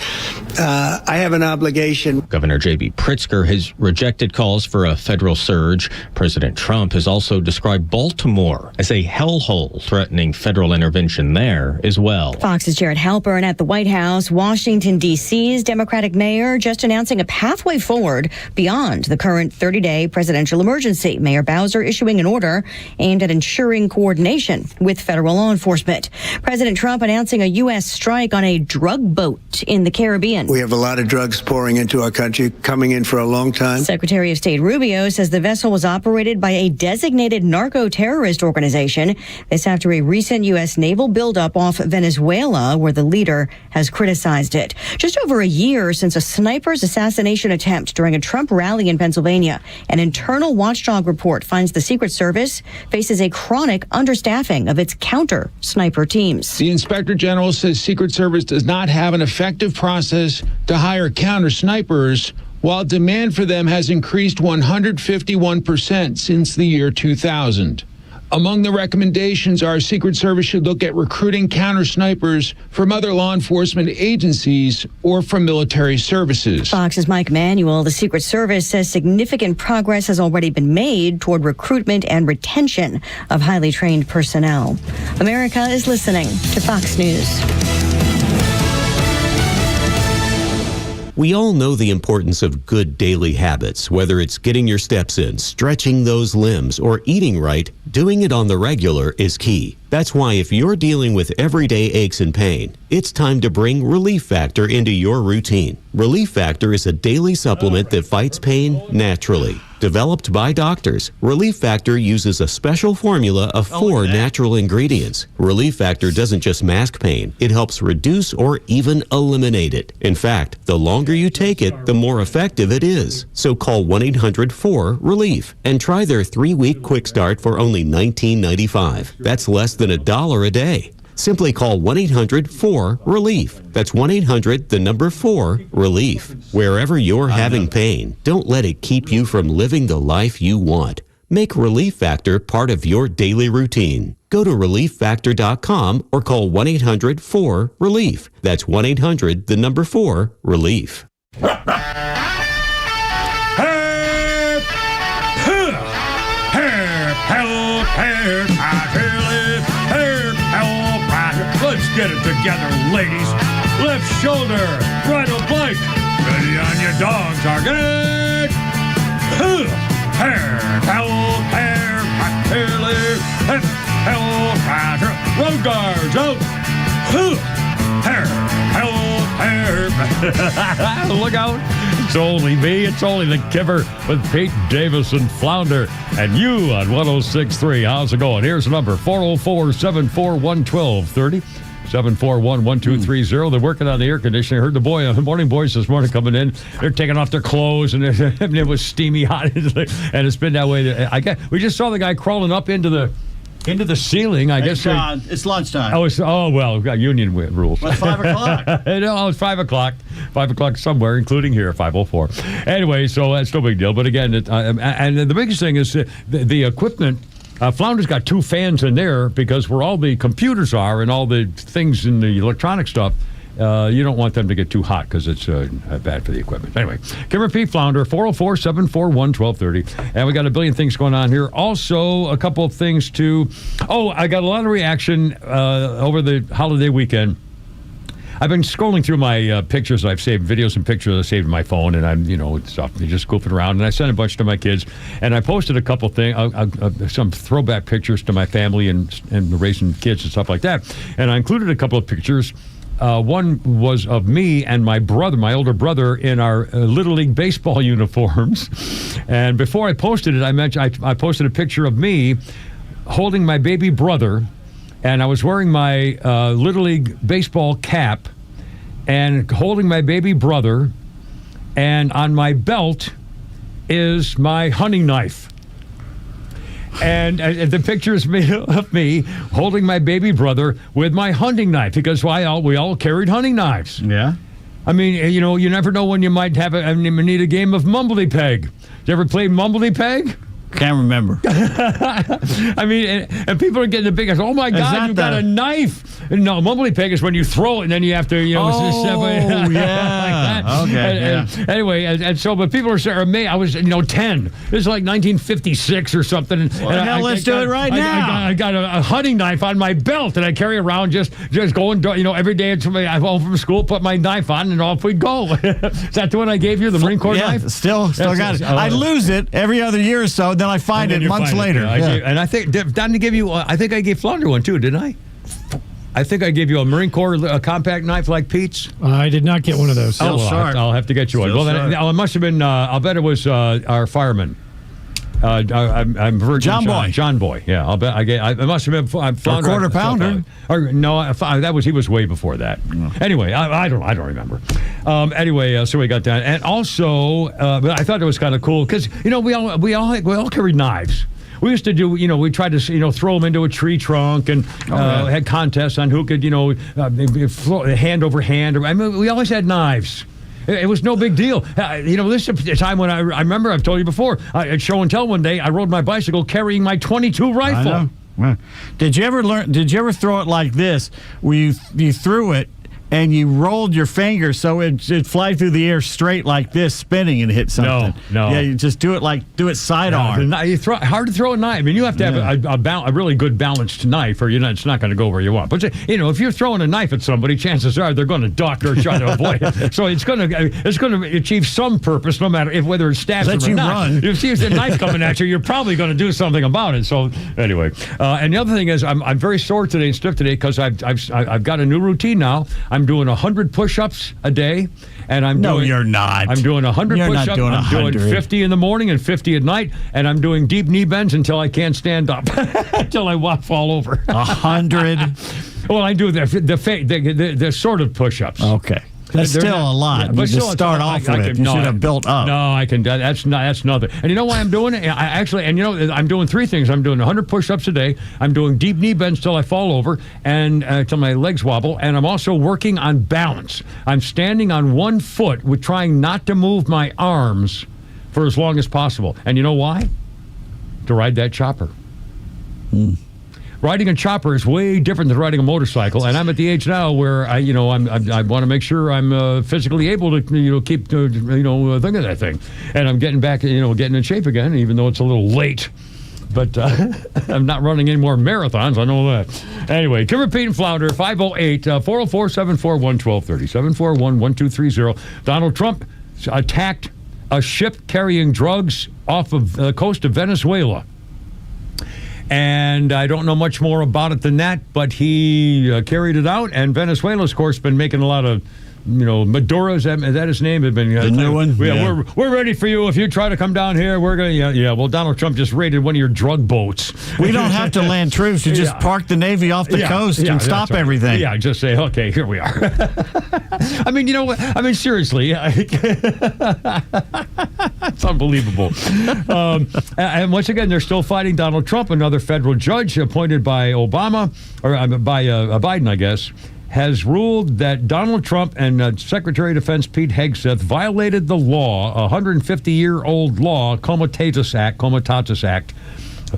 I have an obligation. Governor J.B. Pritzker has rejected calls for a federal surge. President Trump has also described Baltimore as a hellhole, threatening federal intervention there as well. Fox's Jared Halpern at the White House. Washington, D.C.'s Democratic mayor just announcing a pathway forward beyond the current 30-day presidential emergency. Mayor Bowser issuing an order aimed at ensuring coordination with federal law enforcement. President Trump announcing a U.S. strike on a drug boat in the Caribbean. We have a lot of drugs pouring into our country, coming in for a long time. Secretary of State Rubio says the vessel was operated by a designated narco-terrorist organization. This after a recent U.S. naval buildup off Venezuela, where the leader has criticized it. Just over a year since a sniper's assassination attempt during a Trump rally in Pennsylvania. An internal watchdog report finds the Secret Service faces a chronic understaffing of its counter-sniper teams. The Inspector General says Secret Service does not have an effective process to hire counter-snipers, while demand for them has increased 151% since the year 2000. Among the recommendations, our Secret Service should look at recruiting counter-snipers from other law enforcement agencies or from military services. Fox's Mike Manuel. The Secret Service says significant progress has already been made toward recruitment and retention of highly trained personnel. America is listening to Fox News. We all know the importance of good daily habits, whether it's getting your steps in, stretching those limbs, or eating right. Doing it on the regular is key. That's why if you're dealing with everyday aches and pain, it's time to bring Relief Factor into your routine. Relief Factor is a daily supplement that fights pain naturally. Developed by doctors, Relief Factor uses a special formula of 4 natural ingredients. Relief Factor doesn't just mask pain, it helps reduce or even eliminate it. In fact, the longer you take it, the more effective it is. So call 1-800-4-RELIEF and try their 3-week quick start for only $19.95. That's less than $1 a day. Simply call 1-800-4-RELIEF. That's 1-800-4-RELIEF. Wherever you're having pain, don't let it keep you from living the life you want. Make Relief Factor part of your daily routine. Go to ReliefFactor.com or call 1-800-4-RELIEF. That's 1-800-4-RELIEF. Let's get it together, ladies. Left shoulder, right a bike. Ready on your dog target. Road guards out. Look out. It's only me. It's only the Kipper with Pete Davis and Flounder. And you on 106.3. How's it going? Here's the number, 404-741-1230. 741-1230. They're working on the air conditioning. I heard the morning boys this morning coming in. They're taking off their clothes, and it was steamy hot. And it's been that way. We just saw the guy crawling up into the ceiling. I guess it's lunchtime. Well, we've got union rules. Well, it's 5 o'clock. No, it's 5 o'clock. 5 o'clock somewhere, including here, 5:04. Anyway, so that's no big deal. But again, and the biggest thing is the equipment. Flounder's got 2 fans in there because where all the computers are and all the things in the electronic stuff, you don't want them to get too hot because it's bad for the equipment. Anyway, Kimmer P. Flounder, 404-741-1230. And we got a billion things going on here. Also, a couple of things to... I got a lot of reaction over the holiday weekend. I've been scrolling through my pictures. I've saved videos and pictures I saved in my phone, and I'm, stuff. Just goofing around. And I sent a bunch to my kids, and I posted a couple things, some throwback pictures to my family and raising kids and stuff like that. And I included a couple of pictures one was of me and my brother, my older brother, in our Little League baseball uniforms. And before I posted it, I posted a picture of me holding my baby brother, and I was wearing my Little League baseball cap and holding my baby brother, and on my belt is my hunting knife. And the picture is of me holding my baby brother with my hunting knife, because we all carried hunting knives. Yeah. I mean, you never know when you might need a game of Mumbledy Peg. Did you ever play Mumbledy Peg? Can't remember. I mean, and people are getting the biggest, oh my God, you got a knife. No, Mumbledy Peg is when you throw it and then you have to, yeah. Like that. Okay, anyway, and so, but people are amazed. I was, 10. This is like 1956 or something. Let's do it right now. I got a hunting knife on my belt that I carry around just going, every day I'm home from school, put my knife on and off we go. Is that the one I gave you, the Marine Corps knife? Still got it. I lose it every other year or so, then I find it months later. And I think, didn't give you, I think I gave Flounder one too, didn't I? I think I gave you a Marine Corps compact knife like Pete's. I did not get one of those. I'll have to get you one. Well, then, it must have been, I'll bet it was our fireman. I'm Virgin John Boy. Yeah, I'll bet it must have been a quarter pounder. He was way before that. Anyway, I don't remember. So we got that, and also, but I thought it was kind of cool because we all carried knives. We used to do, we tried to, throw them into a tree trunk and had contests on who could, hand over hand. We always had knives. It was no big deal. This is a time when I remember, I've told you before, at Show and Tell one day, I rode my bicycle carrying my .22 rifle. I know. Did you ever throw it like this, where you threw it and you rolled your finger so it'd fly through the air straight like this, spinning and hit something? No. Yeah, you just do it sidearm. Hard to throw a knife. I mean, you have to have a really good balanced knife, or it's not going to go where you want. But if you're throwing a knife at somebody, chances are they're going to duck or try to avoid it. So it's going to achieve some purpose, no matter whether it stabs them or not. If you see a knife coming at you, you're probably going to do something about it. So anyway, and the other thing is, I'm very sore today and stiff today because I've got a new routine now. I'm doing 100 push-ups a day, and you're not. I'm doing 100 push-ups. I'm doing 50 in the morning and 50 at night, and I'm doing deep knee bends until I can't stand up, until I fall over. 100. Well, I do the sort of push-ups. Okay. That's still a lot. You just start off with it. You should have built up. No, I can. That's nothing. And you know why I'm doing it? I'm doing three things. I'm doing 100 push-ups a day. I'm doing deep knee bends till I fall over and till my legs wobble. And I'm also working on balance. I'm standing on one foot with trying not to move my arms for as long as possible. And you know why? To ride that chopper. Riding a chopper is way different than riding a motorcycle, and I'm at the age now where I want to make sure I'm physically able to keep thinking of that thing, and I'm getting back getting in shape again, even though it's a little late. But I'm not running any more marathons. I know that. Anyway, Kimmer, Pete, and Flounder, 508-404-741-1230, 741-1230. Donald Trump attacked a ship carrying drugs off of the coast of Venezuela. And I don't know much more about it than that, but he carried it out. And Venezuela's, of course, been making a lot of, Maduro, is that his name? Had been the new one? Yeah. We're ready for you. If you try to come down here, we're going to, well, Donald Trump just raided one of your drug boats. We don't have to land troops. You just park the Navy off the coast and stop everything. Yeah, just say, okay, here we are. I mean, you know what? I mean, seriously. It's unbelievable. And once again, they're still fighting Donald Trump. Another federal judge appointed by Obama, or by Biden, I guess, has ruled that Donald Trump and Secretary of Defense Pete Hegseth violated the law, a 150-year-old law, Comitatus Act,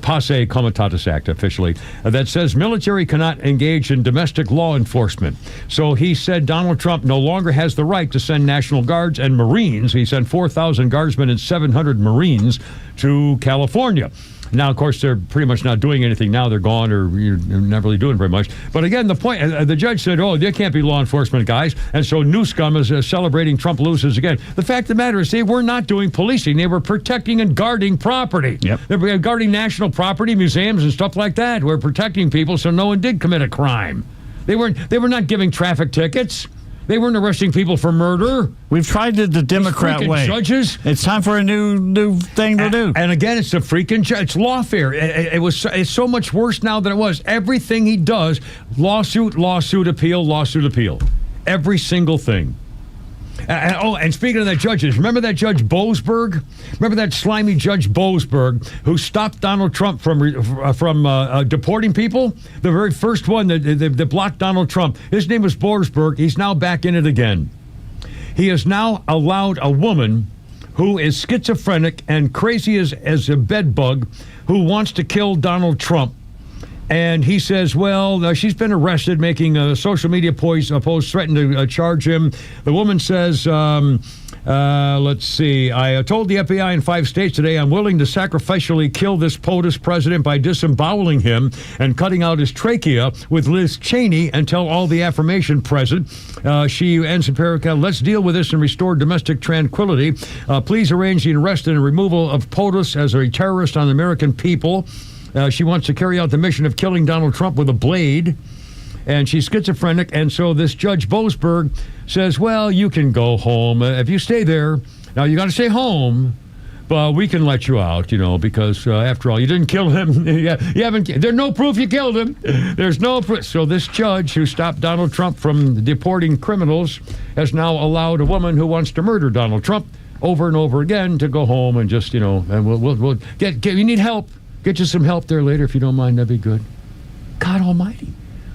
Passe Comitatus Act, officially, that says military cannot engage in domestic law enforcement. So he said Donald Trump no longer has the right to send National Guards and Marines. He sent 4,000 Guardsmen and 700 Marines to California. Now, of course, they're pretty much not doing anything now. They're gone, or not really doing very much. But again, the point, the judge said, they can't be law enforcement guys. And so Newscom is celebrating Trump loses again. The fact of the matter is they were not doing policing. They were protecting and guarding property. Yep. They were guarding national property, museums, and stuff like that. We're protecting people so no one did commit a crime. They were not giving traffic tickets. They weren't arresting people for murder. We've tried it the Democrat way. Judges. It's time for a new thing to do. And again, it's the freaking judge. It's lawfare. It's so much worse now than it was. Everything he does, lawsuit, appeal. Every single thing. And speaking of that judges, remember that Judge Boasberg? Remember that slimy Judge Boasberg who stopped Donald Trump from deporting people? The very first one that blocked Donald Trump. His name was Boasberg. He's now back in it again. He has now allowed a woman who is schizophrenic and crazy as a bedbug who wants to kill Donald Trump. And he says, well, she's been arrested making a social media post threatening to charge him. The woman says, let's see, I told the FBI in 5 states today I'm willing to sacrificially kill this POTUS president by disemboweling him and cutting out his trachea with Liz Cheney until all the affirmation present. She ends in paragraph, let's deal with this and restore domestic tranquility. Please arrange the arrest and removal of POTUS as a terrorist on the American people. She wants to carry out the mission of killing Donald Trump with a blade, and she's schizophrenic, and so this Judge Boasberg says, well, you can go home. If you stay there, now you got to stay home, but we can let you out, because after all, you didn't kill him. You haven't. There's no proof you killed him. There's no proof. So this judge who stopped Donald Trump from deporting criminals has now allowed a woman who wants to murder Donald Trump over and over again to go home and just, and we'll get you need help. Get you some help there later if you don't mind. That'd be good. God almighty.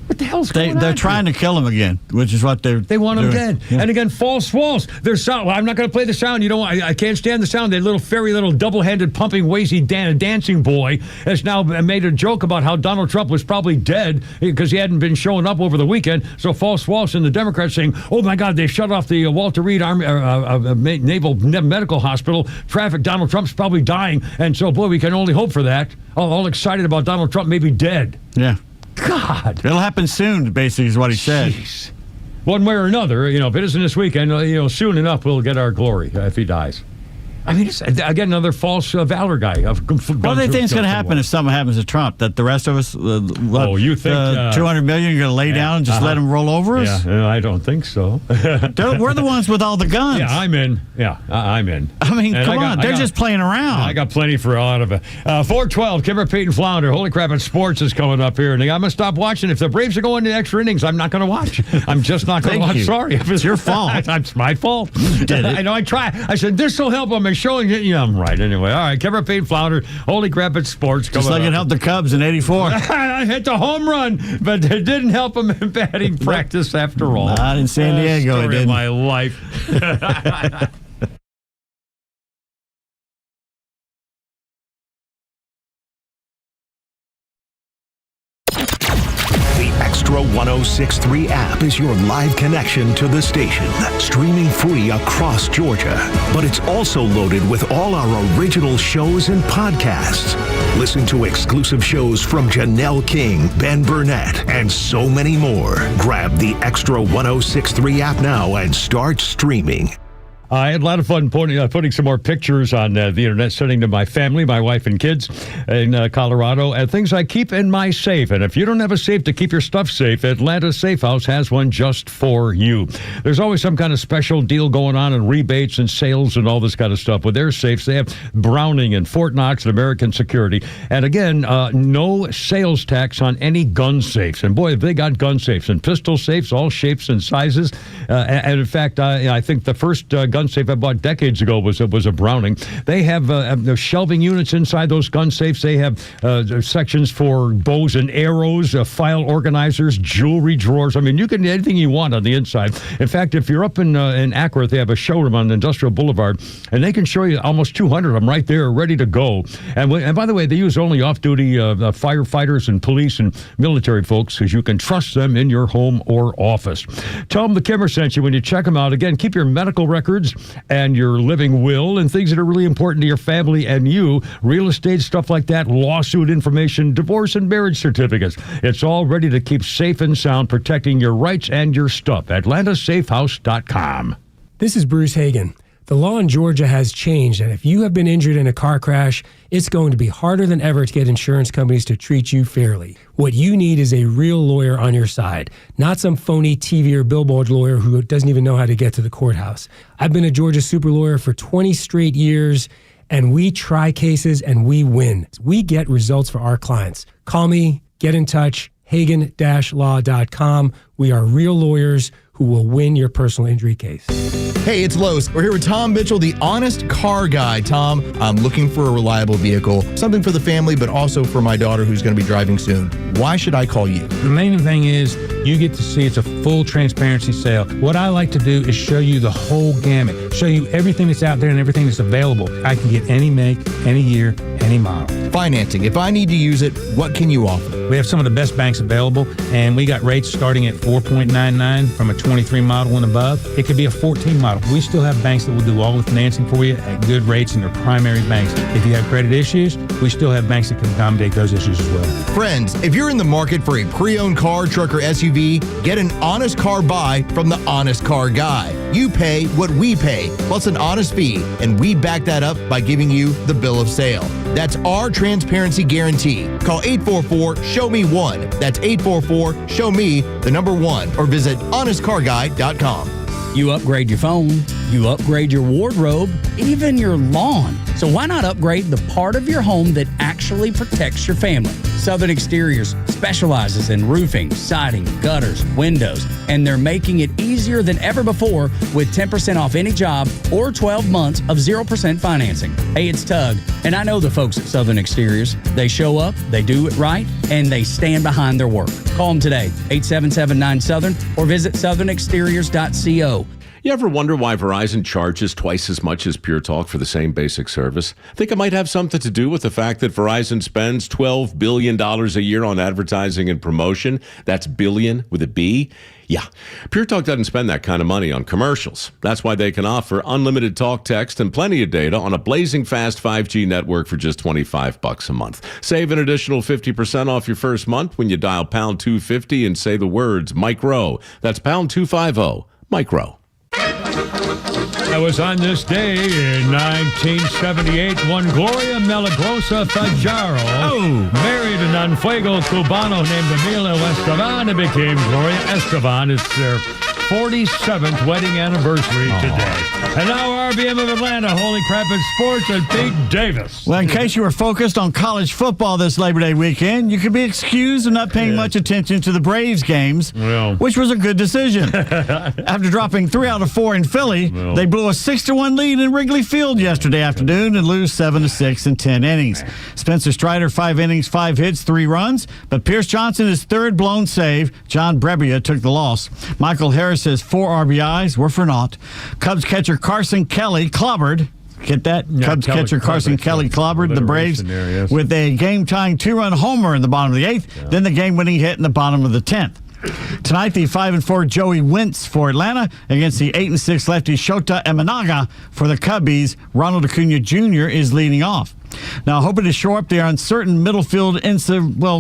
What the hell's going on? They're trying to kill him again, which is what they want him doing. dead. Yeah. And again, false walls. There's sound. Well, I'm not going to play the sound. I can't stand the sound. That little double-handed pumping Wazy dancing boy has now made a joke about how Donald Trump was probably dead because he hadn't been showing up over the weekend. So false walls and the Democrats saying, oh my God, they shut off the Walter Reed Naval Medical Hospital. Traffic. Donald Trump's probably dying. And so, boy, we can only hope for that. All excited about Donald Trump maybe dead. Yeah. God. It'll happen soon, basically, is what he said. Jeez. One way or another, if it isn't this weekend, soon enough we'll get our glory if he dies. I mean, it's, again, another false valor guy. What do they think is going to happen if something happens to Trump? That the rest of us, you think 200 million, you're going to lay down and just let him roll over us? Yeah, I don't think so. We're the ones with all the guns. Yeah, I'm in. I'm in. I mean, come on. They're just playing around. I got plenty for a lot of it. 412, Kimmer, Peyton, Flounder. Holy crap, it's sports is coming up here. And I'm going to stop watching. If the Braves are going to extra innings, I'm not going to watch. I'm just not going to watch. Sorry. It's your fault. It's my fault. You did it. I know I tried. I said, this will help them. I'm showing you. Right, anyway. All right, Kimmer, Payne, Flounder. Holy crap, it's sports. Just like it helped the Cubs in 84. I hit the home run, but it didn't help them in batting practice after all. Not in San Diego, it didn't. My life. Extra 106.3 app is your live connection to the station, streaming free across Georgia. But it's also loaded with all our original shows and podcasts. Listen to exclusive shows from Janelle King, Ben Burnett, and so many more. Grab the Extra 106.3 app now and start streaming. I had a lot of fun putting some more pictures on the internet, sending to my family, my wife and kids in Colorado, and things I keep in my safe. And if you don't have a safe to keep your stuff safe, Atlanta Safe House has one just for you. There's always some kind of special deal going on and rebates and sales and all this kind of stuff. With their safes, they have Browning and Fort Knox and American Security. And again, no sales tax on any gun safes. And boy, they got gun safes and pistol safes, all shapes and sizes. And in fact, I think the first gun safe I bought decades ago was a Browning. They have shelving units inside those gun safes. They have sections for bows and arrows, file organizers, jewelry drawers. I mean, you can anything you want on the inside. In fact, if you're up in Akron, they have a showroom on Industrial Boulevard, and they can show you almost 200 of them right there, ready to go. And by the way, they use only off-duty firefighters and police and military folks, because you can trust them in your home or office. Tell them the Kimmer sent you when you check them out. Again, keep your medical records and your living will and things that are really important to your family and you, real estate, stuff like that, lawsuit information, divorce and marriage certificates. It's all ready to keep safe and sound, protecting your rights and your stuff. AtlantaSafeHouse.com. This is Bruce Hagan. The law in Georgia has changed, and if you have been injured in a car crash, it's going to be harder than ever to get insurance companies to treat you fairly. What you need is a real lawyer on your side, not some phony TV or billboard lawyer who doesn't even know how to get to the courthouse. I've been a Georgia super lawyer for 20 straight years, and we try cases and we win. We get results for our clients. Call me, get in touch, Hagen-law.com. We are real lawyers who will win your personal injury case. Hey, it's Los. We're here with Tom Mitchell, the honest car guy. Tom, I'm looking for a reliable vehicle, something for the family, but also for my daughter who's going to be driving soon. Why should I call you? The main thing is you get to see it's a full transparency sale. What I like to do is show you the whole gamut, show you everything that's out there and everything that's available. I can get any make, any year, any model. Financing. If I need to use it, what can you offer? We have some of the best banks available, and we got rates starting at 4.99 from a 23 model and above. It could be a 14 model. We still have banks that will do all the financing for you at good rates, and they're primary banks. If you have credit issues, we still have banks that can accommodate those issues as well. Friends, if you're in the market for a pre-owned car, truck, or SUV, get an honest car buy from the Honest Car Guy. You pay what we pay, plus an honest fee, and we back that up by giving you the bill of sale. That's our transparency guarantee. Call 844-SHOW-ME-1. That's 844-SHOW-ME, the number 1, or visit honestcarguy.com. You upgrade your phone, you upgrade your wardrobe, even your lawn. So why not upgrade the part of your home that actually protects your family? Southern Exteriors specializes in roofing, siding, gutters, windows, and they're making it easier than ever before with 10% off any job or 12 months of 0% financing. Hey, it's Tug, and I know the folks at Southern Exteriors. They show up, they do it right, and they stand behind their work. Call them today, 877-9-SOUTHERN, or visit southernexteriors.co. You ever wonder why Verizon charges twice as much as Pure Talk for the same basic service? Think it might have something to do with the fact that Verizon spends $12 billion a year on advertising and promotion. That's billion with a B. Yeah, Pure Talk doesn't spend that kind of money on commercials. That's why they can offer unlimited talk, text, and plenty of data on a blazing fast 5G network for just $25 a month. Save an additional 50% off your first month when you dial pound 250 and say the words micro. That's pound 250, micro. That was on this day in 1978 when Gloria Milagrosa Fajaro married an Anfuego Cubano named Emilio Esteban and became Gloria Esteban. It's their 47th wedding anniversary today. And now RBM of Atlanta, holy crap, it's sports, and Pete Davis. Well, in case you were focused on college football this Labor Day weekend, you could be excused of not paying much attention to the Braves games, which was a good decision. After dropping 3 out of 4 in Philly, they blew a 6-1 lead in Wrigley Field yesterday afternoon and lose 7-6 in 10 innings. Spencer Strider, 5 innings, 5 hits, 3 runs, but Pierce Johnson, his 3rd blown save. John Brebbia took the loss. Michael Harris says 4 RBIs were for naught. Cubs catcher Carson Kelly clobbered. Get that? Yeah, Cubs catcher Carson Kelly clobbered the Braves with a game-tying 2-run homer in the bottom of the 8th, then the game-winning hit in the bottom of the 10th. Tonight, the 5-4 Joey Wentz for Atlanta against the 8-6 lefty Shota Imanaga for the Cubbies. Ronald Acuna Jr. is leading off. Now, hoping to shore up their uncertain middle field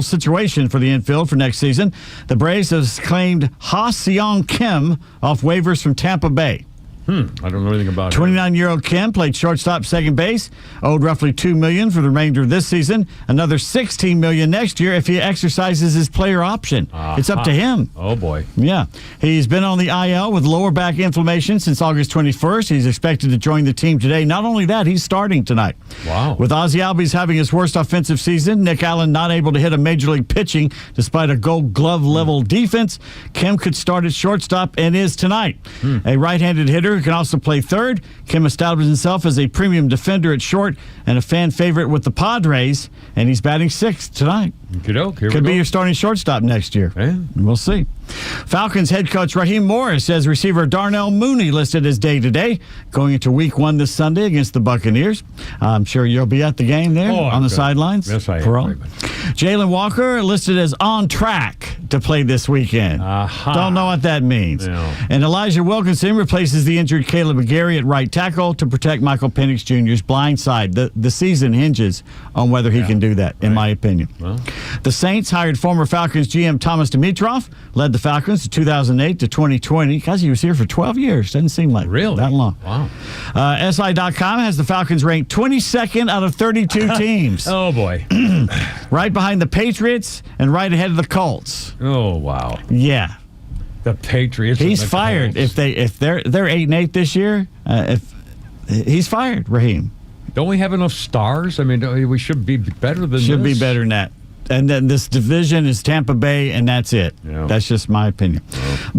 situation for the infield for next season, the Braves have claimed Ha-Seong Kim off waivers from Tampa Bay. I don't know anything about it. 29-year-old Kim played shortstop, second base, owed roughly $2 million for the remainder of this season, another $16 million next year if he exercises his player option. It's up to him. Oh, boy. Yeah. He's been on the IL with lower back inflammation since August 21st. He's expected to join the team today. Not only that, he's starting tonight. Wow. With Ozzie Albies having his worst offensive season, Nick Allen not able to hit a major league pitching despite a gold glove level defense, Kim could start at shortstop and is tonight. A right-handed hitter who can also play third. Kim established himself as a premium defender at short and a fan favorite with the Padres, and he's batting 6th tonight. Could be your starting shortstop next year. Yeah. We'll see. Falcons head coach Raheem Morris has receiver Darnell Mooney listed as day-to-day going into week 1 this Sunday against the Buccaneers. I'm sure you'll be at the game there on the sidelines. Yes, I am. Jalen Walker listed as on track to play this weekend. Don't know what that means. Yeah. And Elijah Wilkinson replaces the injured Caleb Aguirre at right tackle to protect Michael Penix Jr.'s blind side. The season hinges on whether he can do that, in my opinion. Well. The Saints hired former Falcons GM Thomas Dimitroff, led the Falcons to 2008 to 2020. Guys, he was here for 12 years. Doesn't seem like that long. Wow. SI.com has the Falcons ranked 22nd out of 32 teams. Oh, boy. Right behind the Patriots and right ahead of the Colts. Oh, wow. Yeah. The Patriots. He's fired. Colts. If they're 8-8 this year, if he's fired, Raheem. Don't we have enough stars? I mean, we should be better than this. Should be better than that. And then this division is Tampa Bay, and that's it. Yeah. That's just my opinion.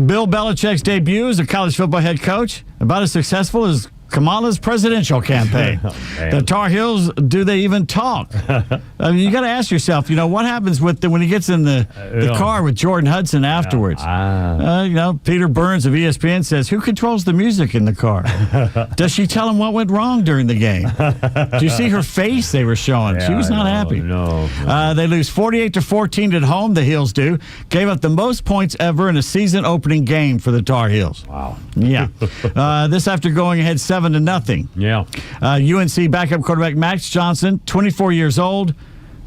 Bill Belichick's debut as a college football head coach, about as successful as Kamala's presidential campaign. The Tar Heels, do they even talk? I mean, you got to ask yourself, what happens when he gets in the car with Jordan Hudson afterwards? Peter Burns of ESPN says, who controls the music in the car? Does she tell him what went wrong during the game? Do you see her face they were showing? She was not happy. No. They lose 48-14 at home, the Heels do. Gave up the most points ever in a season-opening game for the Tar Heels. Wow. Yeah. This after going ahead 7-0. Yeah. UNC backup quarterback Max Johnson, 24 years old.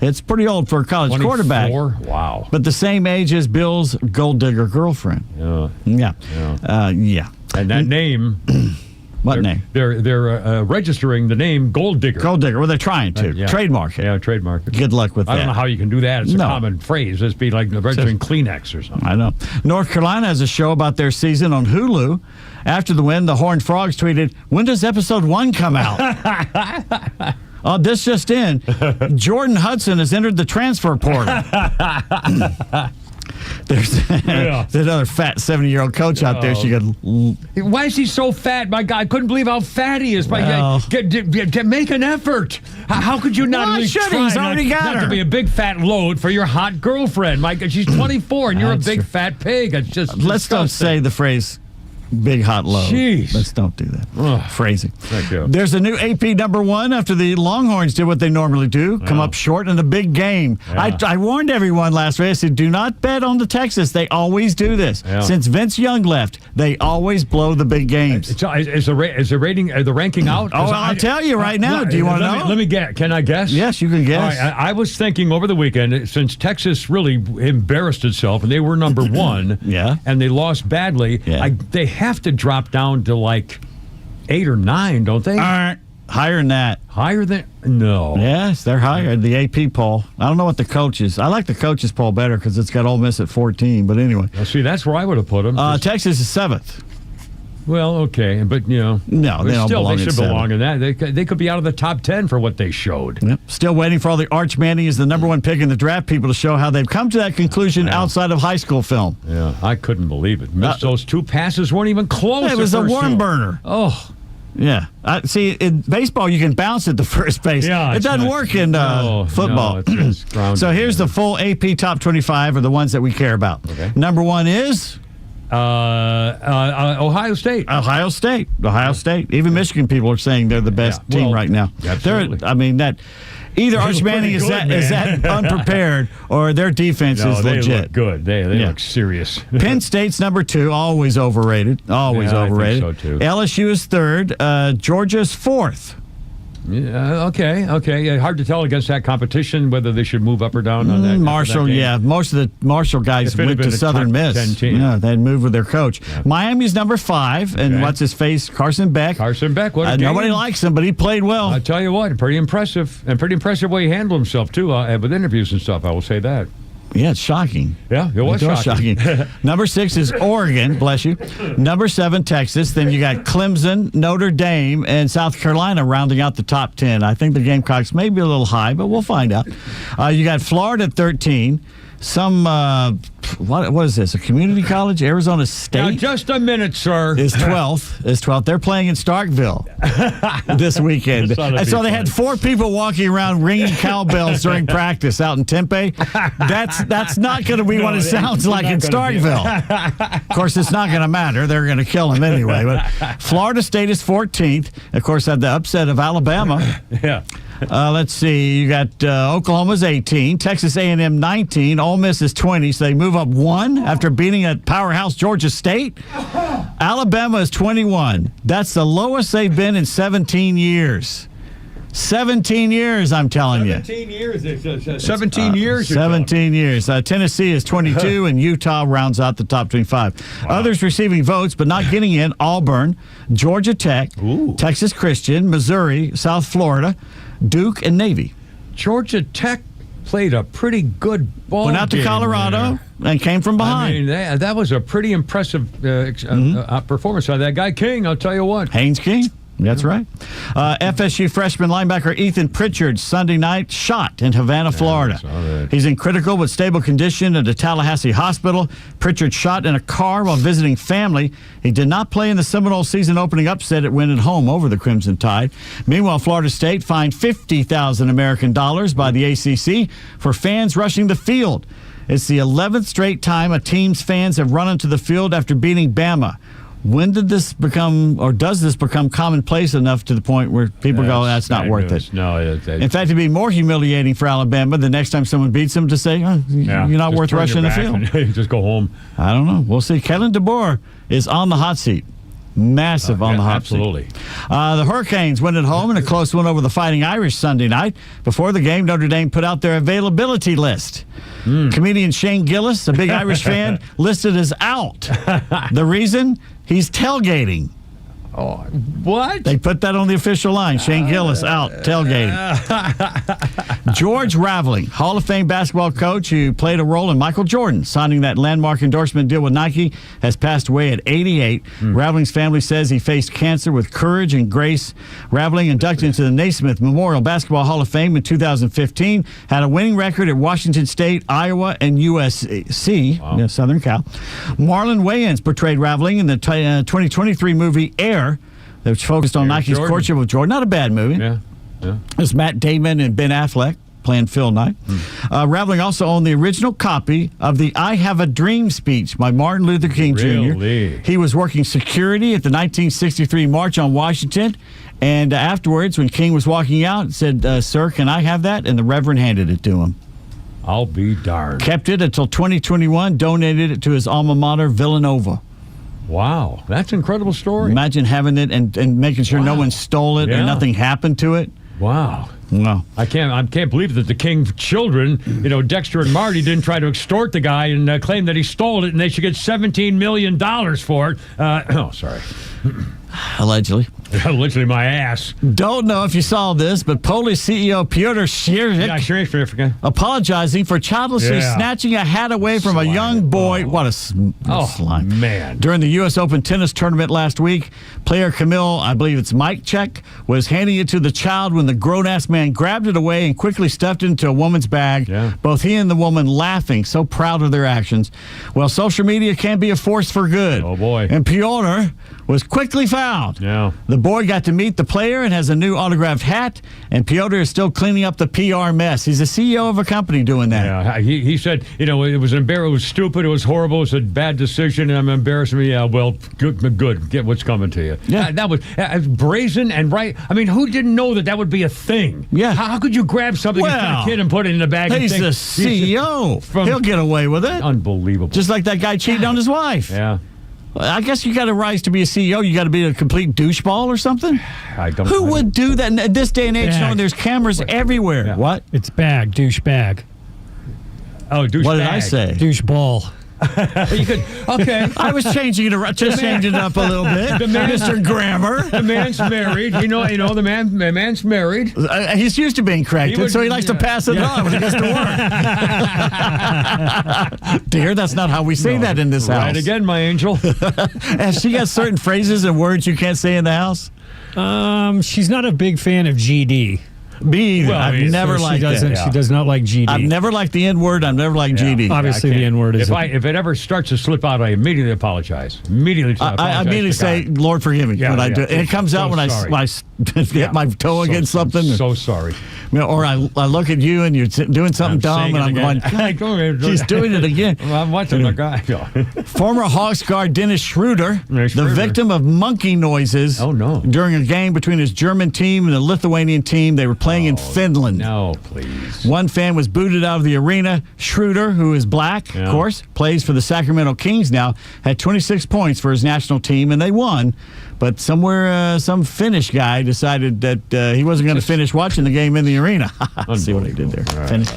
It's pretty old for a college 24? quarterback. Wow. But the same age as Bill's gold digger girlfriend. Yeah. Yeah. And that name. What name? They're registering the name Gold Digger. Gold Digger. Well, they're trying to. Trademark it. Yeah, trademark it. Good luck with that. I don't know how you can do that. It's a common phrase. It'd be like registering Kleenex or something. I know. North Carolina has a show about their season on Hulu. After the win, the Horned Frogs tweeted, when does episode 1 come out? This just in. Jordan Hudson has entered the transfer portal. There's another fat 70-year-old coach out there. She could. Why is he so fat? My God, I couldn't believe how fat he is. Make an effort. How could you not at least try He's already got her. to be a big fat load for your hot girlfriend? My God, she's 24 and you're a big fat pig. It's just Let's don't say the phrase big hot load. Jeez. Let's don't do that. Phrasing. Thank you. There's a new AP #1 after the Longhorns did what they normally do, come up short in a big game. Yeah. I warned everyone last week. I said, do not bet on the Texas. They always do this. Yeah. Since Vince Young left, they always blow the big games. Is the ranking out? I'll tell you right now. Do you want to know? Let me guess. Can I guess? Yes, you can guess. All right, I was thinking over the weekend, since Texas really embarrassed itself, and they were number 1, and they lost badly, they have to drop down to like 8 or 9, don't they? Higher than that. Higher than? No. Yes, they're higher. The AP poll. I don't know what the coaches. I like the coaches poll better because it's got Ole Miss at 14. But anyway. Well, see, that's where I would have put them. Texas is 7th. Well, okay, but no, they don't belong. They should belong in that. They could be out of the top 10 for what they showed. Yep. Still waiting for all the Arch Manning as the #1 pick in the draft people to show how they've come to that conclusion outside of high school film. Yeah, I couldn't believe it. Those 2 passes weren't even close. It was a worm burner. Oh. Yeah. See, in baseball, you can bounce at the first base. Yeah, it doesn't work in football. No, it's so here's the full AP top 25 are the ones that we care about. Okay. #1 is Ohio State. Ohio State. Even Michigan people are saying they're the best team right now. Absolutely. Either Arch Manning is that unprepared or their defense is legit. They look good. They look serious. Penn State's #2, always overrated. Always overrated. I think so too. LSU is 3rd. Georgia's 4th. Yeah, okay. Yeah, hard to tell against that competition whether they should move up or down on that. Marshall, most of the Marshall guys went to Southern Miss. Yeah, they'd moved with their coach. Yeah. Miami's #5, and what's his face? Carson Beck. What a nobody likes him, but he played well. I'll tell you what, pretty impressive. And pretty impressive way he handled himself, too, with interviews and stuff, I will say that. Yeah, it's shocking. Yeah, it was shocking. #6 is Oregon, bless you. #7, Texas. Then you got Clemson, Notre Dame, and South Carolina rounding out the top 10. I think the Gamecocks may be a little high, but we'll find out. You got Florida at 13. Some, what is this, a community college? Arizona State? Now, just a minute, sir. Is 12th. They're playing in Starkville this weekend. And so they had 4 people walking around ringing cowbells during practice out in Tempe. That's not going to be what it sounds like in Starkville. Of course, it's not going to matter. They're going to kill him anyway. But Florida State is 14th. Of course, had the upset of Alabama. Yeah. Let's see. You got Oklahoma's 18, Texas A&M 19, Ole Miss is 20, so they move up 1 after beating a powerhouse Georgia State. Alabama is 21. That's the lowest they've been in 17 years. 17 years, I'm telling you. 17 years. 17 years. 17 years. Tennessee is 22, and Utah rounds out the top 25. Wow. Others receiving votes but not getting in: Auburn, Georgia Tech, Texas Christian, Missouri, South Florida, Duke, and Navy. Georgia Tech played a pretty good ball Went out to Colorado and came from behind. I mean, that was a pretty impressive performance by that guy King, I'll tell you what. Haynes King? That's right. FSU freshman linebacker Ethan Pritchard, Sunday night, shot in Havana, Florida. He's in critical but stable condition at a Tallahassee hospital. Pritchard shot in a car while visiting family. He did not play in the Seminole season opening upset at win at home over the Crimson Tide. Meanwhile, Florida State fined $50,000 American dollars by the ACC for fans rushing the field. It's the 11th straight time a team's fans have run into the field after beating Bama. When did this become, or does this become commonplace enough to the point where people go, that's not worth it? No. In fact, it'd be more humiliating for Alabama the next time someone beats them to say, you're not worth rushing the field. Just go home. I don't know. We'll see. Kellen DeBoer is on the hot seat. Massive on the hot absolutely. seat. The Hurricanes went at home in a close one over the Fighting Irish Sunday night. Before the game, Notre Dame put out their availability list. Comedian Shane Gillis, a big Irish fan, listed as out. The reason? He's tailgating. Oh, what? They put that on the official line. Shane Gillis out tailgating. George Raveling, Hall of Fame basketball coach who played a role in Michael Jordan signing that landmark endorsement deal with Nike, has passed away at 88. Raveling's family says he faced cancer with courage and grace. Raveling, inducted into the Naismith Memorial Basketball Hall of Fame in 2015, had a winning record at Washington State, Iowa, and USC, Southern Cal. Marlon Wayans portrayed Raveling in the 2023 movie Air, which focused on Nike's courtship with Jordan. Not a bad movie. Yeah. It's Matt Damon and Ben Affleck playing Phil Knight. Raveling also owned the original copy of the I Have a Dream speech by Martin Luther King Jr. He was working security at the 1963 March on Washington, and afterwards, when King was walking out, said, "Sir, can I have that?" And the Reverend handed it to him. I'll be darned. Kept it until 2021, donated it to his alma mater, Villanova. Wow, that's an incredible story. Imagine having it and making sure no one stole it or nothing happened to it. Wow. No. I can't believe that the King children, Dexter and Marty, didn't try to extort the guy and claim that he stole it and they should get $17 million for it. Sorry. Allegedly. Literally my ass. Don't know if you saw this, but Polish CEO Piotr Sierzik apologizing for childlessly snatching a hat away from a young boy. What a slime. Man. During the U.S. Open tennis tournament last week, player Kamil, I believe it's Mike Czech, was handing it to the child when the grown-ass man grabbed it away and quickly stuffed it into a woman's bag. Both he and the woman laughing, so proud of their actions. Well, social media can be a force for good. Oh, boy. And Piotr was quickly found. Yeah. The boy got to meet the player and has a new autographed hat, and Piotr is still cleaning up the PR mess. He's the CEO of a company doing that. Yeah, he said, it was it was stupid, it was horrible, it was a bad decision, and I'm embarrassing me. Yeah, well, good. Get what's coming to you. Yeah. That was brazen and right. I mean, who didn't know that would be a thing? Yeah. How could you grab something from a kid and put it in the bag? He's the CEO. He'll get away with it. Unbelievable. Just like that guy cheating on his wife. Yeah. I guess you got to rise to be a CEO. You got to be a complete doucheball or something. Who would do that in this day and age, knowing there's cameras everywhere? Yeah. What? It's bag, douchebag. Oh, douchebag. What did I say? Doucheball. You could, okay. I was changing it up a little bit. Mr. Grammar. The man's married. The man's married. He's used to being corrected, so he likes to pass it on when he gets to work. Dear, that's not how we say that in this house. Right again, my angel. Has she got certain phrases and words you can't say in the house? She's not a big fan of GD. Me either. Well, I've never liked that. She does not like GD. I've never liked the N-word. I've never liked GD. Obviously, the N-word is... If it ever starts to slip out, I immediately apologize. I immediately say, Lord, forgive me when I do it. And it comes out when I hit my toe against something. I'm so sorry. Or I look at you and you're doing something dumb and I'm going, she's doing it again. I'm watching the guy. Former Hawks guard Dennis Schroeder, the victim of monkey noises during a game between his German team and the Lithuanian team. They were playing in Finland. No, please. One fan was booted out of the arena. Schroeder, who is black, of course, plays for the Sacramento Kings now, had 26 points for his national team, and they won. But somewhere, some Finnish guy decided that he wasn't going to finish watching the game in the arena. See what I did there. Finish.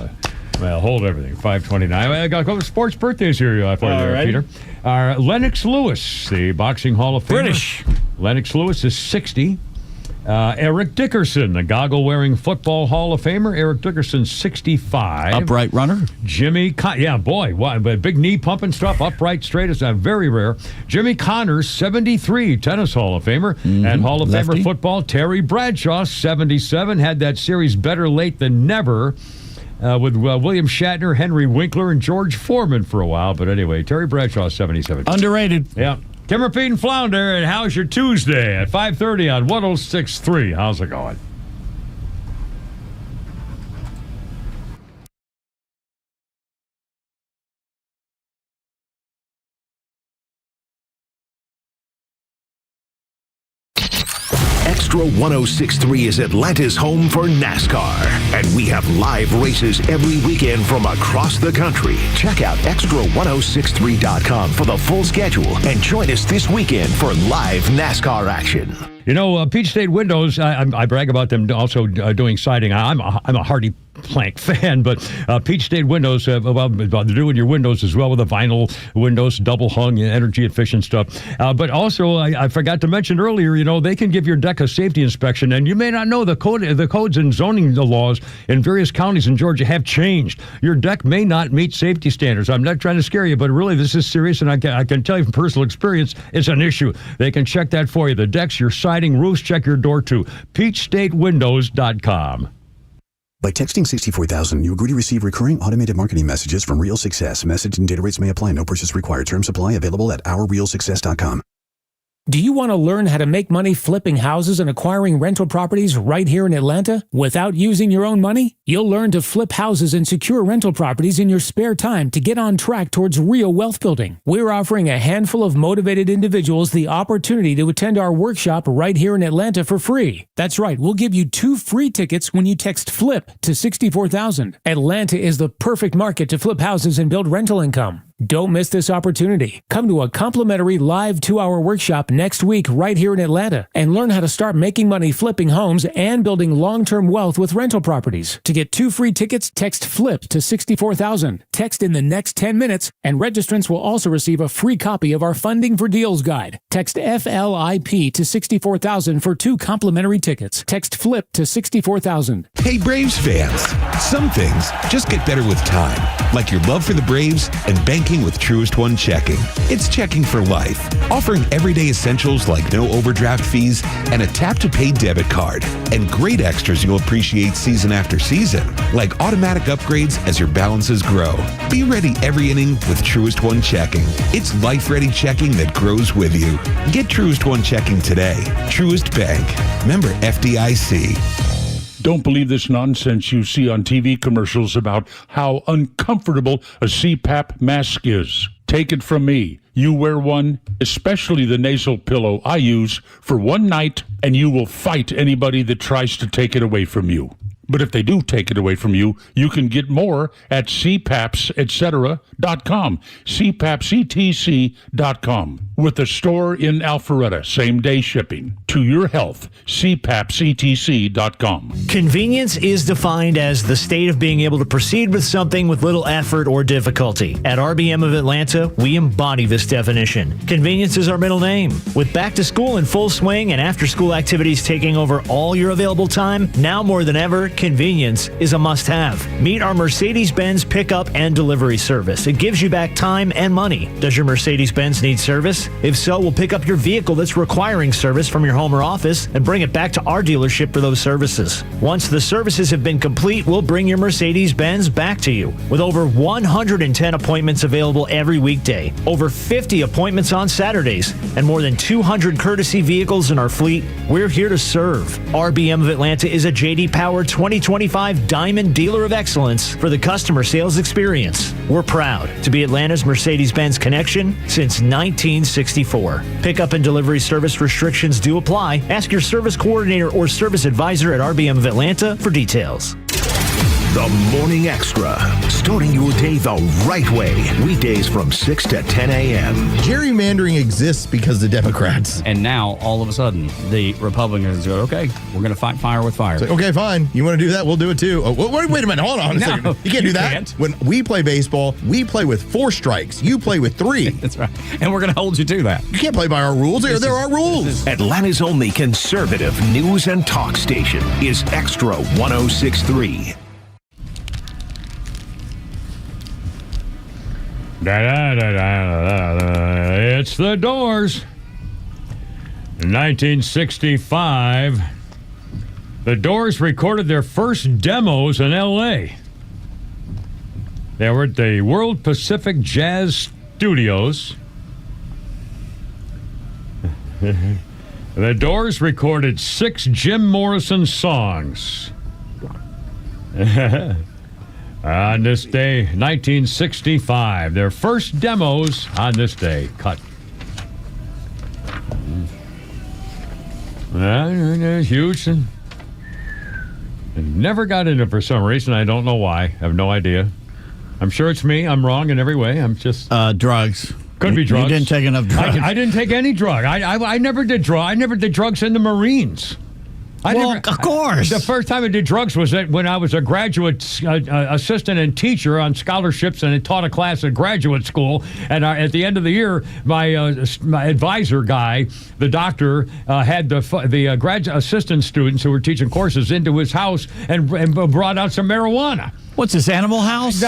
Well, hold everything. 5:29. I got a couple of sports birthdays here for you there, Peter. Lennox Lewis, the boxing Hall of Famer. British. Lennox Lewis is 60. Eric Dickerson, the goggle-wearing football Hall of Famer. Eric Dickerson, 65. Upright runner. Jimmy, big knee pumping stuff, upright, straight is very rare. Jimmy Connors, 73, tennis Hall of Famer. And Hall of Famer football, Terry Bradshaw, 77, had that series Better Late Than Never. With William Shatner, Henry Winkler, and George Foreman for a while. But anyway, Terry Bradshaw, 77. Underrated. Yeah. Timmer, Pete, and Flounder, and how's your Tuesday at 5:30 on 106.3? How's it going? Extra 106.3 is Atlanta's home for NASCAR, and we have live races every weekend from across the country. Check out extra1063.com for the full schedule and join us this weekend for live NASCAR action. You know, Peach State Windows, I brag about them also doing siding. I'm a Hardy Plank fan, but Peach State Windows, they're doing your windows as well with the vinyl windows, double hung, energy efficient stuff. But also, I forgot to mention earlier, you know, they can give your deck a safety inspection, and you may not know the codes and zoning laws in various counties in Georgia have changed. Your deck may not meet safety standards. I'm not trying to scare you, but really this is serious, and I can tell you from personal experience, it's an issue. They can check that for you. The decks, your siding, roofs, check your door too. PeachStateWindows.com. By texting 64,000, you agree to receive recurring automated marketing messages from Real Success. Message and data rates may apply. No purchase required. Terms apply. Available at ourrealsuccess.com. Do you want to learn how to make money flipping houses and acquiring rental properties right here in Atlanta without using your own money? You'll learn to flip houses and secure rental properties in your spare time to get on track towards real wealth building. We're offering a handful of motivated individuals the opportunity to attend our workshop right here in Atlanta for free. That's right, we'll give you 2 free tickets when you text FLIP to 64,000. Atlanta is the perfect market to flip houses and build rental income. Don't miss this opportunity. Come to a complimentary live 2-hour workshop next week right here in Atlanta and learn how to start making money flipping homes and building long-term wealth with rental properties. To get 2 free tickets, text FLIP to 64,000. Text in the next 10 minutes, and registrants will also receive a free copy of our Funding for Deals guide. Text FLIP to 64,000 for 2 complimentary tickets. Text FLIP to 64,000. Hey, Braves fans. Some things just get better with time, like your love for the Braves and banking with Truist One Checking. It's checking for life, offering everyday essentials like no overdraft fees and a tap-to-pay debit card. And great extras you'll appreciate season after season, like automatic upgrades as your balances grow. Be ready every inning with Truist One Checking. It's life-ready checking that grows with you. Get Truist One Checking today. Truist Bank. Member FDIC. Don't believe this nonsense you see on TV commercials about how uncomfortable a CPAP mask is. Take it from me. You wear one, especially the nasal pillow I use, for one night, and you will fight anybody that tries to take it away from you. But if they do take it away from you, you can get more at cpapsetcetera.com, cpapsetc.com, with a store in Alpharetta, same-day shipping. To your health, cpapsetc.com. Convenience is defined as the state of being able to proceed with something with little effort or difficulty. At RBM of Atlanta, we embody this definition. Convenience is our middle name. With back to school in full swing and after-school activities taking over all your available time, now more than ever, convenience is a must-have. Meet our Mercedes-Benz pickup and delivery service. It gives you back time and money. Does your Mercedes-Benz need service? If so, we'll pick up your vehicle that's requiring service from your home or office and bring it back to our dealership for those services. Once the services have been complete, we'll bring your Mercedes-Benz back to you. With over 110 appointments available every weekday, over 50 appointments on Saturdays, and more than 200 courtesy vehicles in our fleet, we're here to serve. RBM of Atlanta is a J.D. Power 2025 Diamond Dealer of Excellence for the customer sales experience. We're proud to be Atlanta's Mercedes-Benz connection since 1964. Pickup and delivery service restrictions do apply. Ask your service coordinator or service advisor at RBM of Atlanta for details. The Morning Extra, starting your day the right way. Weekdays from 6 to 10 a.m. Gerrymandering exists because the Democrats. And now, all of a sudden, the Republicans go, okay, we're going to fight fire with fire. It's like, okay, fine. You want to do that? We'll do it too. Oh, wait a minute. Hold on a second. You can't do that. Can't. When we play baseball, we play with 4 strikes. You play with 3. That's right. And we're going to hold you to that. You can't play by our rules. There are rules. Atlanta's only conservative news and talk station is Extra 106.3. It's the Doors. In 1965, the Doors recorded their first demos in L.A. They were at the World Pacific Jazz Studios. The Doors recorded 6 Jim Morrison songs. On this day, 1965, their first demos on this day. Cut. Houston. Never got into it for some reason. I don't know why. I have no idea. I'm sure it's me. I'm wrong in every way. I'm just... drugs. Could be drugs. You didn't take enough drugs. I didn't take any drug. I never did drug. I never did drugs in the Marines. Of course. The first time I did drugs was when I was a graduate assistant and teacher on scholarships, and I taught a class at graduate school. And at the end of the year, my advisor guy, the doctor, had the graduate assistant students who were teaching courses into his house and brought out some marijuana. What's this, Animal House?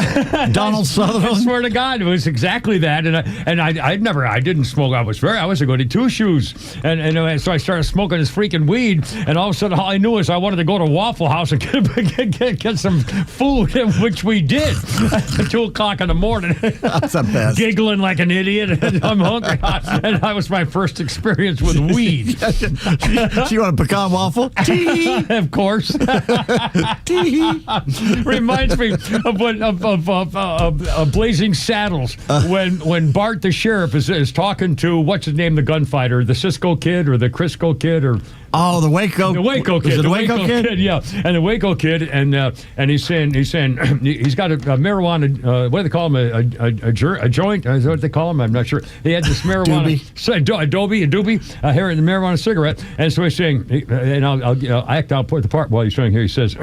Donald Sutherland? I swear to God, it was exactly that. And I didn't smoke. I was a goody two shoes. And so I started smoking this freaking weed. And all of a sudden, all I knew is I wanted to go to Waffle House and get some food, which we did at 2 o'clock in the morning. That's the best. Giggling like an idiot. And I'm hungry. And that was my first experience with weed. So you want a pecan waffle? Of course. Reminds me of Blazing Saddles when Bart the sheriff is talking to what's his name, the gunfighter, the Cisco kid or the Crisco kid or the Waco kid, the Waco kid, yeah, and the Waco kid, and he's saying he's got a marijuana, what do they call him, a joint? Is that what they call him? I'm not sure. He had this marijuana, a doobie, here in the marijuana cigarette, and so he's saying, and I'll act out the part while he's showing here. He says,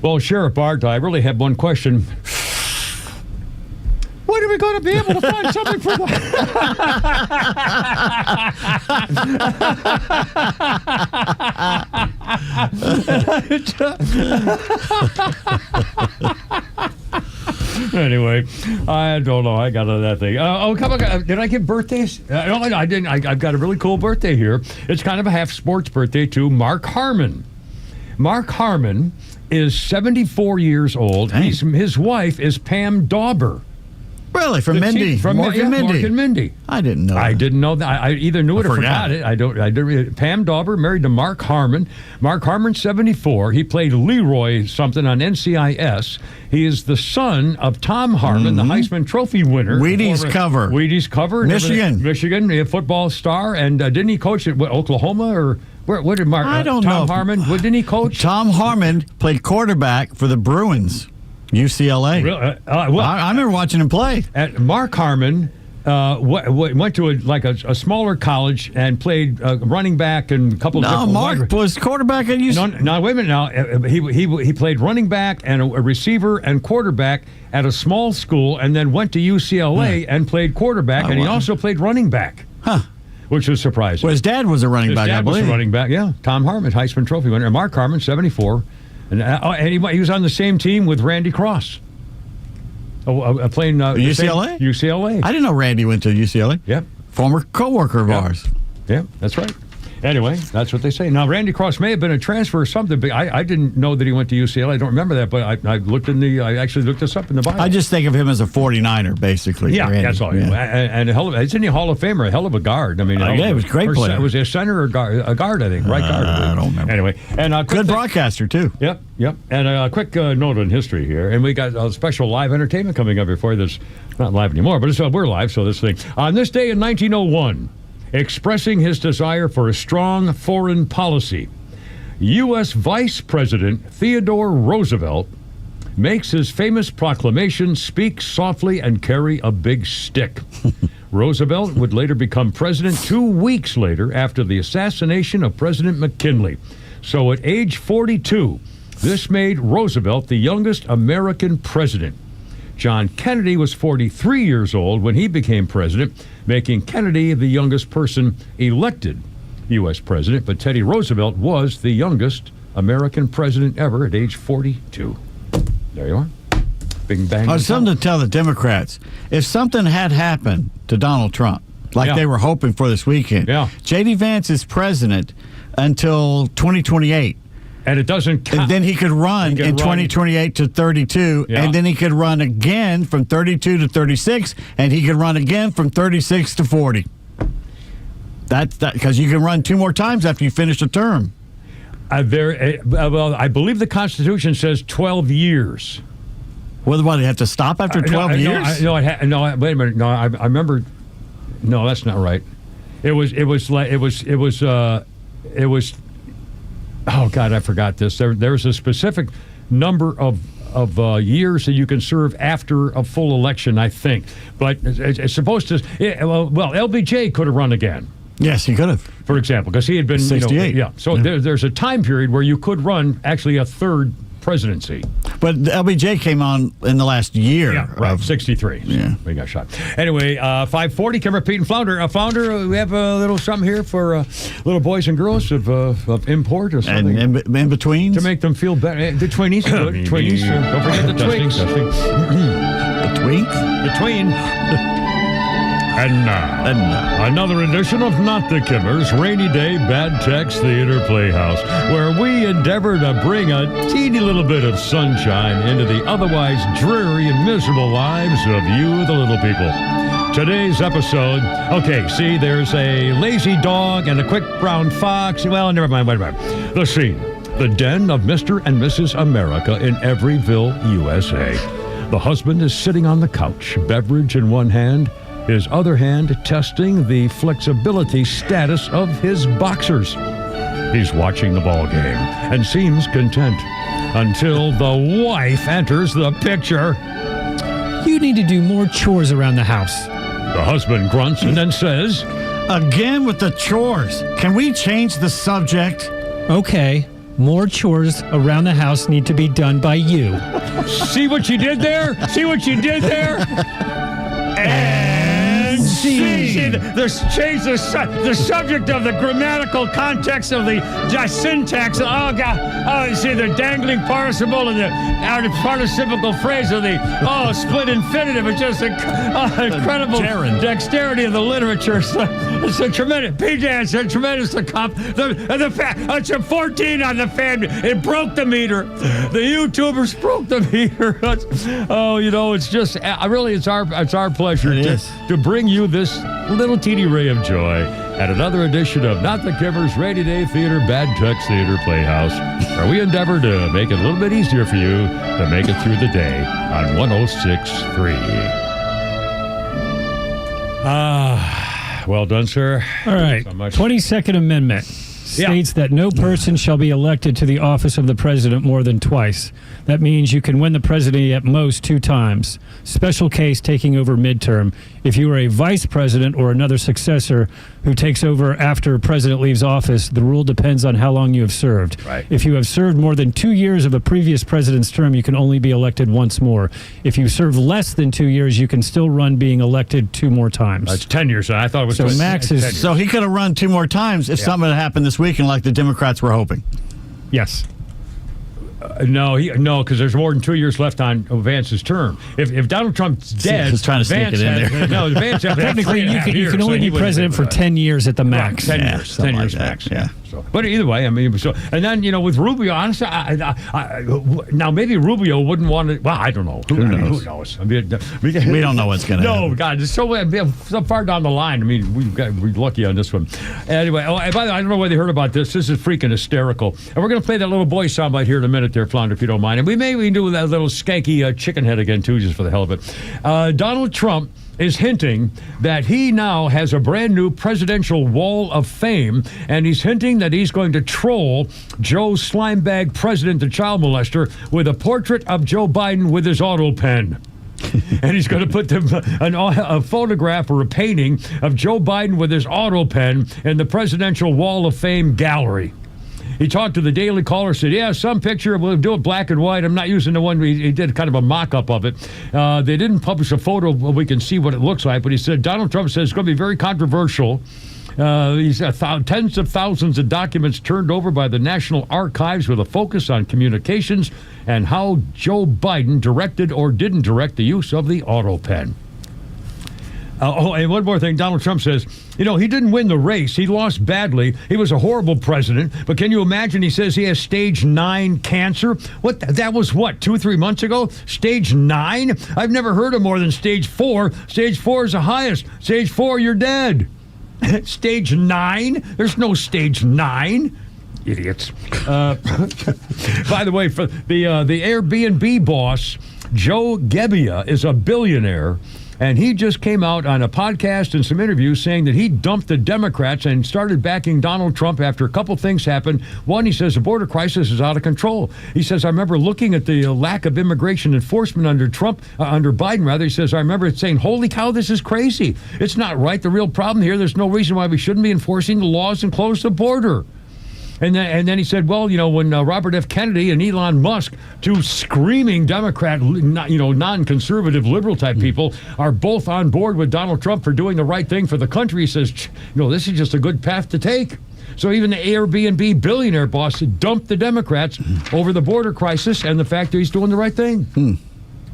well, Sheriff Bart, I really have one question. When are we going to be able to find something for that? Anyway, I don't know. I got on that thing. Come on. Did I give birthdays? No, I didn't. I've got a really cool birthday here. It's kind of a half sports birthday to Mark Harmon. Mark Harmon is 74 years old. His wife is Pam Dauber. Really? From Mindy? Mork and Mindy. I didn't know that. I didn't know that. I either knew it or forgot it. I did. Pam Dauber married to Mark Harmon. Mark Harmon's 74. He played Leroy something on NCIS. He is the son of Tom Harmon, the Heisman Trophy winner. Wheaties cover. Michigan, a football star. And didn't he coach at Oklahoma or... Where did Mark? I don't know. Tom Harmon. Didn't he coach? To Harmon played quarterback for the Bruins, UCLA. Really? I remember watching him play. Mark Harmon went to a smaller college and played running back and a couple of different... No, Mark was quarterback at UCLA. No, wait a minute now. He played running back and a receiver and quarterback at a small school, and then went to UCLA and played quarterback, and he also played running back. Huh. Which was surprising. Well, his dad was a running back, I believe. His dad was a running back, yeah. Tom Harmon, Heisman Trophy winner. Mark Harmon, 74. And he was on the same team with Randy Cross. Playing... UCLA? UCLA. I didn't know Randy went to UCLA. Yep. Former co-worker of ours. Yeah, that's right. Anyway, that's what they say. Now, Randy Cross may have been a transfer or something, but I didn't know that he went to UCLA. I don't remember that, but I actually looked this up in the Bible. I just think of him as a 49er, basically. Yeah, Randy. that's all. Yeah. And isn't he a Hall of Famer? A hell of a guard. I mean, he was a great player. Was he a center or a guard, I think? Right guard, I don't remember. Anyway. And good broadcaster, too. Yep. And a quick note on history here. And we got a special live entertainment coming up before this. Not live anymore, but we're live, so this thing. On this day in 1901, expressing his desire for a strong foreign policy, U.S. Vice President Theodore Roosevelt makes his famous proclamation, "Speak softly and carry a big stick." Roosevelt would later become president 2 weeks later after the assassination of President McKinley. So at age 42, this made Roosevelt the youngest American president. John Kennedy was 43 years old when he became president, making Kennedy the youngest person elected U.S. president. But Teddy Roosevelt was the youngest American president ever at age 42. There you are. Bing bang. Something to tell the Democrats. If something had happened to Donald Trump, like they were hoping for this weekend, J.D. Vance is president until 2028. And it doesn't count. And then he could run in 2028 to 32, and then he could run again from 32 to 36, and he could run again from 36 to 40. That's that, because you can run 2 more times after you finish a term. Well, I believe the Constitution says 12 years. Well, what, they have to stop after 12 years? Wait a minute. No, I remember. No, that's not right. It was. Oh God, I forgot this. There's a specific number of years that you can serve after a full election, I think. But it's supposed to. Well, LBJ could have run again. Yes, he could have. For example, because he had been 68. So there's a time period where you could run actually a third presidency. But LBJ came on in the last year. Yeah, right. 63. So we got shot. Anyway, 540, Kimmer, Pete, and Flounder. Flounder, we have a little something here for little boys and girls of import or something. And in betweens? To make them feel better. The tweenies are good. Tweenies. Don't forget the tweaks. The tweaks? Between. And now, another edition of Not the Kimmers, Rainy Day Bad Tex Theater Playhouse, where we endeavor to bring a teeny little bit of sunshine into the otherwise dreary and miserable lives of you, the little people. Today's episode, see, there's a lazy dog and a quick brown fox. Well, never mind, wait a minute. The scene, the den of Mr. and Mrs. America in Everyville, USA. The husband is sitting on the couch, beverage in one hand, his other hand testing the flexibility status of his boxers. He's watching the ball game and seems content until the wife enters the picture. You need to do more chores around the house. The husband grunts and then says, "Again with the chores. Can we change the subject?" Okay. More chores around the house need to be done by you. See what you did there? See what you did there? And change the subject of the grammatical context of the syntax. Oh God! Oh, see the dangling participle and the participial phrase of the split infinitive. It's just incredible dexterity of the literature. It's a tremendous. PJ, it's a tremendous accomplishment. It's a 14 on the fan. It broke the meter. The YouTubers broke the meter. It's just really it's our pleasure to bring you this little teeny ray of joy at another edition of Not the Kimmers Rainy Day Theater Bad Tex Theater Playhouse, where we endeavor to make it a little bit easier for you to make it through the day on 106.3. Well done, sir. All right. 22nd Amendment states that no person shall be elected to the office of the president more than twice. That means you can win the presidency at most 2 times. Special case taking over midterm. If you are a vice president or another successor who takes over after a president leaves office, the rule depends on how long you have served. Right. If you have served more than 2 years of a previous president's term, you can only be elected once more. If you serve less than 2 years, you can still run being elected 2 more times. That's 10 years. I thought it was so max is. So he could have run 2 more times if something had happened this weekend, like the Democrats were hoping. Yes. No, because there's more than 2 years left on Vance's term. If Donald Trump's dead, he's trying to sneak it in there. No, Vance has technically you can only be president for 10 years at the max. 10 years, 10 years max. Yeah. So, but either way, I mean, and then with Rubio, honestly, now maybe Rubio wouldn't want to. Well, I don't know. Who knows? I mean, we don't know what's going to happen. No, God, it's so far down the line. I mean, we're lucky on this one. Anyway, by the way, I don't know whether you heard about this. This is freaking hysterical, and we're going to play that little boy soundbite here in a minute, there, Flounder, if you don't mind. And we do that little skanky chicken head again too, just for the hell of it. Donald Trump is hinting that he now has a brand new presidential wall of fame, and he's hinting that he's going to troll Joe Slimebag President, the child molester, with a portrait of Joe Biden with his auto pen. And he's going to put a photograph or a painting of Joe Biden with his auto pen in the presidential wall of fame gallery. He talked to the Daily Caller, said, yeah, some picture, we'll do it black and white. I'm not using the one, he did kind of a mock-up of it. They didn't publish a photo where we can see what it looks like, but he said, Donald Trump says it's going to be very controversial. He's tens of thousands of documents turned over by the National Archives with a focus on communications and how Joe Biden directed or didn't direct the use of the auto pen. And one more thing, Donald Trump says, he didn't win the race. He lost badly. He was a horrible president. But can you imagine? He says he has stage 9 cancer. That was 2 or 3 months ago? Stage 9? I've never heard of more than stage 4. Stage 4 is the highest. Stage 4, you're dead. Stage 9? There's no stage 9. Idiots. By the way, for the Airbnb boss, Joe Gebbia, is a billionaire. And he just came out on a podcast and some interviews saying that he dumped the Democrats and started backing Donald Trump after a couple things happened. One, he says the border crisis is out of control. He says, I remember looking at the lack of immigration enforcement under Biden, rather. He says, I remember it saying, holy cow, this is crazy. It's not right. The real problem here, there's no reason why we shouldn't be enforcing the laws and close the border. And then he said, well, when Robert F. Kennedy and Elon Musk, two screaming Democrat, non-conservative liberal type people, are both on board with Donald Trump for doing the right thing for the country, he says, this is just a good path to take. So even the Airbnb billionaire boss dumped the Democrats over the border crisis and the fact that he's doing the right thing.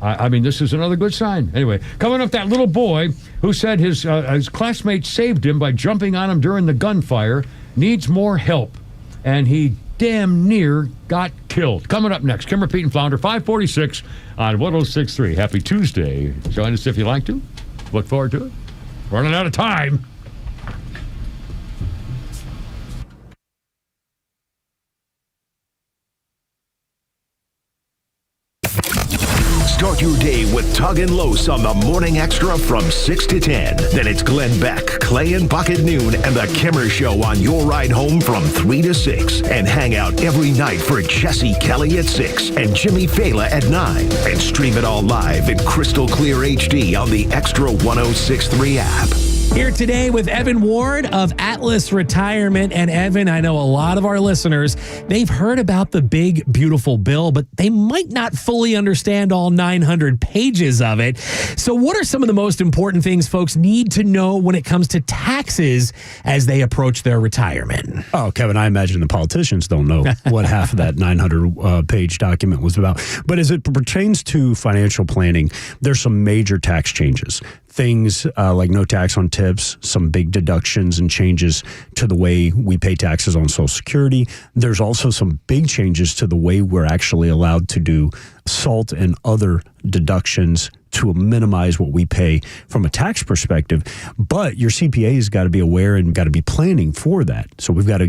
I mean, this is another good sign. Anyway, coming up, that little boy who said his classmates saved him by jumping on him during the gunfire needs more help. And he damn near got killed. Coming up next, Kimmer, Pete, and Flounder, 546 on 106.3. Happy Tuesday. Join us if you like to. Look forward to it. Running out of time. Start your day with Tug and Los on the Morning Extra from 6 to 10. Then it's Glenn Beck, Clay and Buck at noon, and the Kimmer Show on your ride home from 3 to 6. And hang out every night for Jesse Kelly at 6 and Jimmy Fela at 9. And stream it all live in crystal clear HD on the Extra 106.3 app. Here today with Evan Ward of Atlas Retirement. And Evan, I know a lot of our listeners, they've heard about the big, beautiful bill, but they might not fully understand all 900 pages of it. So what are some of the most important things folks need to know when it comes to taxes as they approach their retirement? Oh, Kevin, I imagine the politicians don't know what half of that 900-page document was about. But as it pertains to financial planning, there's some major tax changes. Things like no tax on tips, some big deductions and changes to the way we pay taxes on Social Security. There's also some big changes to the way we're actually allowed to do SALT and other deductions to minimize what we pay from a tax perspective. But your CPA has got to be aware and got to be planning for that. So we've got to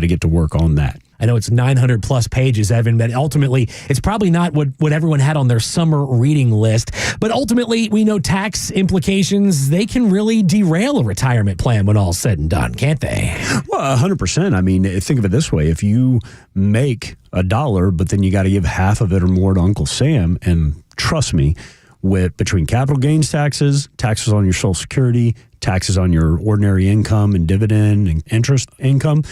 get to work on that. I know it's 900 plus pages, Evan, but ultimately it's probably not what everyone had on their summer reading list. But ultimately, we know tax implications, they can really derail a retirement plan when all's said and done, can't they? Well, 100%. I mean, think of it this way. If you make $1, but then you got to give half of it or more to Uncle Sam, and trust me, between capital gains taxes, taxes on your Social Security, taxes on your ordinary income and dividend and interest income,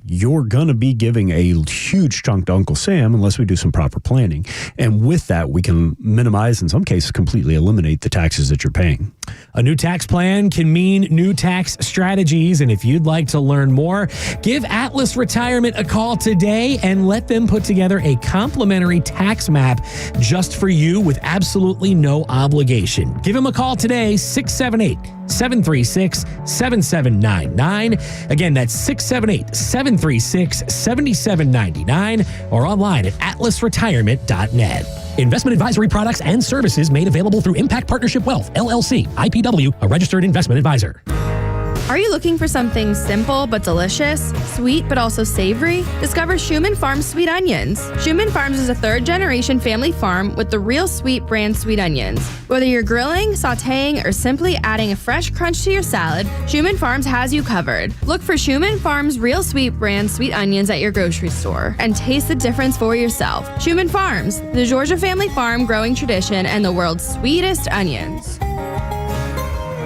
you're going to be giving a huge chunk to Uncle Sam unless we do some proper planning. And with that, we can minimize, in some cases, completely eliminate the taxes that you're paying. A new tax plan can mean new tax strategies. And if you'd like to learn more, give Atlas Retirement a call today and let them put together a complimentary tax map just for you with absolutely no obligation. Give them a call today, 678-736-7799. Again, that's 678-736-7799 or online at atlasretirement.net. Investment advisory products and services made available through Impact Partnership Wealth, LLC, IPW, a registered investment advisor. Are you looking for something simple but delicious, sweet but also savory? Discover Schumann Farms Sweet Onions. Schumann Farms is a third-generation family farm with the Real Sweet brand sweet onions. Whether you're grilling, sautéing, or simply adding a fresh crunch to your salad, Schumann Farms has you covered. Look for Schumann Farms Real Sweet brand sweet onions at your grocery store and taste the difference for yourself. Schumann Farms, the Georgia family farm growing tradition and the world's sweetest onions.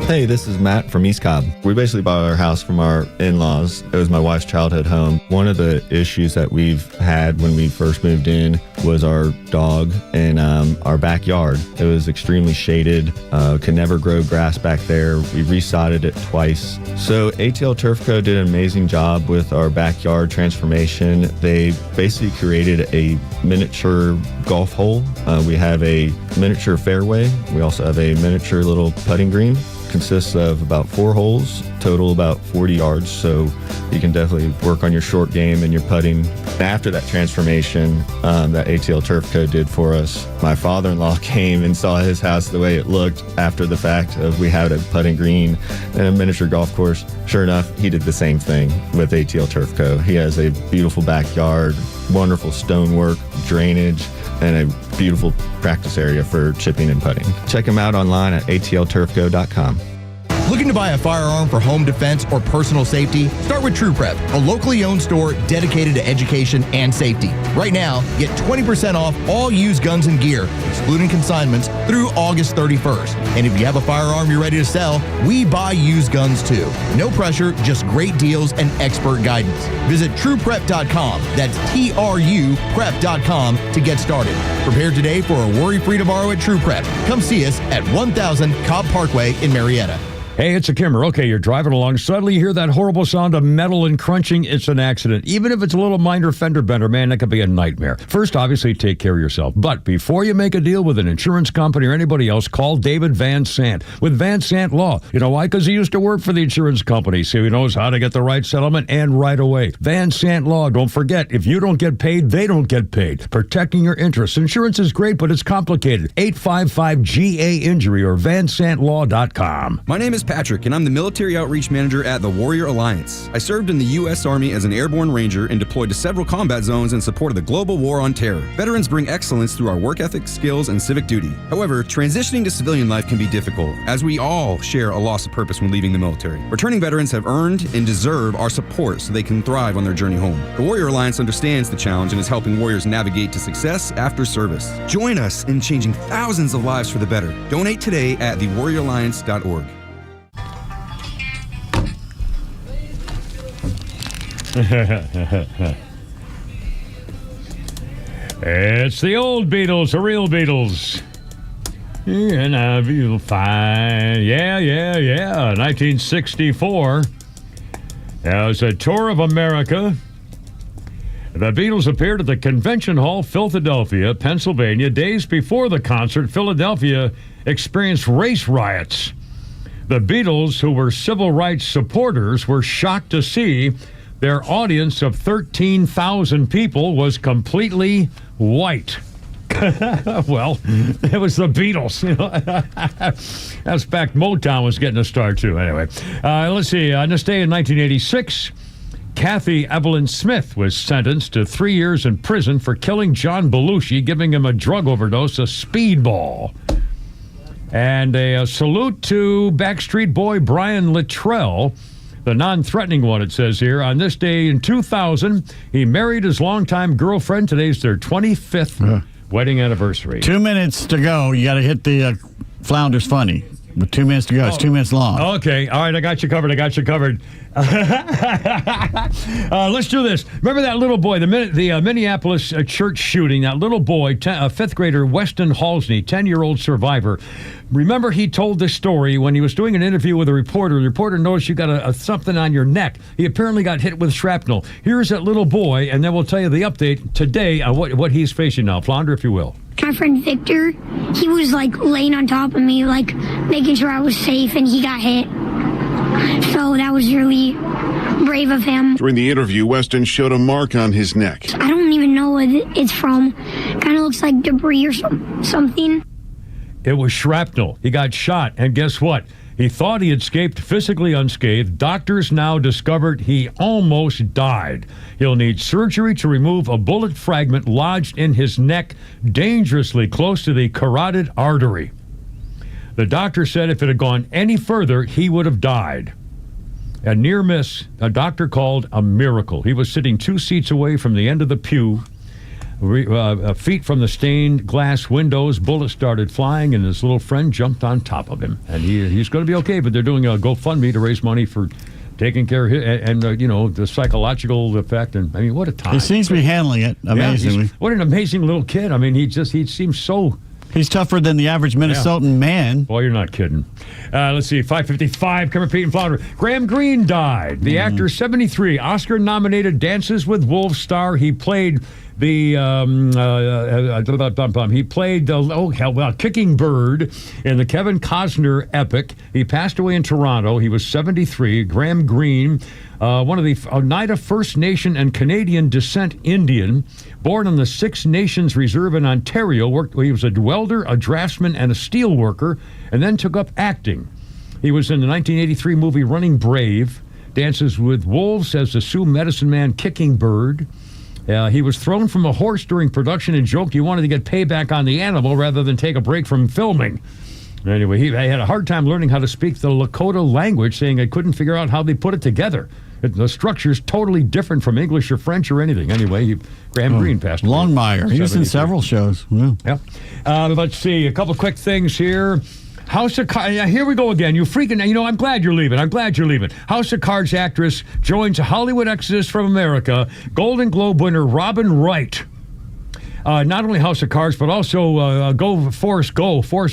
Hey, this is Matt from East Cobb. We basically bought our house from our in-laws. It was my wife's childhood home. One of the issues that we've had when we first moved in was our dog in our backyard. It was extremely shaded, could never grow grass back there. We resodded it twice. So ATL Turf Co. did an amazing job with our backyard transformation. They basically created a miniature golf hole. We have a miniature fairway. We also have a miniature little putting green. Consists of about 4 holes, total about 40 yards, so you can definitely work on your short game and your putting. After that transformation that ATL Turf Co. did for us, my father-in-law came and saw his house the way it looked after the fact of we had a putting green and a miniature golf course. Sure enough, he did the same thing with ATL Turf Co. He has a beautiful backyard, wonderful stonework, drainage, and a beautiful practice area for chipping and putting. Check him out online at atlturfco.com. Looking to buy a firearm for home defense or personal safety? Start with True Prep, a locally owned store dedicated to education and safety. Right now, get 20% off all used guns and gear, excluding consignments, through August 31st. And if you have a firearm you're ready to sell, we buy used guns too. No pressure, just great deals and expert guidance. Visit TruePrep.com. That's TRU Prep.com to get started. Prepare today for a worry-free tomorrow at True Prep. Come see us at 1000 Cobb Parkway in Marietta. Hey, it's a Kimmer. Okay, you're driving along. Suddenly you hear that horrible sound of metal and crunching. It's an accident. Even if it's a little minor fender bender, man, that could be a nightmare. First, obviously, take care of yourself. But before you make a deal with an insurance company or anybody else, call David Van Sant with Van Sant Law. You know why? Because he used to work for the insurance company, so he knows how to get the right settlement and right away. Van Sant Law. Don't forget, if you don't get paid, they don't get paid. Protecting your interests. Insurance is great, but it's complicated. 855-GA-INJURY or vansantlaw.com. My name is Patrick, and I'm the Military Outreach Manager at the Warrior Alliance. I served in the U.S. Army as an airborne ranger and deployed to several combat zones in support of the global war on terror. Veterans bring excellence through our work ethic, skills, and civic duty. However, transitioning to civilian life can be difficult, as we all share a loss of purpose when leaving the military. Returning veterans have earned and deserve our support so they can thrive on their journey home. The Warrior Alliance understands the challenge and is helping warriors navigate to success after service. Join us in changing thousands of lives for the better. Donate today at thewarrioralliance.org. It's the old Beatles, the real Beatles. And I feel fine. Yeah. 1964. That was a tour of America. The Beatles appeared at the Convention Hall, Philadelphia, Pennsylvania. Days before the concert, Philadelphia experienced race riots. The Beatles, who were civil rights supporters, were shocked to see their audience of 13,000 people was completely white. Well, it was the Beatles. That's back Motown was getting a start, too. Anyway, let's see. On this day in 1986, Kathy Evelyn Smith was sentenced to 3 years in prison for killing John Belushi, giving him a drug overdose, a speedball. And a salute to Backstreet Boy Brian Littrell, the non-threatening one, it says here. On this day in 2000, he married his longtime girlfriend. Today's their 25th wedding anniversary. 2 minutes to go. You got to hit the Flounders Funny. With 2 minutes to go. It's 2 minutes long. Okay. All right. I got you covered. Let's do this. Remember that little boy, the Minneapolis church shooting, that little boy, fifth grader Weston Halsney, 10-year-old survivor. Remember he told this story when he was doing an interview with a reporter. The reporter noticed you got something on your neck. He apparently got hit with shrapnel. Here's that little boy, and then we'll tell you the update today on what he's facing now. Flounder, if you will. My friend Victor, he was laying on top of me, making sure I was safe, and he got hit. So that was really brave of him. During the interview, Weston showed a mark on his neck. I don't even know what it's from. Kind of looks like debris or something. It was shrapnel. He got shot, and guess what? He thought he escaped physically unscathed. Doctors now discovered he almost died. He'll need surgery to remove a bullet fragment lodged in his neck, dangerously close to the carotid artery. The doctor said if it had gone any further, he would have died. A near miss, a doctor called a miracle. He was sitting 2 seats away from the end of the pew. Feet from the stained glass windows, bullets started flying, and his little friend jumped on top of him. And he's going to be okay, but they're doing a GoFundMe to raise money for taking care of him and the psychological effect. And I mean, what a time. He seems to be handling it amazingly. Yeah, what an amazing little kid. I mean, he seems so... He's tougher than the average Minnesotan man. Boy, you're not kidding. Let's see, 5:55, Kimmer, Pete, and Flounder. Graham Greene died. The actor, 73, Oscar-nominated Dances with Wolves star. He played the Kicking Bird in the Kevin Costner epic. He passed away in Toronto. He was 73. Graham Greene, one of the Oneida First Nation and Canadian descent Indian, born on the Six Nations Reserve in Ontario. He was a welder, a draftsman, and a steel worker, and then took up acting. He was in the 1983 movie Running Brave, Dances with Wolves as the Sioux medicine man Kicking Bird. He was thrown from a horse during production and joked he wanted to get payback on the animal rather than take a break from filming. Anyway, he had a hard time learning how to speak the Lakota language, saying I couldn't figure out how they put it together. The structure's totally different from English or French or anything. Anyway, Graham Greene passed away. Longmire. He was in several shows. Yeah. Let's see. A couple quick things here. House of Cards. Here we go again. You freaking. I'm glad you're leaving. House of Cards actress joins Hollywood exodus from America. Golden Globe winner Robin Wright. Not only House of Cards, but also Forrest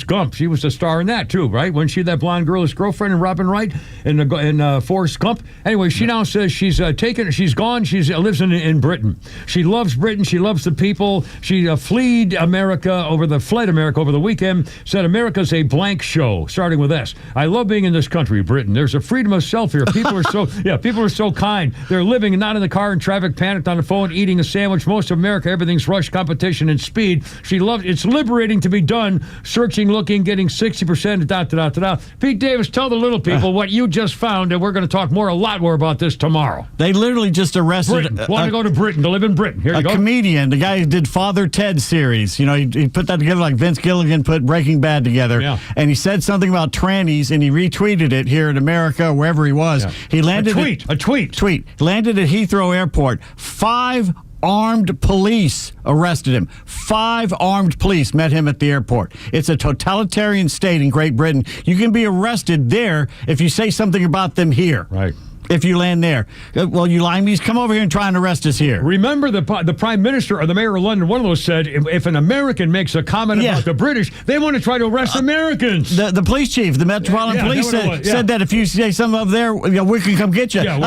Gump. She was a star in that too, right? When that blonde girl, his girlfriend, and Robin Wright in Forrest Gump. Anyway, she now says she's gone. She lives in Britain. She loves Britain. She loves the people. She fled America over the weekend. Said America's a blank show, starting with S. I love being in this country, Britain. There's a freedom of self here. People are so kind. They're living not in the car in traffic, panicked on the phone, eating a sandwich. Most of America, everything's rush, competition, and speed. She loves. It's liberating to be done. Searching, looking, getting 60%. Pete Davis, tell the little people what you just found, and we're going to talk a lot more about this tomorrow. They literally just arrested. Want to go to Britain to live in Britain? Here you go. A comedian, the guy who did Father Ted series. He put that together like Vince Gilligan put Breaking Bad together. Yeah. And he said something about trannies, and he retweeted it here in America, wherever he was. Yeah. He landed a tweet. Landed at Heathrow Airport. 5 armed police arrested him. 5 armed police met him at the airport. It's a totalitarian state in Great Britain. You can be arrested there if you say something about them here. Right. If you land there. Well, you limeys, come over here and try and arrest us here. Remember the Prime Minister or the Mayor of London, one of those said, if an American makes a comment about the British, they want to try to arrest Americans. The police chief, the Metropolitan Police said that if you say something up there, we can come get you. Yeah,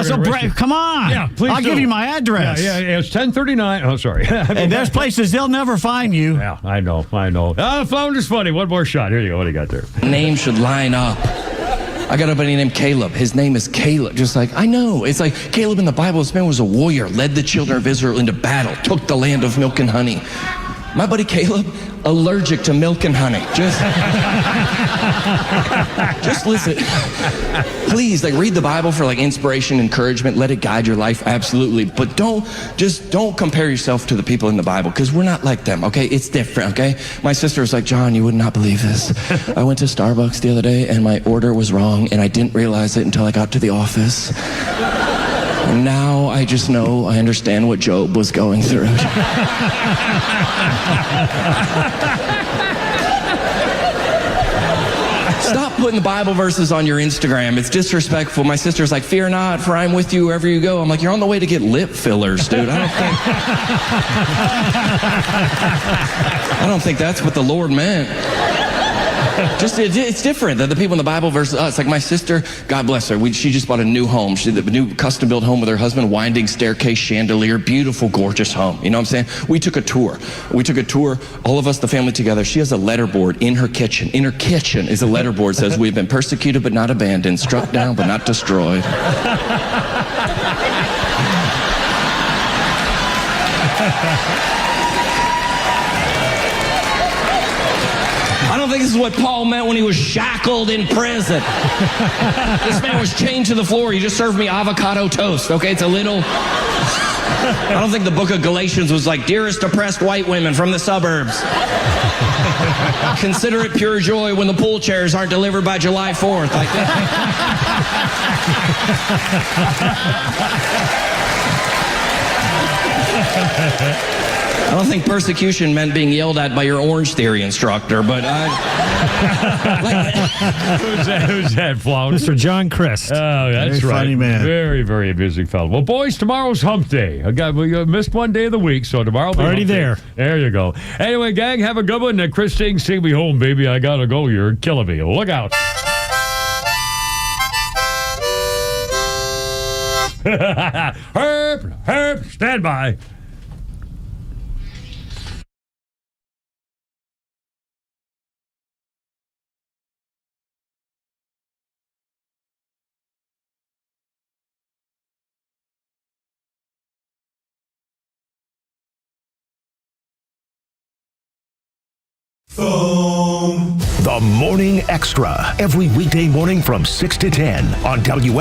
come on. Yeah, please I'll give you my address. Yeah, it's 1039. Oh, sorry. And there's places they'll never find you. Yeah, I know. Flounder's funny. One more shot. Here you go. What do you got there? Names should line up. I got a buddy named Caleb. His name is Caleb. Just like, I know. It's like Caleb in the Bible. This man was a warrior, led the children of Israel into battle, took the land of milk and honey. My buddy Caleb, allergic to milk and honey. Just listen. Please, read the Bible for inspiration, encouragement. Let it guide your life, absolutely. But don't compare yourself to the people in the Bible, because we're not like them, okay? It's different, okay? My sister was like, John, you would not believe this. I went to Starbucks the other day, and my order was wrong, and I didn't realize it until I got to the office. And now I just know, I understand what Job was going through. Stop putting the Bible verses on your Instagram. It's disrespectful. My sister's like, fear not, for I'm with you wherever you go. I'm like, you're on the way to get lip fillers, dude. I don't think that's what the Lord meant. It's different than the people in the Bible versus us. Like my sister, God bless her, she just bought a new home. She did a new custom-built home with her husband, winding staircase, chandelier, beautiful, gorgeous home. You know what I'm saying? We took a tour, all of us, the family together. She has a letterboard in her kitchen. In her kitchen is a letterboard that says, we've been persecuted but not abandoned, struck down but not destroyed. don't think this is what Paul meant when he was shackled in prison. This man was chained to the floor. He just served me avocado toast, okay? It's a little... I don't think the book of Galatians was like, dearest oppressed white women from the suburbs. Consider it pure joy when the pool chairs aren't delivered by July 4th. Like I don't think persecution meant being yelled at by your Orange Theory instructor, but Who's that, Flout? Mr. John Christ. Oh, that's Very right. funny man. Very, very amusing fellow. Well, boys, tomorrow's hump day. We missed one day of the week, so tomorrow will be Already hump day. there. There you go. Anyway, gang, have a good one. Christine, see me home, baby. I gotta go. You're killing me. Look out. Herb, stand by. The Morning Extra, every weekday morning from 6 to 10 on